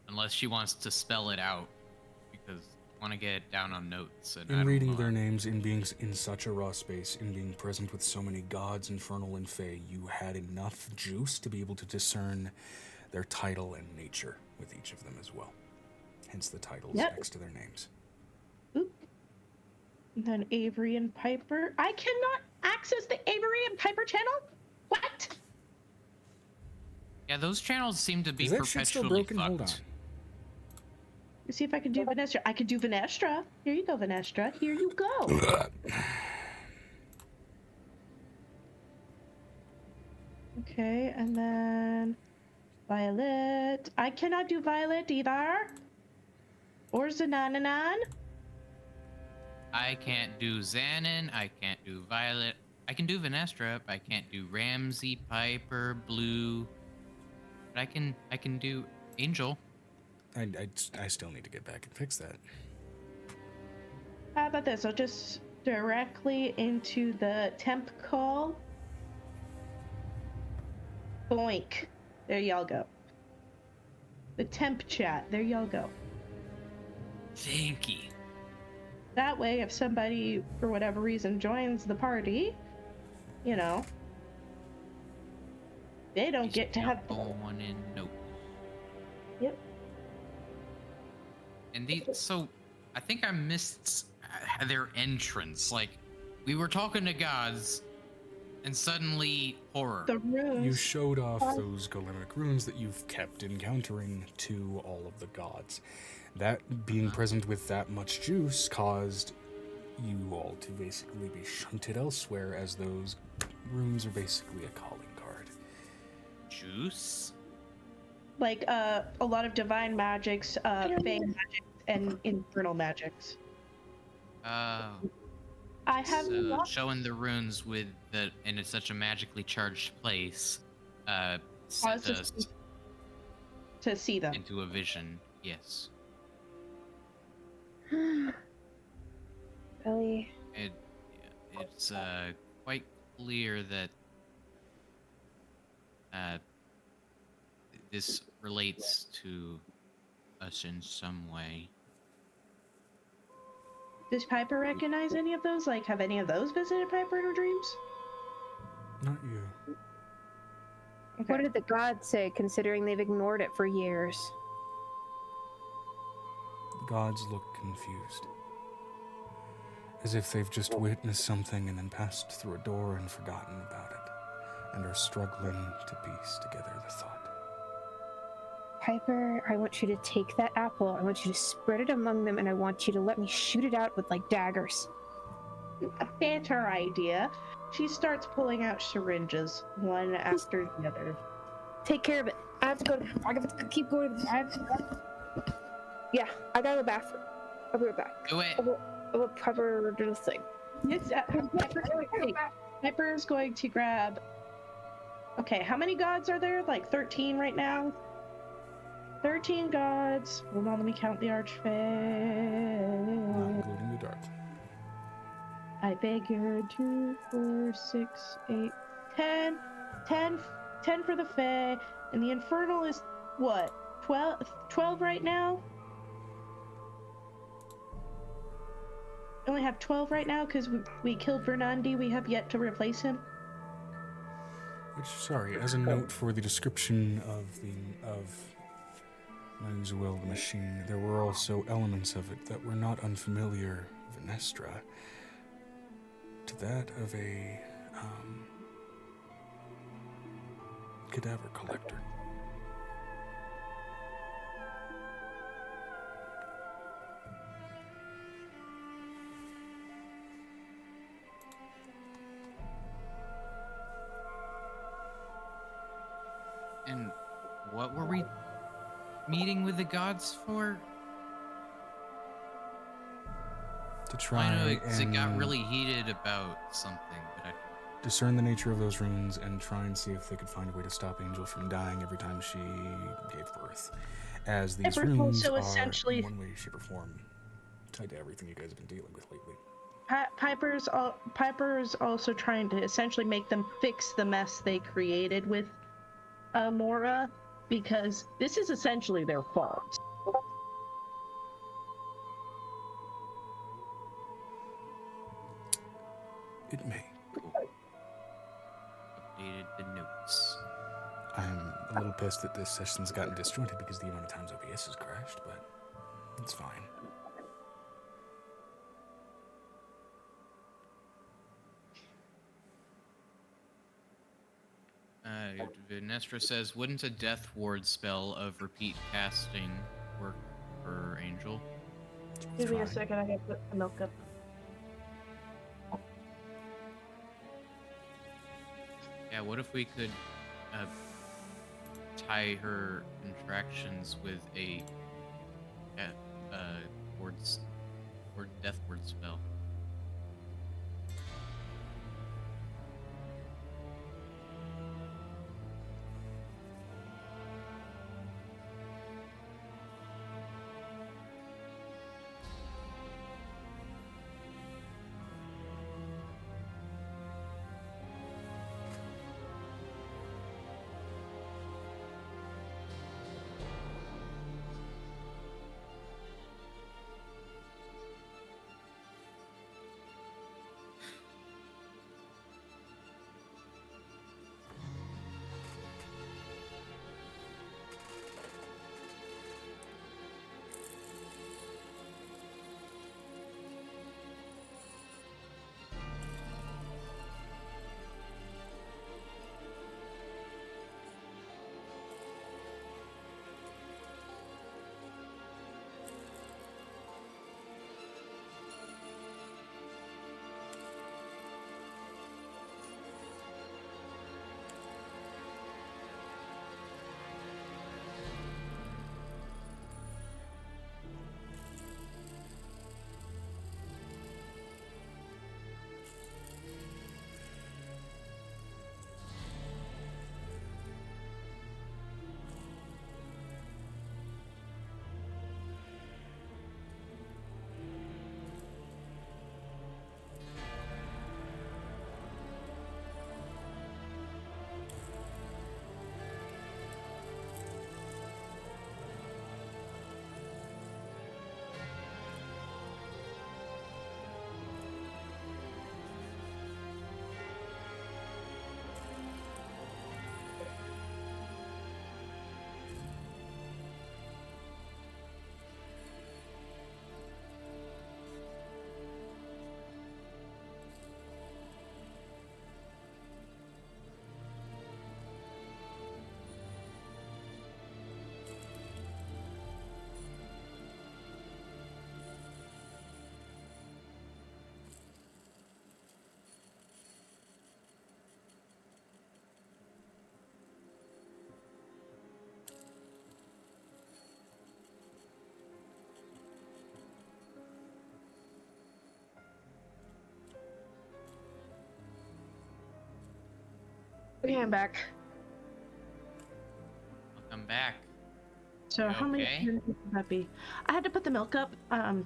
C: unless she wants to spell it out, because I want to get it down on notes. And I
D: In
C: don't
D: reading
C: know.
D: their names, in being in such a raw space, in being present with so many gods, infernal and fey, you had enough juice to be able to discern their title and nature with each of them as well. Hence the titles next to their names.
A: Oop. And then Avery and Piper. I cannot access the Avery and Piper channel? What?
C: Yeah, those channels seem to be
D: Is that shit still
C: perpetually
D: broken?
C: fucked.
D: Hold on.
A: Let's see if I can do Vanestra. I can do Vanestra. Here you go, Vanestra. Here you go. Okay, and then Violet. I cannot do Violet either. Or Zanananan.
C: I can't do Xanon. I can't do Violet. I can do Vanestra. I can't do Ramsey, Piper, Blue. But I can do Angel.
D: I still need to get back and fix that.
A: How about this? I'll just directly into the temp call. Boink. There y'all go. The temp chat. There y'all go.
C: Thank you.
A: That way, if somebody, for whatever reason, joins the party, they don't get to have...
C: One in note.
A: Yep.
C: And so I think I missed their entrance. Like, we were talking to gods, and suddenly horror.
A: The runes.
D: You showed off those golemic runes that you've kept encountering to all of the gods. That being present with that much juice caused you all to basically be shunted elsewhere, as those runes are basically a calling card.
C: Juice?
A: Like, a lot of divine magics, fey magics, and infernal magics.
C: Oh.
A: I have
C: So
A: not...
C: showing the runes and it's such a magically charged place, sent
A: Causes
C: us
A: to see them.
C: into a vision. Yes.
B: Belly.
C: It's quite clear that this relates to us in some way.
A: Does Piper recognize any of those? Like, have any of those visited Piper in her dreams?
D: Not you.
A: Okay.
B: What did the gods say, considering they've ignored it for years?
D: The gods look confused. As if they've just witnessed something and then passed through a door and forgotten about it, and are struggling to piece together the thought.
B: Piper, I want you to take that apple, I want you to spread it among them, and I want you to let me shoot it out with, like, daggers.
A: That's her idea. She starts pulling out syringes, one after the other.
B: Take care of it. I have to go. I have to keep going. Yeah, I gotta go to the bathroom. I'll be right back.
C: Do it.
B: I will Piper do this thing.
A: It's Piper's going to grab. Okay, how many gods are there? Like 13 right now? 13 gods. Hold on, let me count the archfey.
D: Not including the dark.
A: I figured 2, 4, 6, 8, 10. 10 for the Fae. And the Infernal is what? 12 right now? We only have 12 right now because we killed Bernandi. We have yet to replace him.
D: Which, sorry, as a note for the description of the machine, there were also elements of it that were not unfamiliar, Venestra, to that of a cadaver collector.
C: And what were we meeting with the gods for?
D: To try
C: I know it
D: and
C: got really heated about something, but I
D: discern the nature of those runes and try and see if they could find a way to stop Angel from dying every time she gave birth. As these runes
A: so
D: are,
A: essentially,
D: in one way, shape, or form, tied to everything you guys have been dealing with lately.
A: Piper's also trying to essentially make them fix the mess they created with Mora, because this is essentially their fault.
D: It may.
C: updated the notes.
D: I'm a little pissed that this session's gotten disjointed because the amount of times OBS has crashed, but it's fine.
C: Nestra says, wouldn't a death ward spell of repeat casting work for Angel?
A: Give me a second, I gotta put the milk up.
C: Yeah, what if we could tie her contractions with a death ward spell?
A: Okay, I'm back.
C: Welcome back.
A: So
C: You
A: how many
C: okay?
A: syringes would that be? I had to put the milk up.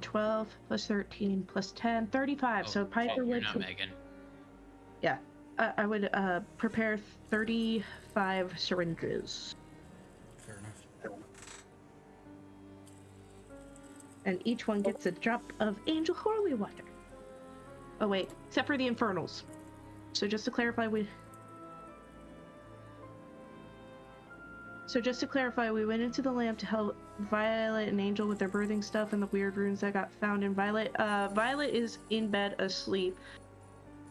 A: 12 plus 13 plus 10, 35.
C: Oh,
A: so Piper
C: shit, you're
A: would.
C: not Megan.
A: Yeah. I would prepare 35 syringes.
D: Fair enough.
A: And each one gets a drop of angel holy water. Oh wait, except for the infernals. So just to clarify, we went into the lamp to help Violet and Angel with their birthing stuff and the weird runes that got found in Violet. Violet is in bed asleep.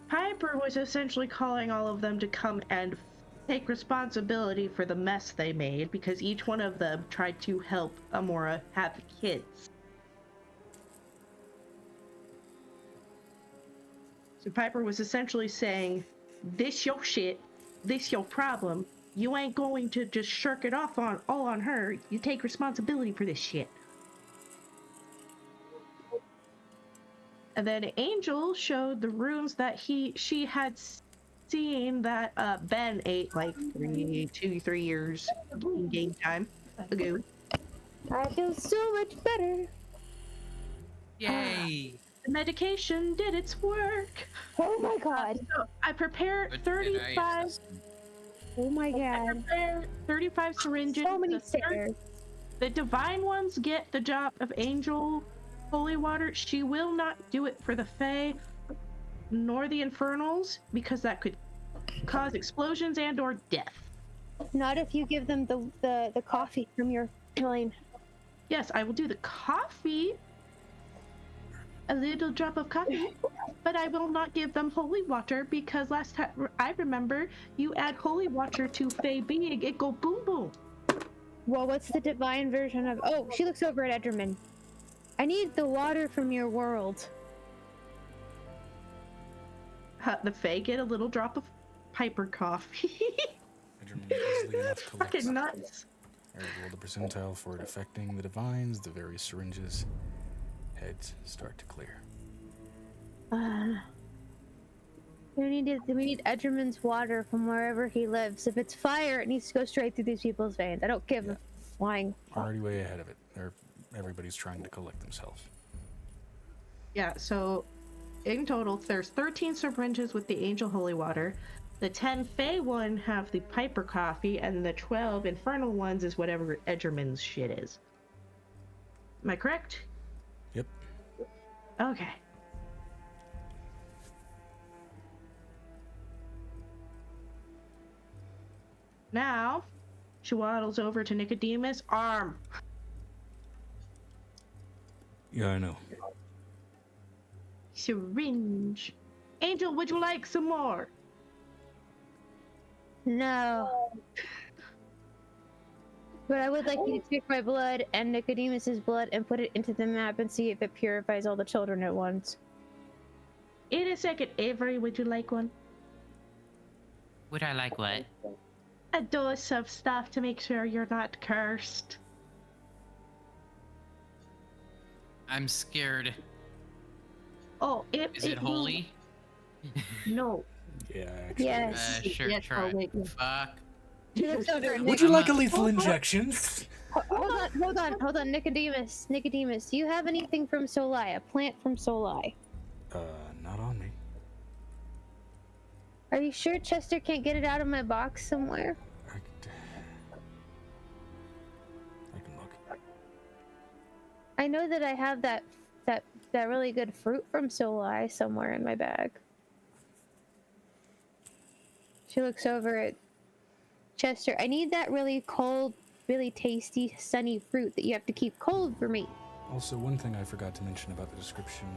A: Piper was essentially calling all of them to come and take responsibility for the mess they made because each one of them tried to help Amora have kids. So Piper was essentially saying, this your shit, this your problem. You ain't going to just shirk it off all on her. You take responsibility for this shit. And then Angel showed the runes that she had seen that Ben ate like 3 years in game time ago.
B: I feel so much better.
C: Yay!
A: The medication did its work.
B: Oh my god.
A: So I prepared
C: Good
A: 35.
C: idea.
B: Oh my
A: I
B: god.
A: prepared 35 syringes.
B: So many stairs.
A: The divine ones get the job of Angel Holy Water. She will not do it for the Fae nor the Infernals because that could cause explosions and or death.
B: Not if you give them the coffee from your line.
A: Yes, I will do the coffee, a little drop of coffee, but I will not give them holy water because last time I remember you add holy water to Fae being, it go boom boom.
B: Well, what's the divine version of... Oh, she looks over at Edgerman. I need the water from your world.
A: The Fae get a little drop of Piper coffee.
D: Benjamin easily enough collects.
A: Fucking nuts.
D: I roll the percentile for it affecting the divines, the various syringes. Heads start to clear.
B: We need Edgerman's water from wherever he lives. If it's fire, it needs to go straight through these people's veins. I don't give a flying.
D: Already way ahead of it. Everybody's trying to collect themselves.
A: Yeah, so in total, there's 13 syringes with the Angel Holy Water. The 10 Fae one have the Piper coffee, and the 12 Infernal ones is whatever Edgerman's shit is. Am I correct?
D: Yep.
A: Okay. Now, she waddles over to Nicodemus. Arm!
D: Yeah, I know.
A: Syringe. Angel, would you like some more?
B: No. But I would like you to take my blood and Nicodemus's blood and put it into the map and see if it purifies all the children at once.
A: In a second, Avery, would you like one?
C: Would I like what?
A: A dose of stuff to make sure you're not cursed.
C: I'm scared.
A: Oh,
C: Is it holy?
A: No.
D: Yeah, actually.
B: Yes.
C: Sure,
A: Yes,
C: try
A: oh, wait,
C: it. Fuck.
B: She looks over at
D: Would you like a
C: I'm not-
D: lethal injection?
B: Hold on, Nicodemus, do you have anything from Soli? A plant from Soli?
D: Not on me.
B: Are you sure Chester can't get it out of my box somewhere?
D: I can look.
B: I know that I have that really good fruit from Soli somewhere in my bag. She looks over at Chester. I need that really cold, really tasty, sunny fruit that you have to keep cold for me.
D: Also, one thing I forgot to mention about the description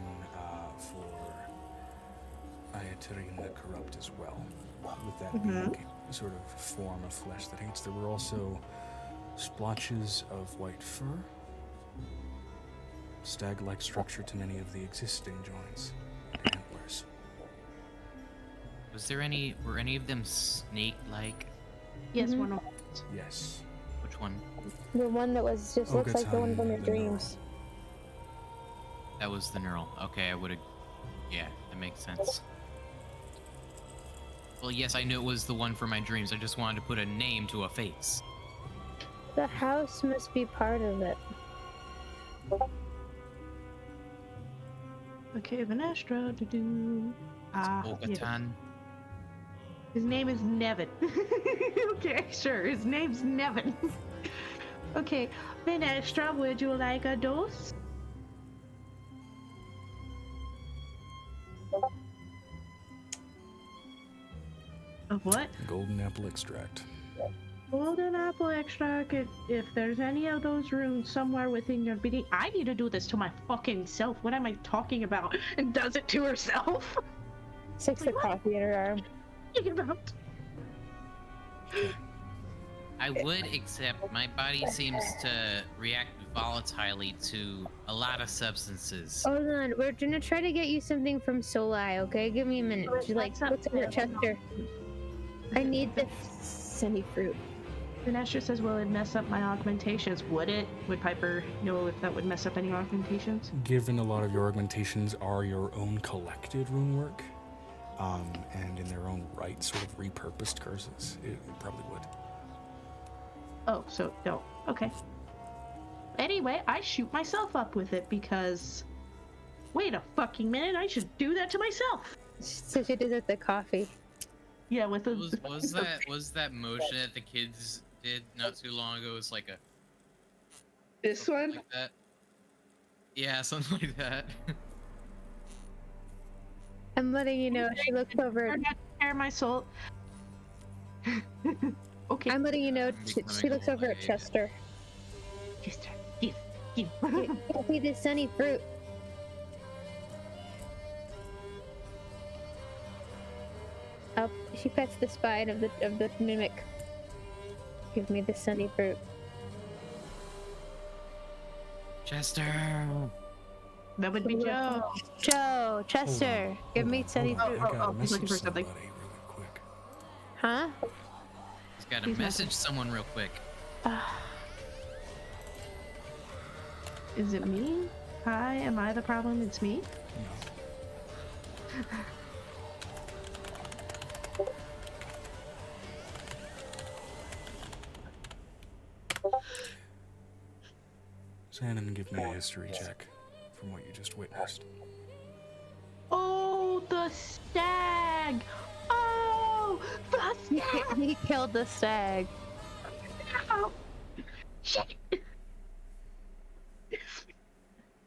D: for Ayatirine the Corrupt as well. With that being a sort of form of flesh that hates, there were also splotches of white fur, stag-like structure to many of the existing joints, and antlers.
C: Were any of them snake-like?
A: Yes,
B: Mhm.
A: one of
D: Yes.
C: Which one?
B: The one that was just looks like the one from your
D: Ogatan,
B: dreams.
C: That was the neural. Okay, I would've... Yeah, that makes sense. Well, yes, I knew it was the one for my dreams. I just wanted to put a name to a face.
B: The house must be part of it.
A: Okay, Vanestra.
C: Bo-Katan.
A: His name is Nevin. Okay, sure. His name's Nevin. Okay, Vanestra, would you like a dose? Of what?
D: Golden apple extract.
A: Golden apple extract. If there's any of those runes somewhere within your being, I need to do this to my fucking self. What am I talking about? And does it to herself.
B: Sticks the coffee in her arm.
A: About.
C: I would, except my body seems to react volatilely to a lot of substances.
B: Hold on, we're gonna try to get you something from Soli, okay? Give me a minute. Just like, what's over Chester? I need the sunny fruit.
A: Vanestra says, will it mess up my augmentations? Would it? Would Piper know if that would mess up any augmentations?
D: Given a lot of your augmentations are your own collected rune work, and in their own right, sort of repurposed curses, it probably would.
A: Oh, so no. Okay. Anyway, I shoot myself up with it because... Wait a fucking minute, I should do that to myself!
B: So she does it with the coffee.
A: Yeah, with the...
C: Was that motion that the kids did not too long ago? It's like a...
A: This one?
C: Like that? Yeah, something like that.
B: I'm letting you know, she looks over...
A: Share my soul. Okay.
B: I'm letting you know, she looks over at Chester.
A: Chester, give.
B: Give me the sunny fruit. Up, she pets the spine of the mimic. Give me the sunny fruit.
C: Chester!
A: That would be Joe.
B: Joe, Chester, give me sunny fruit.
D: I gotta
A: he's
D: message
A: looking for something.
D: somebody really quick.
B: Huh?
C: He's got to
A: He's
C: message someone real quick.
A: Is it me? Hi, am I the problem? It's me?
D: No. Shannon, give me a history check from what you just witnessed.
A: Oh, the stag! Oh, the stag!
B: He killed the stag.
A: Oh.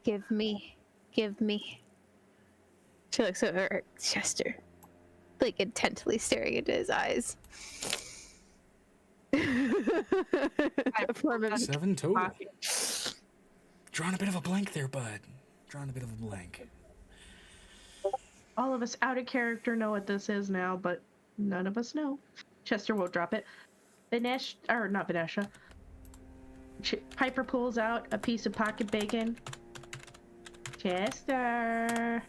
B: Give me. She looks over at Chester, like intently staring into his eyes. Form of
D: 7 total. Drawing a bit of a blank there, bud. Drawing a bit of a blank.
A: All of us out of character know what this is now, but none of us know. Chester won't drop it. Not Vanesha. Piper pulls out a piece of pocket bacon. Chester.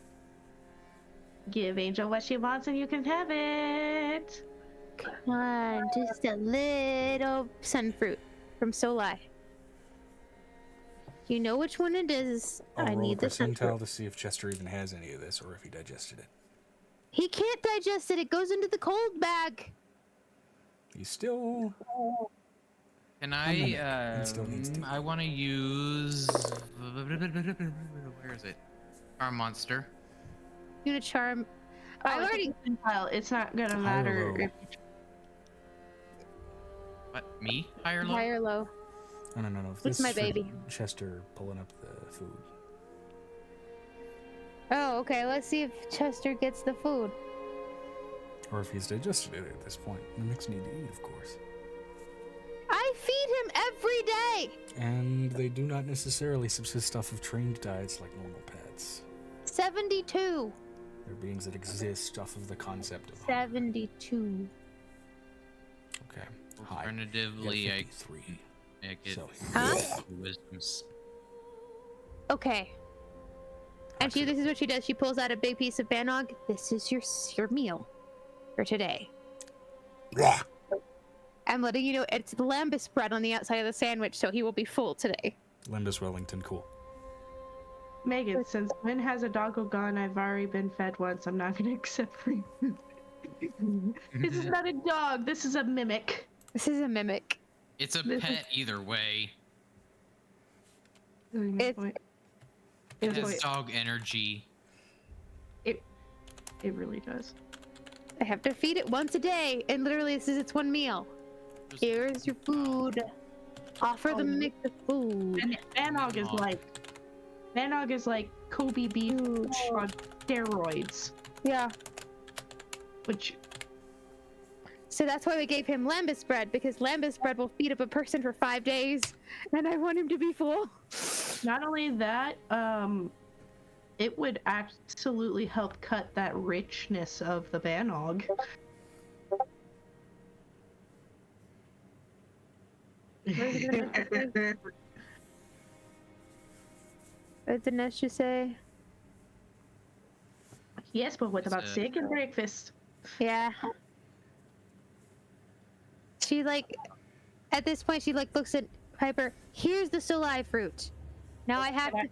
A: Give Angel what she wants and you can have it.
B: Come on, just a little sun fruit from Soli. You know which one it is.
D: I'll
B: I
D: roll
B: need
D: a
B: the sun
D: percentile
B: fruit.
D: to see if Chester even has any of this or if he digested it.
B: He can't digest it. It goes into the cold bag.
D: He's still...
C: Can
D: It still needs to.
C: I want to use... Where is it? Our monster.
B: You gonna charm?
A: Oh,
B: I've already.
A: It's not gonna
D: High or
A: matter.
D: low?
A: If...
C: What? Me? High or low?
B: High or low?
D: No. If
B: It's
D: this
B: my
D: is for
B: baby.
D: Chester pulling up the food.
B: Oh, okay. Let's see if Chester gets the food.
D: Or if he's digested it at this point. Mimics need to eat, of course.
B: I feed him every day.
D: And they do not necessarily subsist off of trained diets like normal pets.
B: 72.
D: They're beings that exist off of the concept of hunger.
B: 72.
D: Okay. High.
C: Alternatively, I
D: 53.
C: could
D: So,
B: Huh?
C: wisdoms.
B: Okay. And this is what she does. She pulls out a big piece of banog. This is your meal for today. I'm letting you know it's lambus bread on the outside of the sandwich, so he will be full today.
D: Limbus Wellington, cool.
A: Megan, since Vin has a doggo gun, I've already been fed once. I'm not gonna accept free food. This is not a dog. This is a mimic.
B: This is a mimic.
C: It's a
A: This is-
C: pet either way.
B: It's-
C: It has dog energy.
A: It really does.
B: I have to feed it once a day, and literally this is its one meal. Here's your food. Offer the mimic the food.
A: And Banog is like Kobe beef on steroids.
B: Yeah.
A: Which
B: So that's why we gave him lambus bread, because lambus bread will feed up a person for 5 days, and I want him to be full.
A: not only that, it would absolutely help cut that richness of the Banog.
B: What did Nesha say?
A: Yes, but what about
C: It's,
A: steak and breakfast?
B: Yeah. She at this point she looks at Piper. Here's the Solai fruit. Now I have to.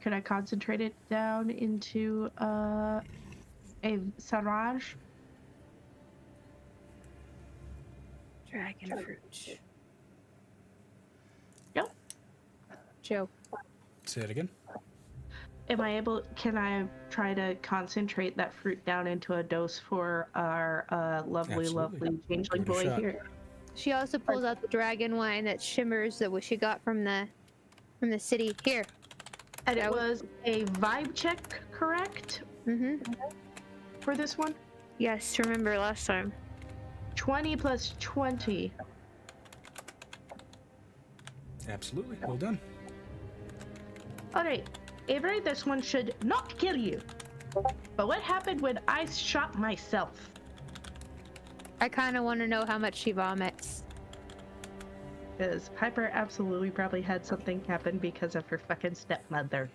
A: Could I concentrate it down into a saraj?
B: Dragon fruit.
A: Yep.
B: Joke.
D: Say it again.
A: Can I try to concentrate that fruit down into a dose for our lovely
D: Absolutely.
A: changeling
D: Give it a
A: boy
D: shot.
A: here?
B: She also pulls out the dragon wine that shimmers that she got from the city. Here.
A: And it
B: That
A: was a vibe check, correct,
B: Mm-hmm.
A: for this one?
B: Yes, remember last time.
A: 20 plus 20.
D: Absolutely. Well done.
A: Alright, Avery, this one should not kill you. But what happened when I shot myself?
B: I kind of want to know how much she vomits.
A: Because Piper absolutely probably had something happen because of her fucking stepmother.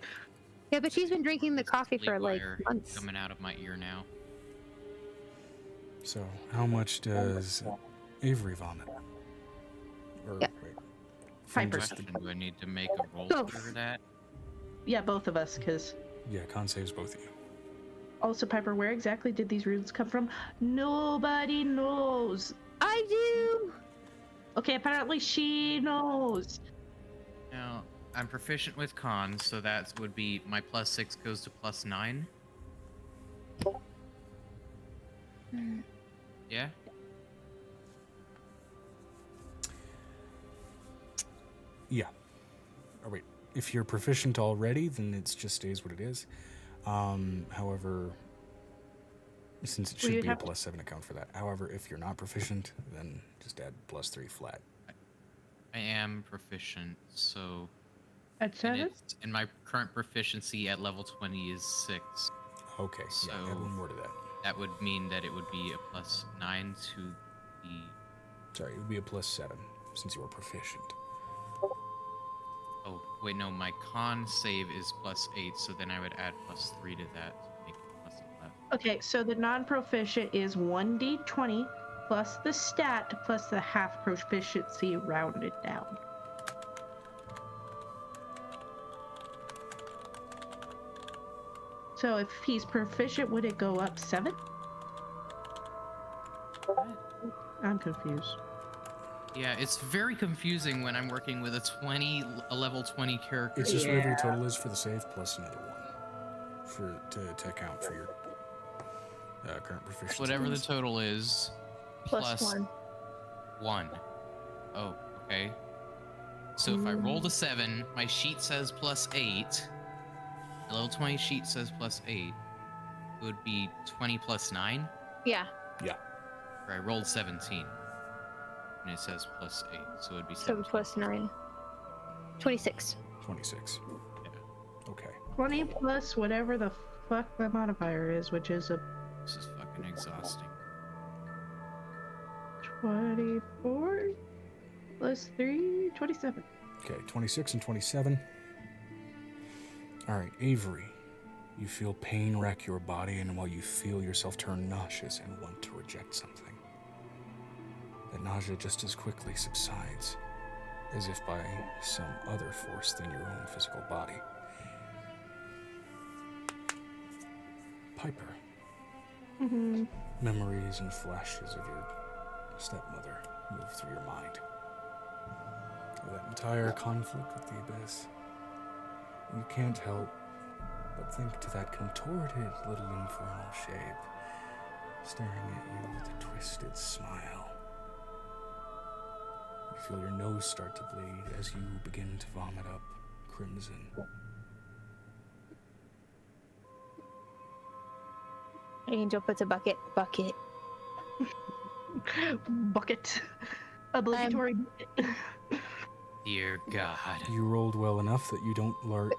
B: Yeah, but she's been drinking the coffee for like
C: Wire
B: months.
C: coming out of my ear now.
D: So, how much does Avery vomit? Or,
B: Yeah.
D: wait.
A: Piper.
D: Just
C: Question:
D: the-
C: Do I need to make a roll
B: Both.
C: for that?
A: Yeah, both of us, because...
D: yeah, con saves both of you.
A: Also, Piper, where exactly did these runes come from? Nobody knows.
B: I do!
A: Okay, apparently she knows.
C: Now, I'm proficient with cons, so that would be my +6 goes to +9. Yeah?
D: Yeah. Oh, wait. If you're proficient already, then it just stays what it is. However, since it
A: Well,
D: should
A: you'd
D: be a
A: have to-
D: +7 account for that. However, if you're not proficient, then just add +3 flat.
C: I am proficient, so...
A: At
C: And,
A: 7?
C: and my current proficiency at level 20 is 6.
D: Okay, yeah, add
C: So-
D: one more to that.
C: That would mean that it would be a +9 to the...
D: Sorry, it would be a +7 since you are proficient.
C: Oh, wait, no, my con save is +8, so then I would add +3 to that to make it +11.
A: Okay, so the non-proficient is 1d20 plus the stat plus the half proficiency rounded down. So if he's proficient, would it go up 7? I'm confused.
C: Yeah, it's very confusing when I'm working with a level 20 character.
D: It's just whatever your total is for the save plus another one to account for your current proficiency.
C: Whatever the total is,
A: Plus
C: plus
A: 1.
C: 1. Oh, okay. So if I rolled a 7, my sheet says +8. The level 20 sheet says +8. It would be 20 plus 9.
B: Yeah.
D: Yeah.
C: Or I rolled 17. And it says +8, so it would be
B: 7
C: 17.
B: plus 9. 26.
D: 26.
C: Yeah.
D: Okay.
A: 20 plus whatever the fuck the modifier is, which is a
C: This is fucking exhausting.
A: 24 plus 3, 27.
D: Okay, 26 and 27. All right, Avery. You feel pain rack your body, and while you feel yourself turn nauseous and want to reject something, that nausea just as quickly subsides, as if by some other force than your own physical body. Piper,
A: Mm-hmm.
D: Memories and flashes of your stepmother move through your mind. Of that entire conflict with the Abyss. You can't help but think to that contorted little infernal shape staring at you with a twisted smile. You feel your nose start to bleed as you begin to vomit up crimson.
B: Angel puts a bucket.
A: Bucket. Obligatory bucket.
C: Dear God.
D: You rolled well enough that you don't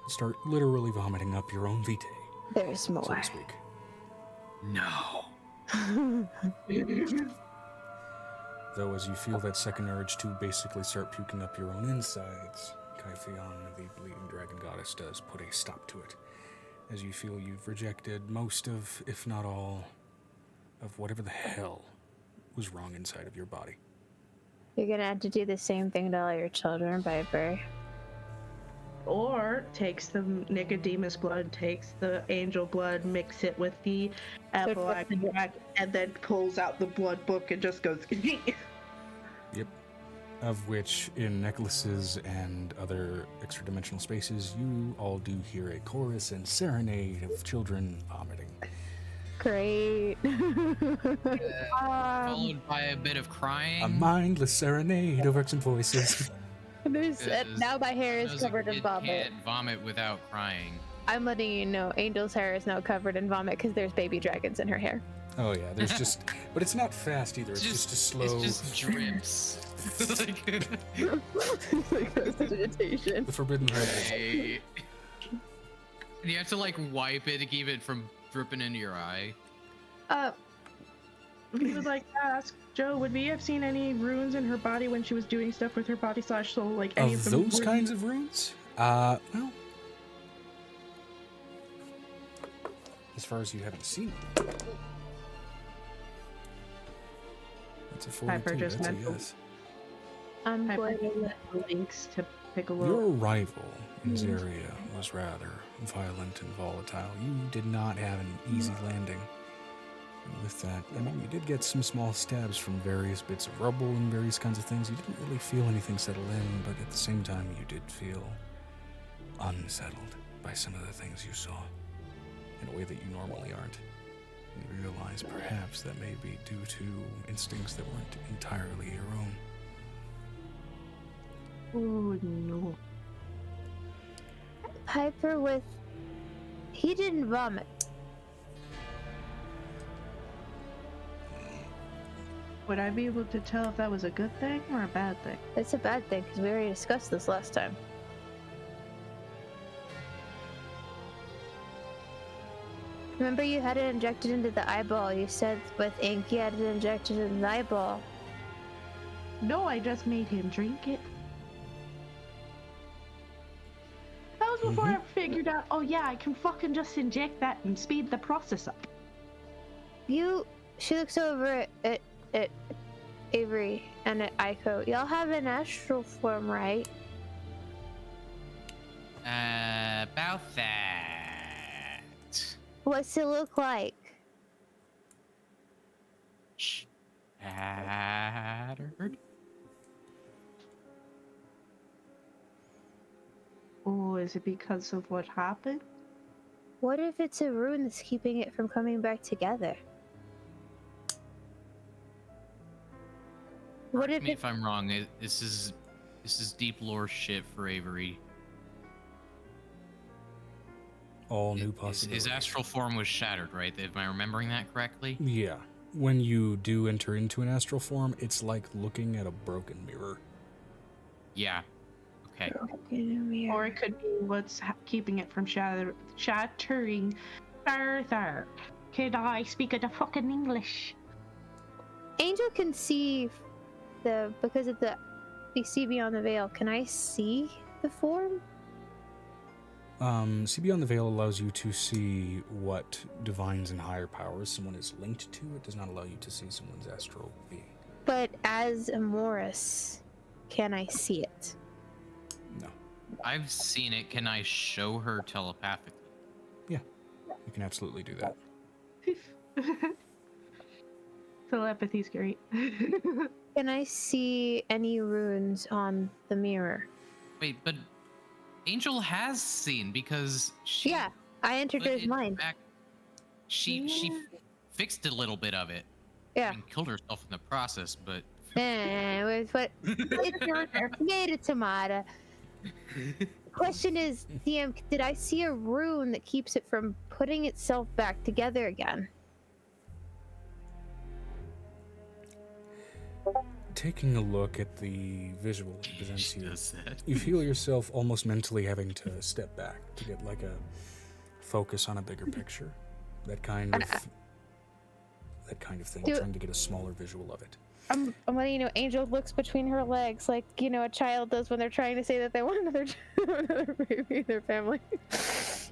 D: start literally vomiting up your own vitae,
B: There's more.
D: so to speak.
C: No.
D: Though as you feel that second urge to basically start puking up your own insides, Kyphion, the bleeding dragon goddess, does put a stop to it, as you feel you've rejected most of, if not all, of whatever the hell was wrong inside of your body.
B: You're gonna have to do the same thing to all your children, Piper.
A: Or takes the Nicodemus blood, takes the angel blood, mix it with the apple extract, and then pulls out the blood book and just goes.
D: Yep. Of which, in necklaces and other extra-dimensional spaces, you all do hear a chorus and serenade of children vomiting.
B: Great.
C: Followed by a bit of crying.
D: A mindless serenade of Exum voices.
B: There's now my hair is
C: Those
B: covered in
C: kid
B: vomit.
C: Can't vomit without crying.
B: I'm letting you know, Angel's hair is now covered in vomit because there's baby dragons in her hair.
D: Oh yeah, there's just, but it's not fast either. It's just a slow.
C: It's just drips.
B: Like precipitation.
D: The forbidden red.
C: Right. And you have to like wipe it to keep it from dripping into your eye.
A: We would like to ask Joe, would we have seen any runes in her body when she was doing stuff with her body slash soul? Like any
D: Of
A: of them
D: those kinds of runes? Well, as far as you haven't seen them. That's a 42,
A: Piper just
D: that's a
A: mental.
D: yes.
B: I'm
A: Piper
B: going
A: the links to pick a
D: Your
A: little.
D: arrival in Zeria was rather violent and volatile. You did not have an easy landing. And with that, I mean, you did get some small stabs from various bits of rubble and various kinds of things. You didn't really feel anything settle in, but at the same time, you did feel unsettled by some of the things you saw in a way that you normally aren't. And you realize perhaps that may be due to instincts that weren't entirely your own.
A: Oh no.
B: Piper he didn't vomit.
A: Would I be able to tell if that was a good thing or a bad thing?
B: It's a bad thing because we already discussed this last time. Remember you had it injected into the eyeball. You said with ink you had it injected in the eyeball.
A: No, I just made him drink it. That was before I figured out, oh yeah, I can fucking just inject that and speed the process up.
B: She looks over at Avery and at Aiko. Y'all have an astral form, right?
C: About that.
B: What's it look like?
C: Shattered.
A: Oh, is it because of what happened?
B: What if it's a rune that's keeping it from coming back together? What
C: Correct
B: if
C: me
B: it,
C: if I'm wrong. This is deep lore shit for Avery.
D: All new possibilities.
C: His astral form was shattered, right? Am I remembering that correctly?
D: Yeah. When you do enter into an astral form, it's like looking at a broken mirror.
C: Yeah. Okay.
A: Or it could be what's keeping it from shattering further. Could I speak of the fucking English?
B: Angel can see because of we see beyond the veil. Can I see the form?
D: See Beyond the Veil allows you to see what divines and higher powers someone is linked to. It does not allow you to see someone's astral being.
B: But as a Morris, can I see it?
D: No.
C: I've seen it. Can I show her telepathically?
D: Yeah. You can absolutely do that.
A: Telepathy's great.
B: Can I see any runes on the mirror?
C: Wait, but Angel has seen because she
B: Yeah, I entered
C: put
B: his
C: it
B: mind.
C: back. She fixed a little bit of it.
B: Yeah.
C: I mean, killed herself in the process, but
B: But it's not tomato tomato. Question is, DM, did I see a rune that keeps it from putting itself back together again?
D: Taking a look at the visual that presents
C: she
D: you,
C: does that.
D: you feel yourself almost mentally having to step back to get like a focus on a bigger picture. That kind of thing, trying to get a smaller visual of it.
B: I'm letting you know, Angel looks between her legs like, you know, a child does when they're trying to say that they want another baby in their family.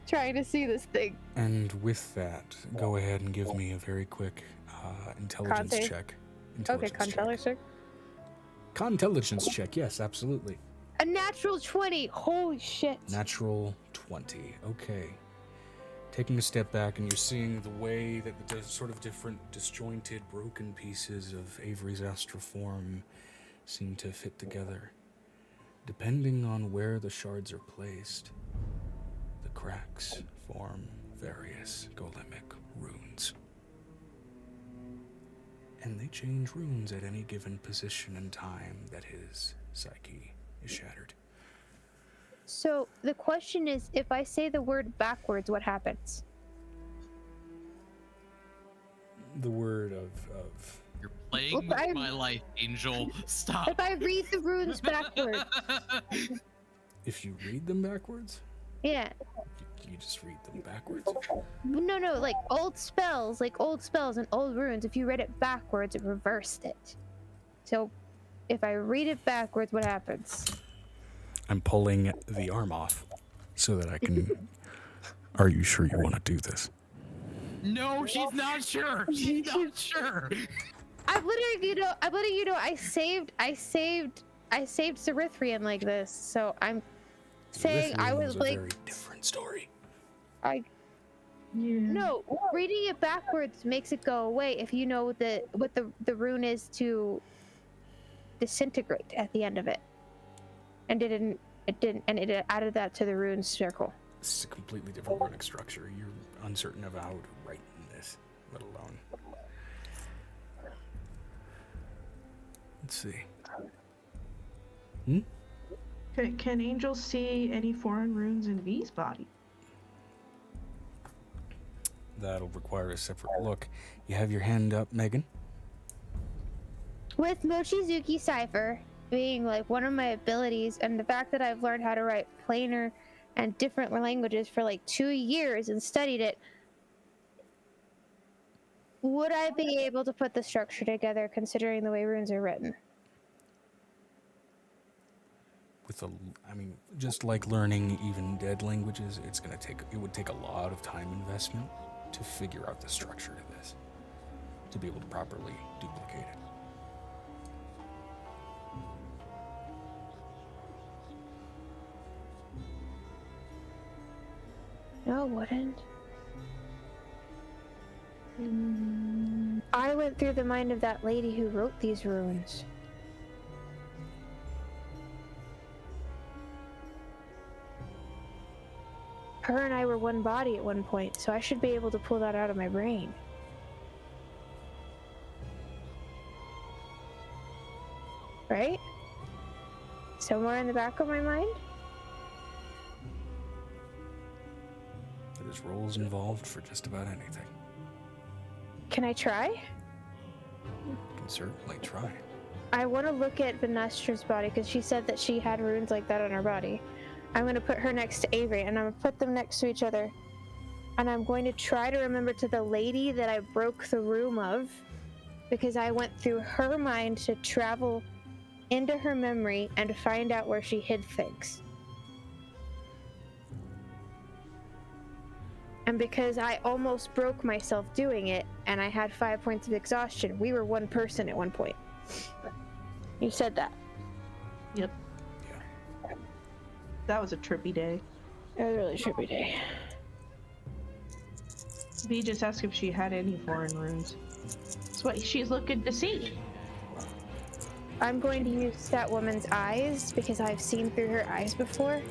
B: Trying to see this thing.
D: And with that, go ahead and give me a very quick intelligence
B: Conte.
D: check.
B: Okay, contelligence check.
D: Contelligence check, yes, absolutely.
B: A natural 20. Holy shit.
D: Natural 20. Okay. Taking a step back, and you're seeing the way that the sort of different disjointed, broken pieces of Avery's astral form seem to fit together. Depending on where the shards are placed, the cracks form various golemic runes. And they change runes at any given position and time that his psyche is shattered.
B: So the question is, if I say the word backwards, what happens?
D: The word of
C: You're playing with my life, Angel. Stop.
B: If I read the runes backwards.
D: if you read them backwards,
B: Yeah.
D: you just read them backwards.
B: No, like old spells and old runes. If you read it backwards, it reversed it. So if I read it backwards, what happens?
D: I'm pulling the arm off so that I can. Are you sure you want to do this?
C: No, she's not sure. She's not sure.
B: I'm letting you know, I saved Cerithrian like this, so I'm saying I was
D: a
B: like,
D: very different story.
B: No, reading it backwards makes it go away if you know what the rune is to disintegrate at the end of it. And it added that to the rune circle.
D: This is a completely different runic structure. You're uncertain of how to write in this, let alone. Let's see.
A: Can Angel see any foreign runes in V's body?
D: That'll require a separate look. You have your hand up, Megan.
B: With Mochizuki Cipher being like one of my abilities, and the fact that I've learned how to write planar and different languages for like 2 years and studied it, would I be able to put the structure together considering the way runes are written?
D: Just like learning even dead languages, it would take a lot of time investment to figure out the structure of this, to be able to properly duplicate it.
B: No, it wouldn't. I went through the mind of that lady who wrote these runes. Her and I were one body at one point, so I should be able to pull that out of my brain. Right? Somewhere in the back of my mind?
D: There's roles involved for just about anything.
B: Can I try?
D: You can certainly try.
B: I want to look at Venestra's body because she said that she had runes like that on her body. I'm going to put her next to Avery, and I'm going to put them next to each other. And I'm going to try to remember to the lady that I broke the room of, because I went through her mind to travel into her memory and find out where she hid things. And because I almost broke myself doing it, and I had 5 points of exhaustion, we were one person at one point. You said that.
A: Yep.
D: Yeah.
A: That was a trippy day.
B: It was a really trippy day.
A: V just asked if she had any foreign runes. That's what she's looking to see.
B: I'm going to use that woman's eyes because I've seen through her eyes before,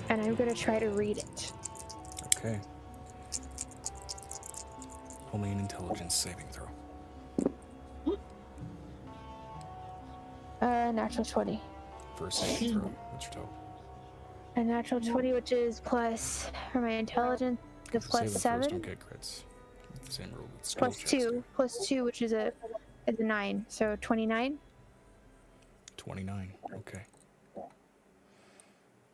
B: and I'm going to try to read it.
D: Okay. Only an intelligence saving throw.
B: Natural 20.
D: For a saving throw. What's your total?
B: A natural 20, which is plus for my intelligence, the plus
D: Saving throws
B: 7.
D: don't get crits. The same rule with skill
B: Plus
D: checks
B: 2.
D: do.
B: Plus 2, which is a 9. So 29.
D: 29. Okay.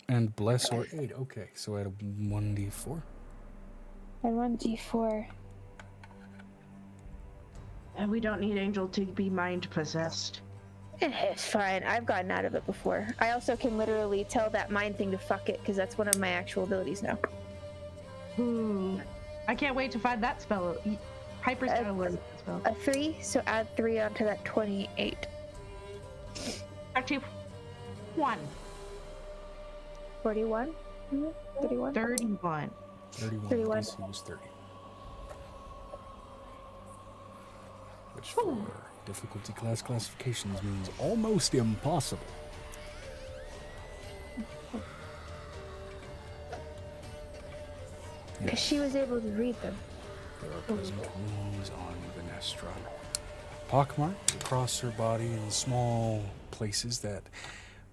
D: And bless or aid. Okay, so add a 1d4.
B: And 1d4.
A: And we don't need Angel to be mind possessed.
B: It's fine. I've gotten out of it before. I also can literally tell that mind thing to fuck it, because that's one of my actual abilities now.
A: I can't wait to find that spell. Piper's gotta learn that spell.
B: A 3, so add 3 onto that 28.
A: 31.
B: 41? 31?
A: 31.
B: 31.
D: DC was 30. Which for difficulty class classifications means almost impossible.
B: Because she was able to read them.
D: There are present wounds on Venestra. Pockmarks across her body in small places that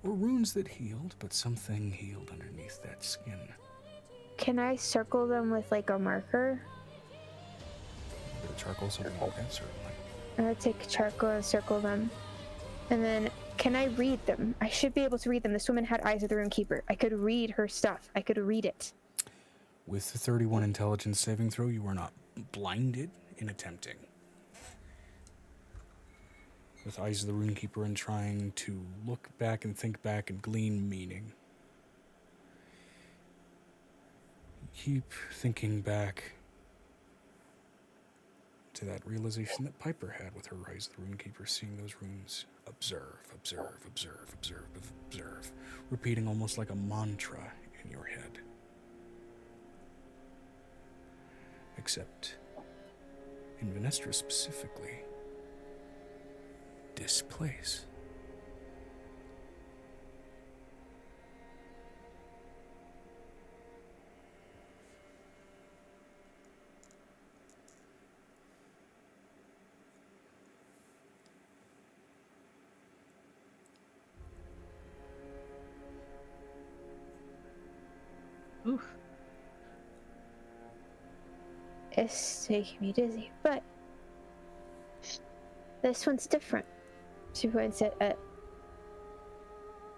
D: were wounds that healed, but something healed underneath that skin.
B: Can I circle them with like a marker?
D: A bit of charcoal, something like that, certainly.
B: I'm gonna take charcoal and circle them. And then, can I read them? I should be able to read them. This woman had eyes of the Runekeeper. I could read her stuff. I could read it.
D: With the 31 intelligence saving throw, you are not blinded in attempting. With eyes of the Runekeeper and trying to look back and think back and glean meaning. Keep thinking back to that realization that Piper had with her eyes of the Runekeeper, seeing those runes. Observe, observe, observe, observe, observe. Repeating almost like a mantra in your head. Except, in Venestra specifically, displace.
A: Oof.
B: It's making me dizzy, but this one's different. She points at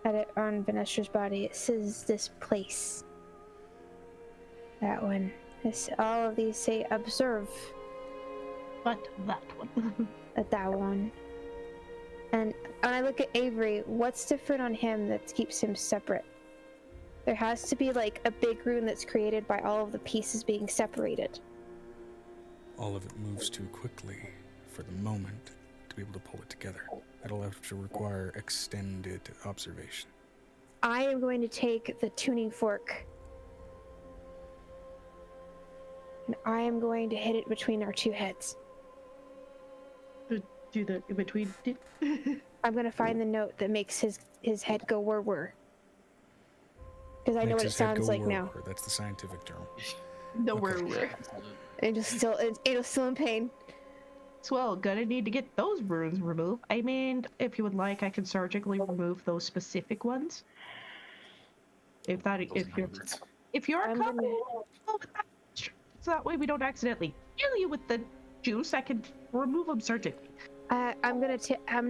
B: it on Venestra's body. It says this place. That one. All of these say observe.
A: But that one.
B: At that one. And when I look at Avery, what's different on him that keeps him separate? There has to be like a big rune that's created by all of the pieces being separated.
D: All of it moves too quickly for the moment to be able to pull it together. It'll have to require extended observation.
B: I am going to take the tuning fork. And I am going to hit it between our two heads.
A: Do the in between.
B: I'm going to find the note that makes his head go whir. Because I know what it sounds like now.
D: That's the scientific term.
A: No,
D: Okay.
A: we're.
B: Angel's still in pain.
A: Well, gonna need to get those runes removed. I mean, if you would like, I can surgically remove those specific ones. If you're
B: I'm
A: comfortable, so that way we don't accidentally kill you with the juice. I can remove them surgically.
B: I'm gonna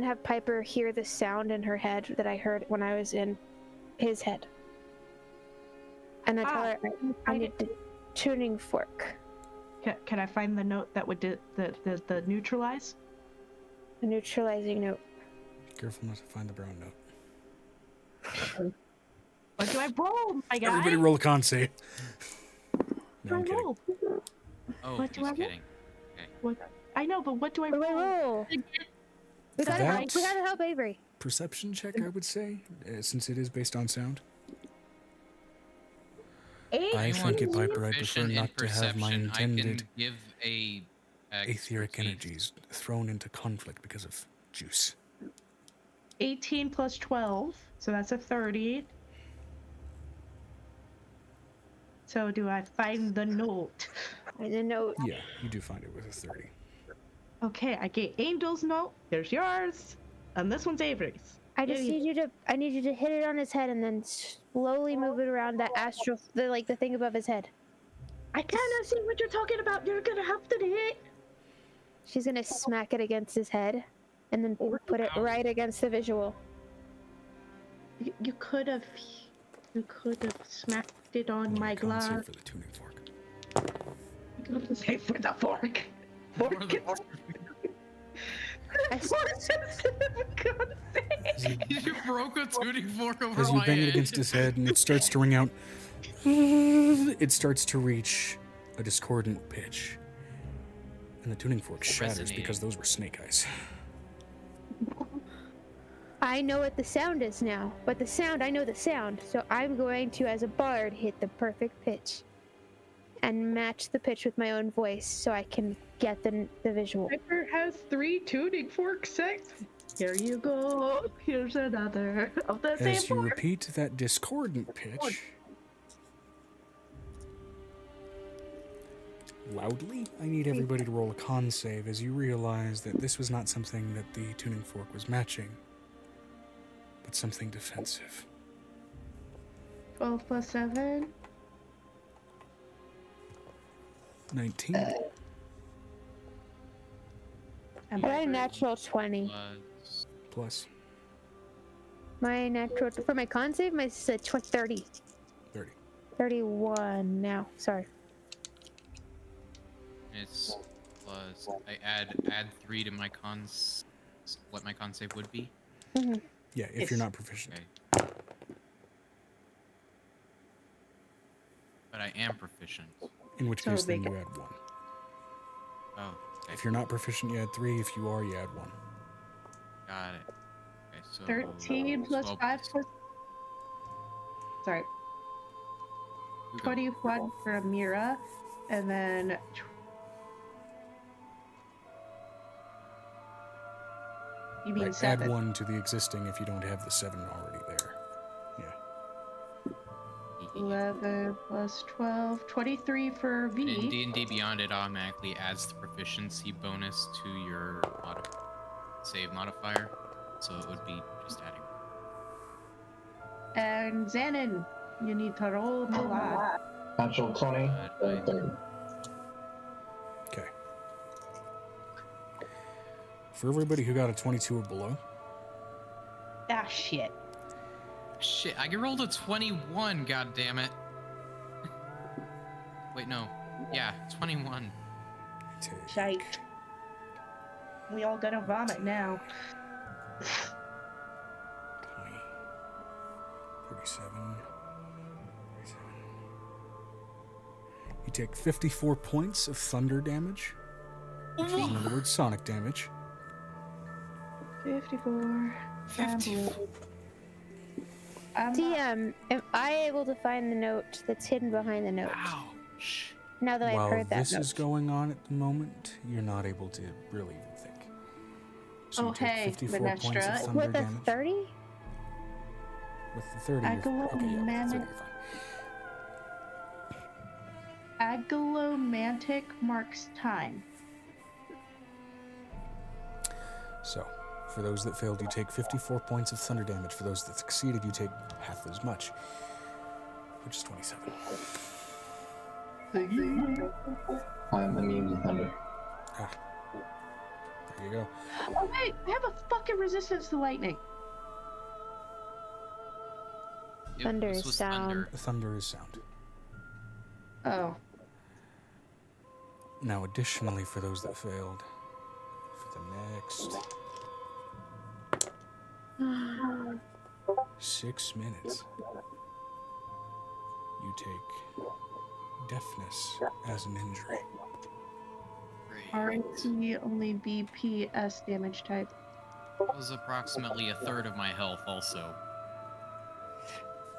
B: have Piper hear the sound in her head that I heard when I was in his head. And I tell her I need the tuning fork.
A: Can I find the note that would do the neutralize?
B: The neutralizing note.
D: Be careful not to find the brown note.
A: What do I roll, my guy?
D: Everybody roll a con save. No, I'm
A: I
D: kidding.
A: roll.
C: Oh,
A: What do
C: he's
A: I roll?
C: kidding.
A: What? I know, but what do I
B: What do I
A: roll?
B: roll? We gotta help Avery.
D: Perception check, I would say, since it is based on sound. I think it, Piper, I prefer
C: Proficient in
D: not to have my
C: perception.
D: intended.
C: I can give a
D: etheric energies thrown into conflict because of juice.
A: 18 plus 12, so that's a 30. So do I find the note?
B: I didn't know.
D: Yeah, you do find it with a 30.
A: Okay, I get Angel's note. There's yours, and this one's Avery's.
B: I just need you to. I need you to hit it on his head and then slowly move it around that astral, the thing above his head.
A: I cannot see what you're talking about. You're gonna have to hit.
B: She's gonna smack it against his head, and then put it right against the visual.
A: You could have smacked it on my
D: Con save
A: glove.
D: for the tuning fork.
A: Save for the fork.
C: You broke a tuning fork over
D: As you
C: my
D: bang
C: head.
D: it against his head and it starts to ring out, it starts to reach a discordant pitch. And the tuning fork shatters
C: Resonating.
D: because those were snake eyes.
B: I know what the sound is now, but I know the sound, so I'm going to, as a bard, hit the perfect pitch and match the pitch with my own voice so I can get the visual.
A: Piper has 3 tuning fork sets. Here you go. Here's another of the same
D: As you
A: fork.
D: repeat that discordant pitch loudly, I need everybody to roll a con save as you realize that this was not something that the tuning fork was matching, but something defensive.
A: 12 plus 7.
D: 19.
A: And
B: I got a natural 20.
D: Plus
B: My natural, for my con save, my 30.
D: 30.
B: 31 now, sorry.
C: It's plus. I add 3 to my cons. What my con save would be.
B: Mm-hmm.
D: Yeah, if you're not proficient.
C: Okay. But I am proficient.
D: In which
A: So
D: case, then
A: make
D: you
A: it-
D: add 1.
C: Oh. Okay.
D: If you're not proficient, you add 3. If you are, you add 1.
C: Got it. Okay, so
A: 13 plus
C: 12
A: 5 plus... Sorry.
C: You go.
A: 21 for Amira, and then... You mean
D: Right,
A: 7.
D: add 1 to the existing if you don't have the 7 already there. Yeah.
A: 11 plus 12, 23 for
C: And in
A: V.
C: D&D Beyond, it automatically adds the proficiency bonus to your save modifier, so it would be just adding.
A: And Xanon, you need to roll the lot.
E: Natural 20.
D: Okay. For everybody who got a 22 or below,
A: Ah, shit.
C: Shit, I rolled a 21, god damn it. Wait, no. Yeah, 21.
D: take
A: Shite. We all gonna vomit now.
D: 20, 37, 37. You take 54 points of thunder damage, which is, in other words, sonic damage.
A: 54.
C: 54.
A: I'm not-
B: DM, am I able to find the note that's hidden behind the note?
C: Ouch.
B: Now that I've
D: While
B: heard that
D: this
B: note.
D: is going on at the moment, you're not able to really even think. So
A: Oh,
D: you take
A: hey,
D: 54 points of
A: Minestra.
D: thunder
B: With a
D: damage.
B: 30?
D: With the 30, you're, okay, yeah, with the 30, you're fine.
A: Aglomantic marks time.
D: So, for those that failed, you take 54 points of thunder damage. For those that succeeded, you take half as much, which is 27.
E: I'm immune to thunder.
D: Ah. There you go.
A: Oh wait, I have a fucking resistance to lightning.
B: Thunder
C: This
B: is
C: was
B: sound.
C: thunder.
D: Thunder is sound.
A: Oh.
D: Now, additionally, for those that failed, for the next 6 minutes, you take deafness as an injury.
C: Great.
A: RT only BPS damage type.
C: That was approximately a third of my health also.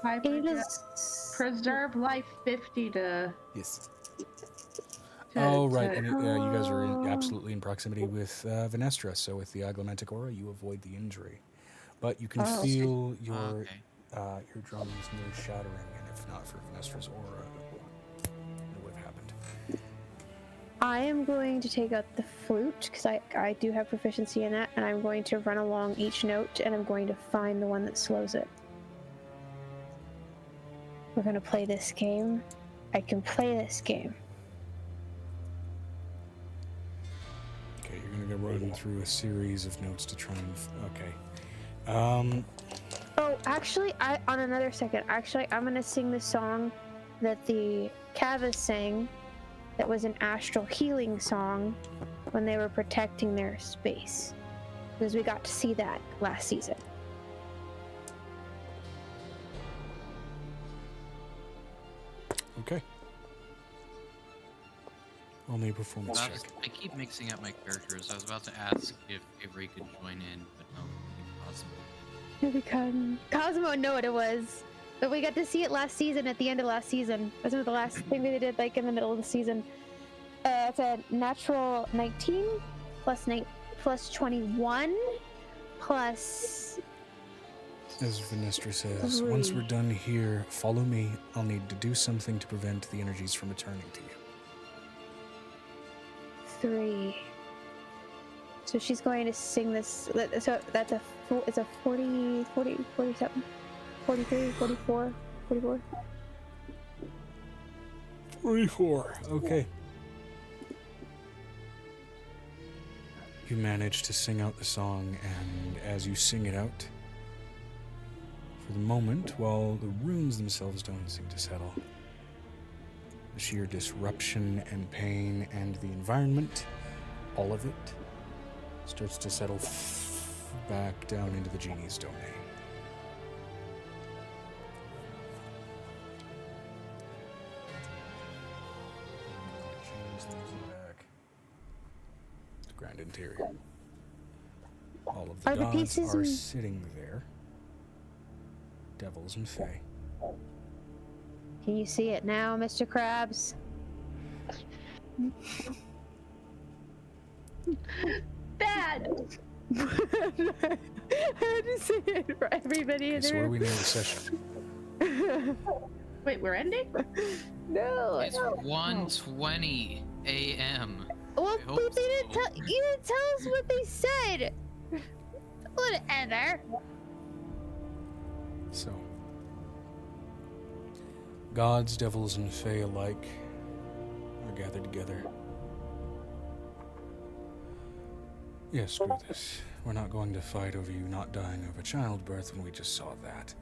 A: High
B: It is.
A: preserve life 50 to
D: Yes. Oh, right. And you guys are absolutely in proximity with Venestra, so with the Aglementic Aura, you avoid the injury. But you can feel your eardrums near shattering, and if not for Venestra's aura, it would have happened.
B: I am going to take out the flute, because I do have proficiency in that, and I'm going to run along each note, and I'm going to find the one that slows it. We're going to play this game. I can play this game.
D: Okay, you're going to go run through a series of notes to try and... Okay.
B: Oh, actually, on another second, I'm going to sing the song that the Kavas sang that was an astral healing song when they were protecting their space. Because we got to see that last season.
D: Okay. Roll me a performance check.
C: I keep mixing up my characters. I was about to ask if Avery could join in, but no, impossible.
B: Cosmo would know what it was. But we got to see it last season, at the end of last season. This was the last thing they did, like, in the middle of the season. It's a natural 19 plus 21 plus...
D: As Venestra says, once we're done here, follow me. I'll need to do something to prevent the energies from returning to you.
B: 3. So she's going to sing this. So that's it's a 40, 47, 43, 44, 44.
D: 44. Okay. You manage to sing out the song, and as you sing it out, for the moment, while the runes themselves don't seem to settle, the sheer disruption and pain and the environment, all of it, starts to settle back down into the genie's domain. Change things back. The Grand Interior. All of the gods are sitting there. Devils and fae.
B: Can you see it now, Mr. Krabs?
A: Bad!
B: I had to say it for everybody in
D: Okay, so what do we name the session?
A: Wait, we're ending?
B: No.
C: It's 1:20 a.m.
B: Well,
C: I hope
B: but they didn't
C: so.
B: you didn't tell us what they said. Whatever.
D: So, gods, devils, and fae alike are gathered together. Yeah, screw this. We're not going to fight over you not dying of a childbirth when we just saw that.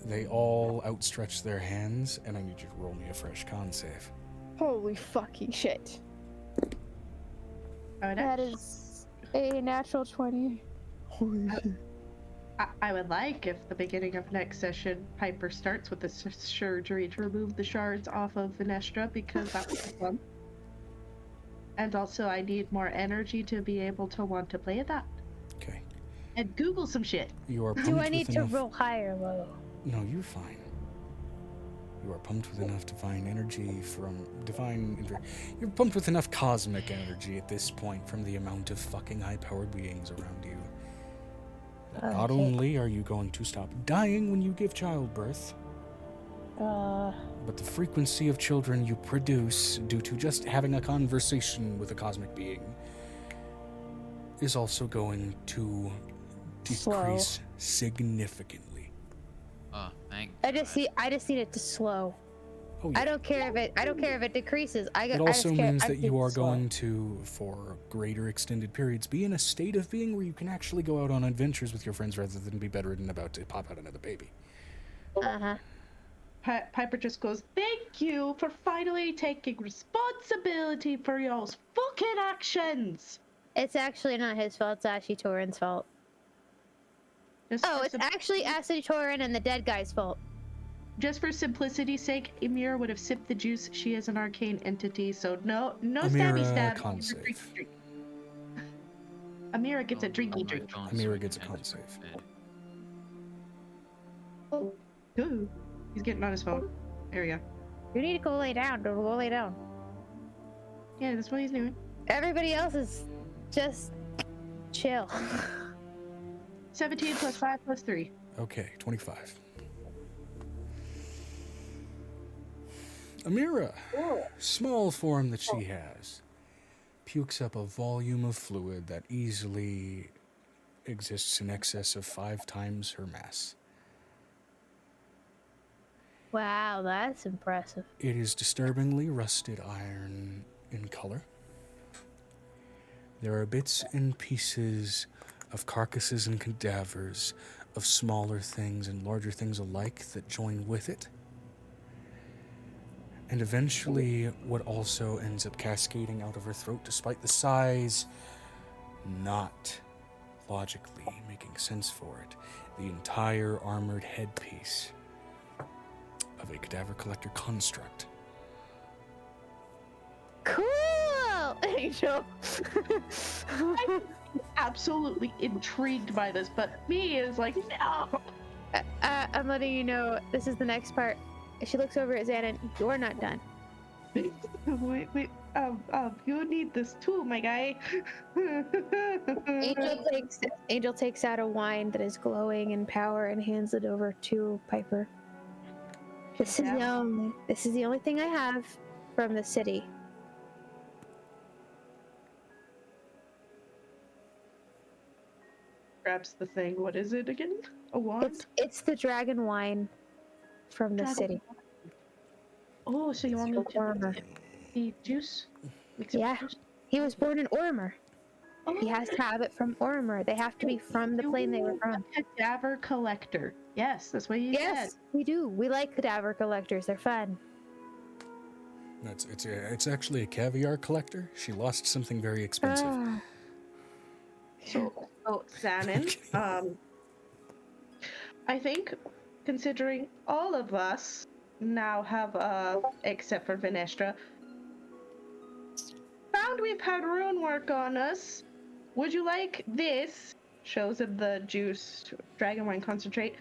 D: They all outstretch their hands, and I need you to roll me a fresh con save.
B: Holy fucking shit.
A: Oh,
B: That is a natural 20. Holy shit.
A: I would like, if the beginning of next session, Piper starts with the surgery to remove the shards off of Venestra, because that was fun. And also, I need more energy to be able to want to play that.
D: Okay.
A: And Google some shit.
D: You are pumped
B: Do I need
D: with
B: to
D: enough...
B: roll high or low?
D: No, you're fine. You are pumped with enough divine energy from You're pumped with enough cosmic energy at this point from the amount of fucking high-powered beings around you. Not only are you going to stop dying when you give childbirth, but the frequency of children you produce due to just having a conversation with a cosmic being is also going to decrease significantly.
C: Thank
B: I just need it to slow.
D: Oh, yeah.
B: I don't care if it decreases.
D: It also means that you are going to, for greater extended periods, be in a state of being where you can actually go out on adventures with your friends rather than be bedridden about to pop out another baby.
B: Uh-huh.
A: Piper just goes, "Thank you for finally taking responsibility for y'all's fucking actions."
B: It's actually not his fault, it's actually Torin's fault.
A: Just
B: Oh,
A: for
B: it's actually Acid Torin and the dead guy's fault.
A: Just for simplicity's sake, Amira would have sipped the juice. She is an arcane entity, so no
D: Amira,
A: stabby stab.
D: con save.
A: Amira gets a drinky drink.
D: Amira gets a con save.
A: Ooh, he's getting on his phone. There we go.
B: You need to go lay down. Go lay down.
A: Yeah, that's what he's doing.
B: Everybody else is just chill.
A: 17 plus 5 plus 3.
D: Okay, 25. Amira, small form that she has, pukes up a volume of fluid that easily exists in excess of 5 times her mass.
B: Wow, that's impressive.
D: It is disturbingly rusted iron in color. There are bits and pieces of carcasses and cadavers of smaller things and larger things alike that join with it. And eventually, what also ends up cascading out of her throat, despite the size not logically making sense for it, the entire armored headpiece of a cadaver collector construct.
B: Cool, Angel.
A: Absolutely intrigued by this, but me is like, no.
B: I'm letting you know this is the next part. She looks over at Xanon. You're not done.
A: Wait, you need this too, my guy.
B: Angel takes out a wine that is glowing in power and hands it over to Piper. This is the only thing I have from the city.
A: Grabs the thing. What is it again? A wand?
B: It's the dragon wine from the city.
A: Oh, so you want me to
B: Ormer.
A: the juice? Mix it with
B: Yeah.
A: juice?
B: He was born in Ormer. He has to have it from Ormer. They have to be from the plane they were from.
A: A cadaver collector. Yes, that's what you said.
B: Yes, we do. We like cadaver collectors. They're fun.
D: It's actually a caviar collector. She lost something very expensive.
A: So Xanon, I think, considering all of us now have, except for Venestra, found we've had rune work on us. Would you like this? Shows of the juice, dragon wine concentrate,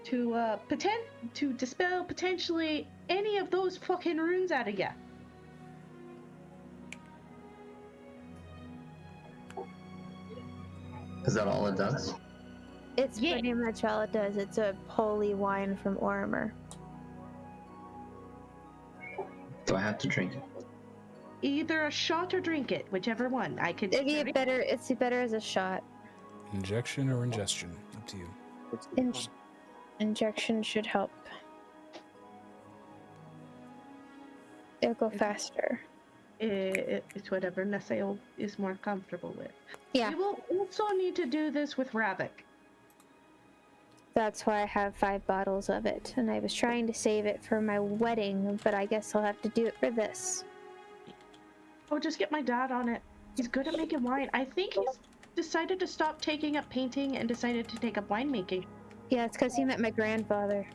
A: to dispel potentially any of those fucking runes out of ya.
E: Is that all it does?
B: It's
A: Yeah.
B: pretty much all it does. It's a holy wine from Ormer.
E: Do I have to drink it?
A: Either a shot or drink it, whichever one. I could.
B: It's better as a shot.
D: Injection or ingestion? Up to you.
B: Injection should help. It'll go faster.
A: It's whatever Nasael is more comfortable with.
B: Yeah.
A: We will also need to do this with Ravik.
B: That's why I have 5 bottles of it. And I was trying to save it for my wedding, but I guess I'll have to do it for this.
A: Oh, just get my dad on it. He's good at making wine. I think he's decided to stop taking up painting and decided to take up winemaking.
B: Yeah, it's because he met my grandfather.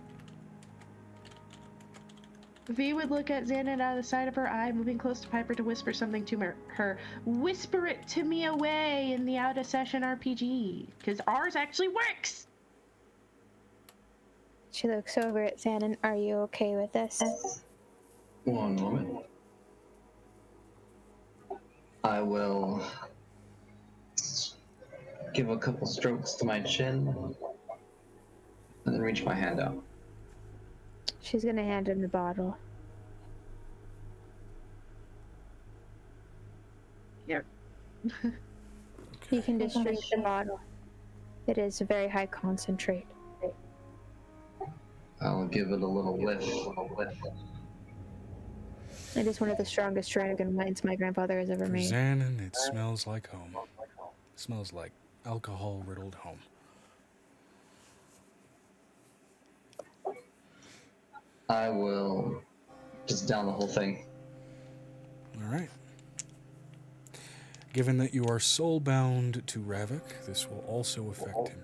A: V would look at Xanon out of the side of her eye, moving close to Piper to whisper something to her. Whisper it to me away in the out-of-session RPG, because ours actually works!
B: She looks over at Xanon. Are you okay with this?
E: One moment. I will give a couple strokes to my chin and then reach my hand out.
B: She's gonna hand him the bottle.
A: Here.
B: You can just drink the bottle. It is a very high concentrate.
E: I'll give it a little whiff.
B: It is one of the strongest dragon wines my grandfather has ever
D: For
B: made.
D: Xanon, it smells like home. It smells like alcohol-riddled home.
E: I will just down the whole thing.
D: All right. Given that you are soul-bound to Ravik, this will also affect him.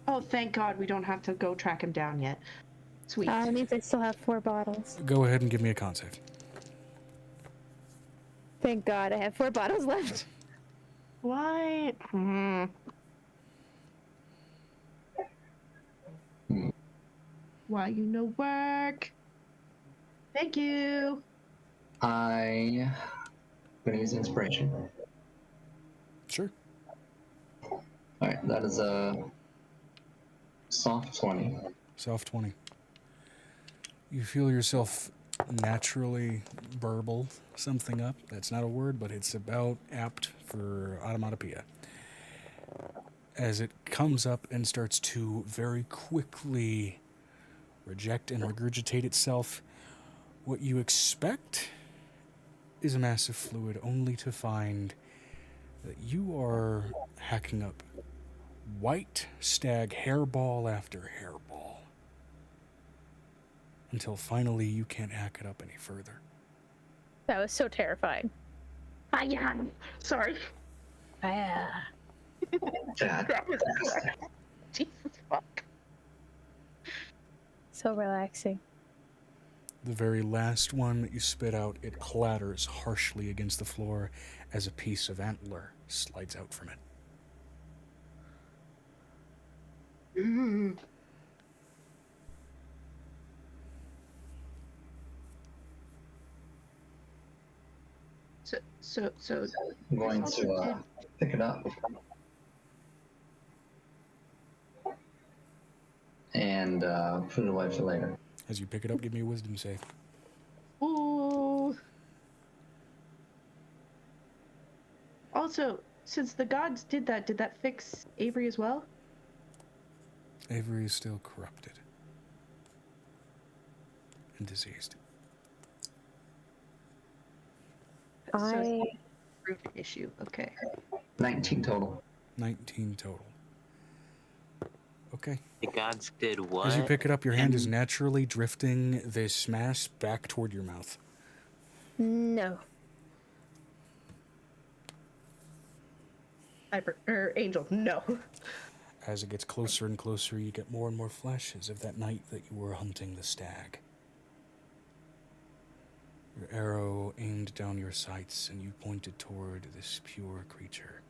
A: Oh, thank God we don't have to go track him down yet. Sweet.
B: It means I still have 4 bottles.
D: Go ahead and give me a con save.
B: Thank God I have 4 bottles left.
A: Why? Why you no work? Thank you.
E: I'm going to use inspiration.
D: Sure.
E: Alright, that is a soft 20.
D: Soft 20. You feel yourself naturally burble something up. That's not a word, but it's about apt for onomatopoeia. As it comes up and starts to very quickly reject and regurgitate itself, what you expect is a massive fluid, only to find that you are hacking up white stag hairball after hairball. Until finally you can't hack it up any further.
B: That was so terrifying.
A: Yeah. Sorry.
B: Yeah.
E: That
A: was Jesus fuck.
B: So relaxing.
D: The very last one that you spit out, it clatters harshly against the floor as a piece of antler slides out from it.
A: So
E: I'm going to pick it up and put it away for later.
D: As you pick it up, give me a wisdom save.
A: Ooh. Also, since the gods did that fix Avery as well?
D: Avery is still corrupted and diseased.
A: So it's a root issue. Okay.
E: 19 total.
D: 19 total. Okay.
G: The gods did what?
D: As you pick it up, your hand is naturally drifting this mass back toward your mouth.
B: No.
A: Angel, no.
D: As it gets closer and closer, you get more and more flashes of that night that you were hunting the stag. Your arrow aimed down your sights, and you pointed toward this pure creature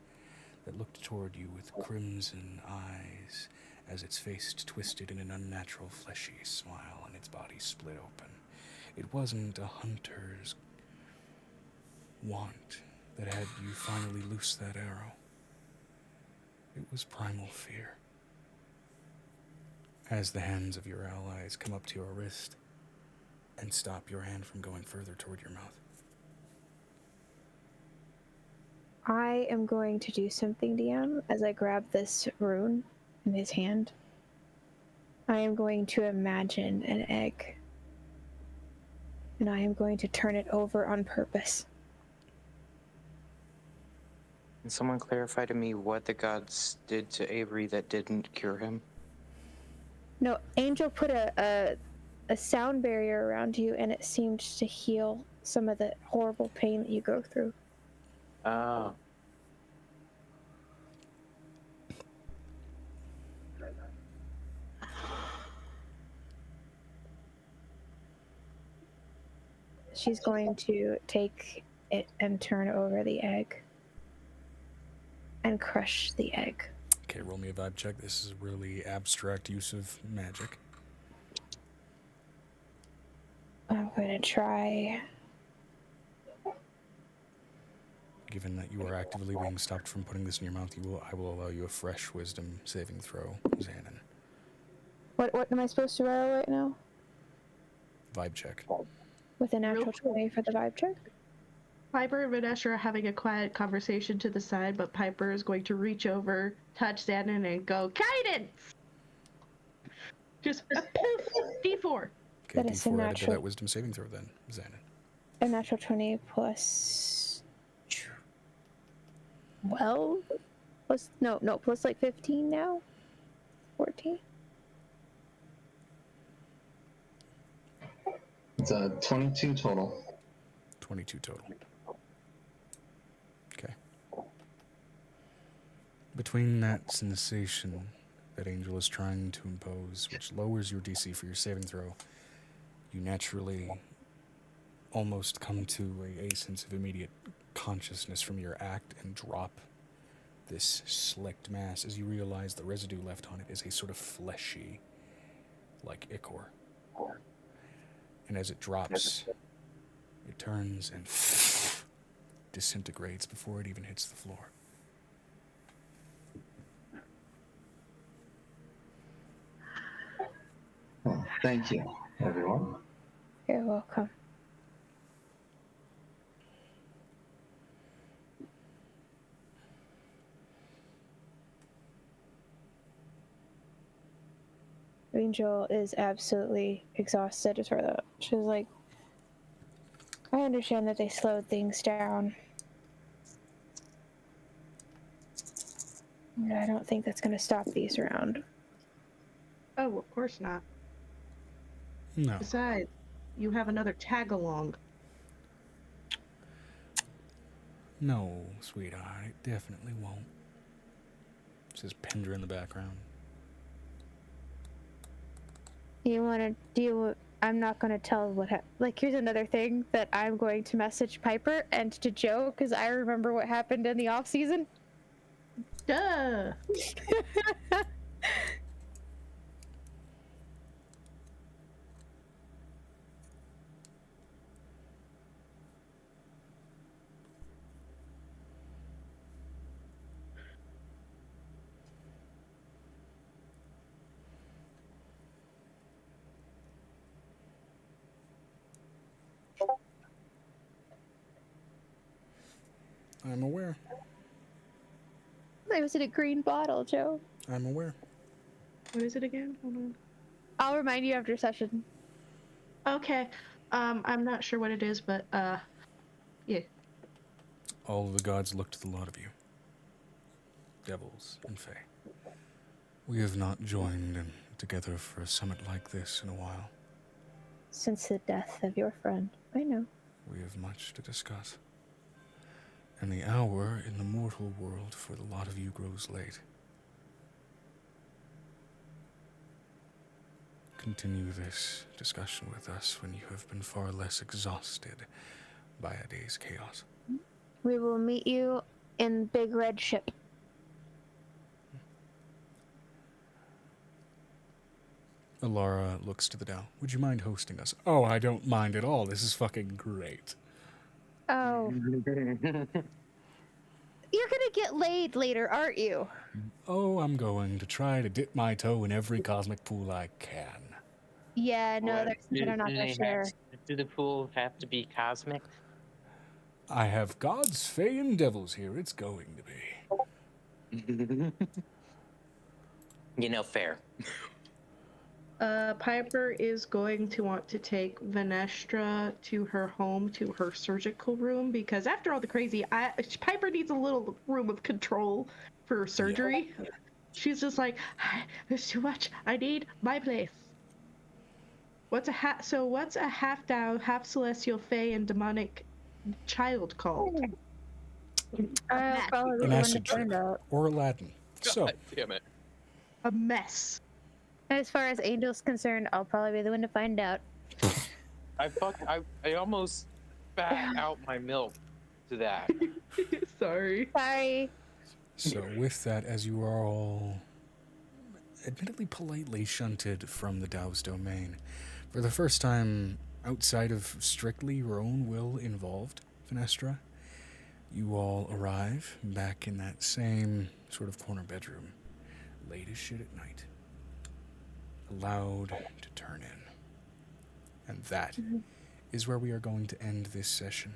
D: that looked toward you with crimson eyes as its face twisted in an unnatural fleshy smile and its body split open. It wasn't a hunter's want that had you finally loose that arrow. It was primal fear. As the hands of your allies come up to your wrist and stop your hand from going further toward your mouth.
B: I am going to do something, DM, as I grab this rune in his hand. I am going to imagine an egg. And I am going to turn it over on purpose.
G: Can someone clarify to me what the gods did to Avery that didn't cure him?
B: No, Angel put a sound barrier around you, and it seemed to heal some of the horrible pain that you go through.
G: Oh.
B: She's going to take it and turn over the egg. And crush the egg.
D: Okay, roll me a vibe check. This is a really abstract use of magic.
B: I'm going to try.
D: Given that you are actively being stopped from putting this in your mouth, I will allow you a fresh wisdom saving throw, Xanon.
B: What am I supposed to roll right now?
D: Vibe check.
B: With a natural 20 for the vibe check?
A: Piper and Vanessa are having a quiet conversation to the side, but Piper is going to reach over, touch Xanon, and go, guidance! Just a poof! D4.
D: Okay,
B: That is a
D: D4 added to
B: natural.
D: that wisdom saving throw then, Xanon.
B: A natural 20 plus 12? Plus like 15 now? 14?
E: It's a 22 total.
D: 22 total. Okay. Between that sensation that Angel is trying to impose, which lowers your DC for your saving throw, you naturally almost come to a sense of immediate consciousness from your act and drop this slicked mass as you realize the residue left on it is a sort of fleshy, like ichor. And as it drops, it turns and disintegrates before it even hits the floor.
E: Well, thank you, everyone.
B: You're welcome. Angel is absolutely exhausted as for that. She's like, I understand that they slowed things down. I don't think that's going to stop these around.
A: Oh, of course not.
D: No.
A: Besides, you have another tag along.
D: No, sweetheart, it definitely won't. Says Pendra in the background.
B: You want to deal? I'm not going to tell what. Like, here's another thing that I'm going to message Piper and to Joe because I remember what happened in the off season.
A: Duh!
D: I'm aware.
B: It was in a green bottle, Joe.
D: I'm aware.
A: What is it again? Hold on.
B: I'll remind you after session.
A: Okay. I'm not sure what it is, but yeah.
D: All of the gods look to the lot of you. Devils and fae. We have not joined together for a summit like this in a while.
B: Since the death of your friend. I know.
D: We have much to discuss. And the hour in the mortal world for the lot of you grows late. Continue this discussion with us when you have been far less exhausted by a day's chaos.
B: We will meet you in Big Red Ship.
D: Alara looks to the Dow. Would you mind hosting us? Oh, I don't mind at all. This is fucking great.
B: Oh. You're gonna get laid later, aren't you?
D: Oh, I'm going to try to dip my toe in every cosmic pool I can.
B: Yeah, no,
G: What?
B: they're not gonna share.
G: Do the pool have to be cosmic?
D: I have gods, fae, and devils here. It's going to be.
G: Fair.
A: Piper is going to want to take Venestra to her home, to her surgical room, because after all the crazy, Piper needs a little room of control for surgery. Yeah. She's just like, there's too much. I need my place. What's a half Dow, half celestial, fae, and demonic child called?
B: Probably
D: An acid trip or Aladdin. So,
G: God damn it.
A: A mess.
B: As far as Angel's concerned, I'll probably be the one to find out.
G: I almost spat out my milk to that.
A: Sorry.
D: So with that, as you are all admittedly politely shunted from the Dow's domain, for the first time outside of strictly your own will involved, Venestra, you all arrive back in that same sort of corner bedroom, late as shit at night. Allowed to turn in. And that is where we are going to end this session.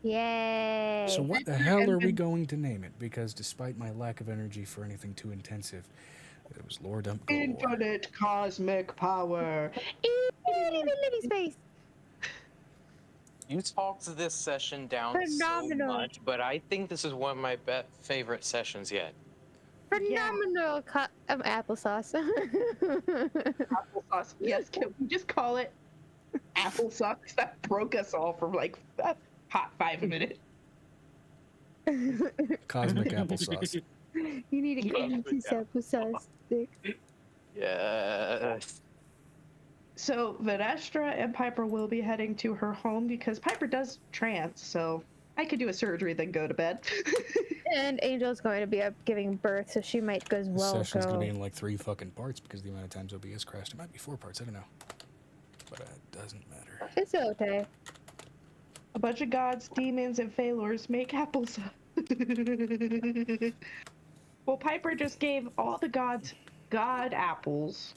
B: Yay!
D: So what the hell are we going to name it? Because despite my lack of energy for anything too intensive, it was Lore Dump Gore.
A: Infinite cosmic power.
B: Living space.
G: You talked this session down
B: Phenomenal.
G: so much, but I think this is one of my favorite sessions yet.
B: Phenomenal applesauce.
A: Applesauce. Yes, can we just call it applesauce? That broke us all for like a hot 5 minutes.
D: Cosmic applesauce.
B: You need a cosmic applesauce stick.
G: Yes.
A: So Venestra and Piper will be heading to her home because Piper does trance, so I could do a surgery then go to bed.
B: And Angel's going to be up giving birth, so she might go as well.
D: This session's going to be in like 3 fucking parts because the amount of times OBS crashed. It might be 4 parts, I don't know. But it doesn't matter.
B: It's okay.
A: A bunch of gods, demons, and failures make applesauce. Well, Piper just gave all the gods god apples.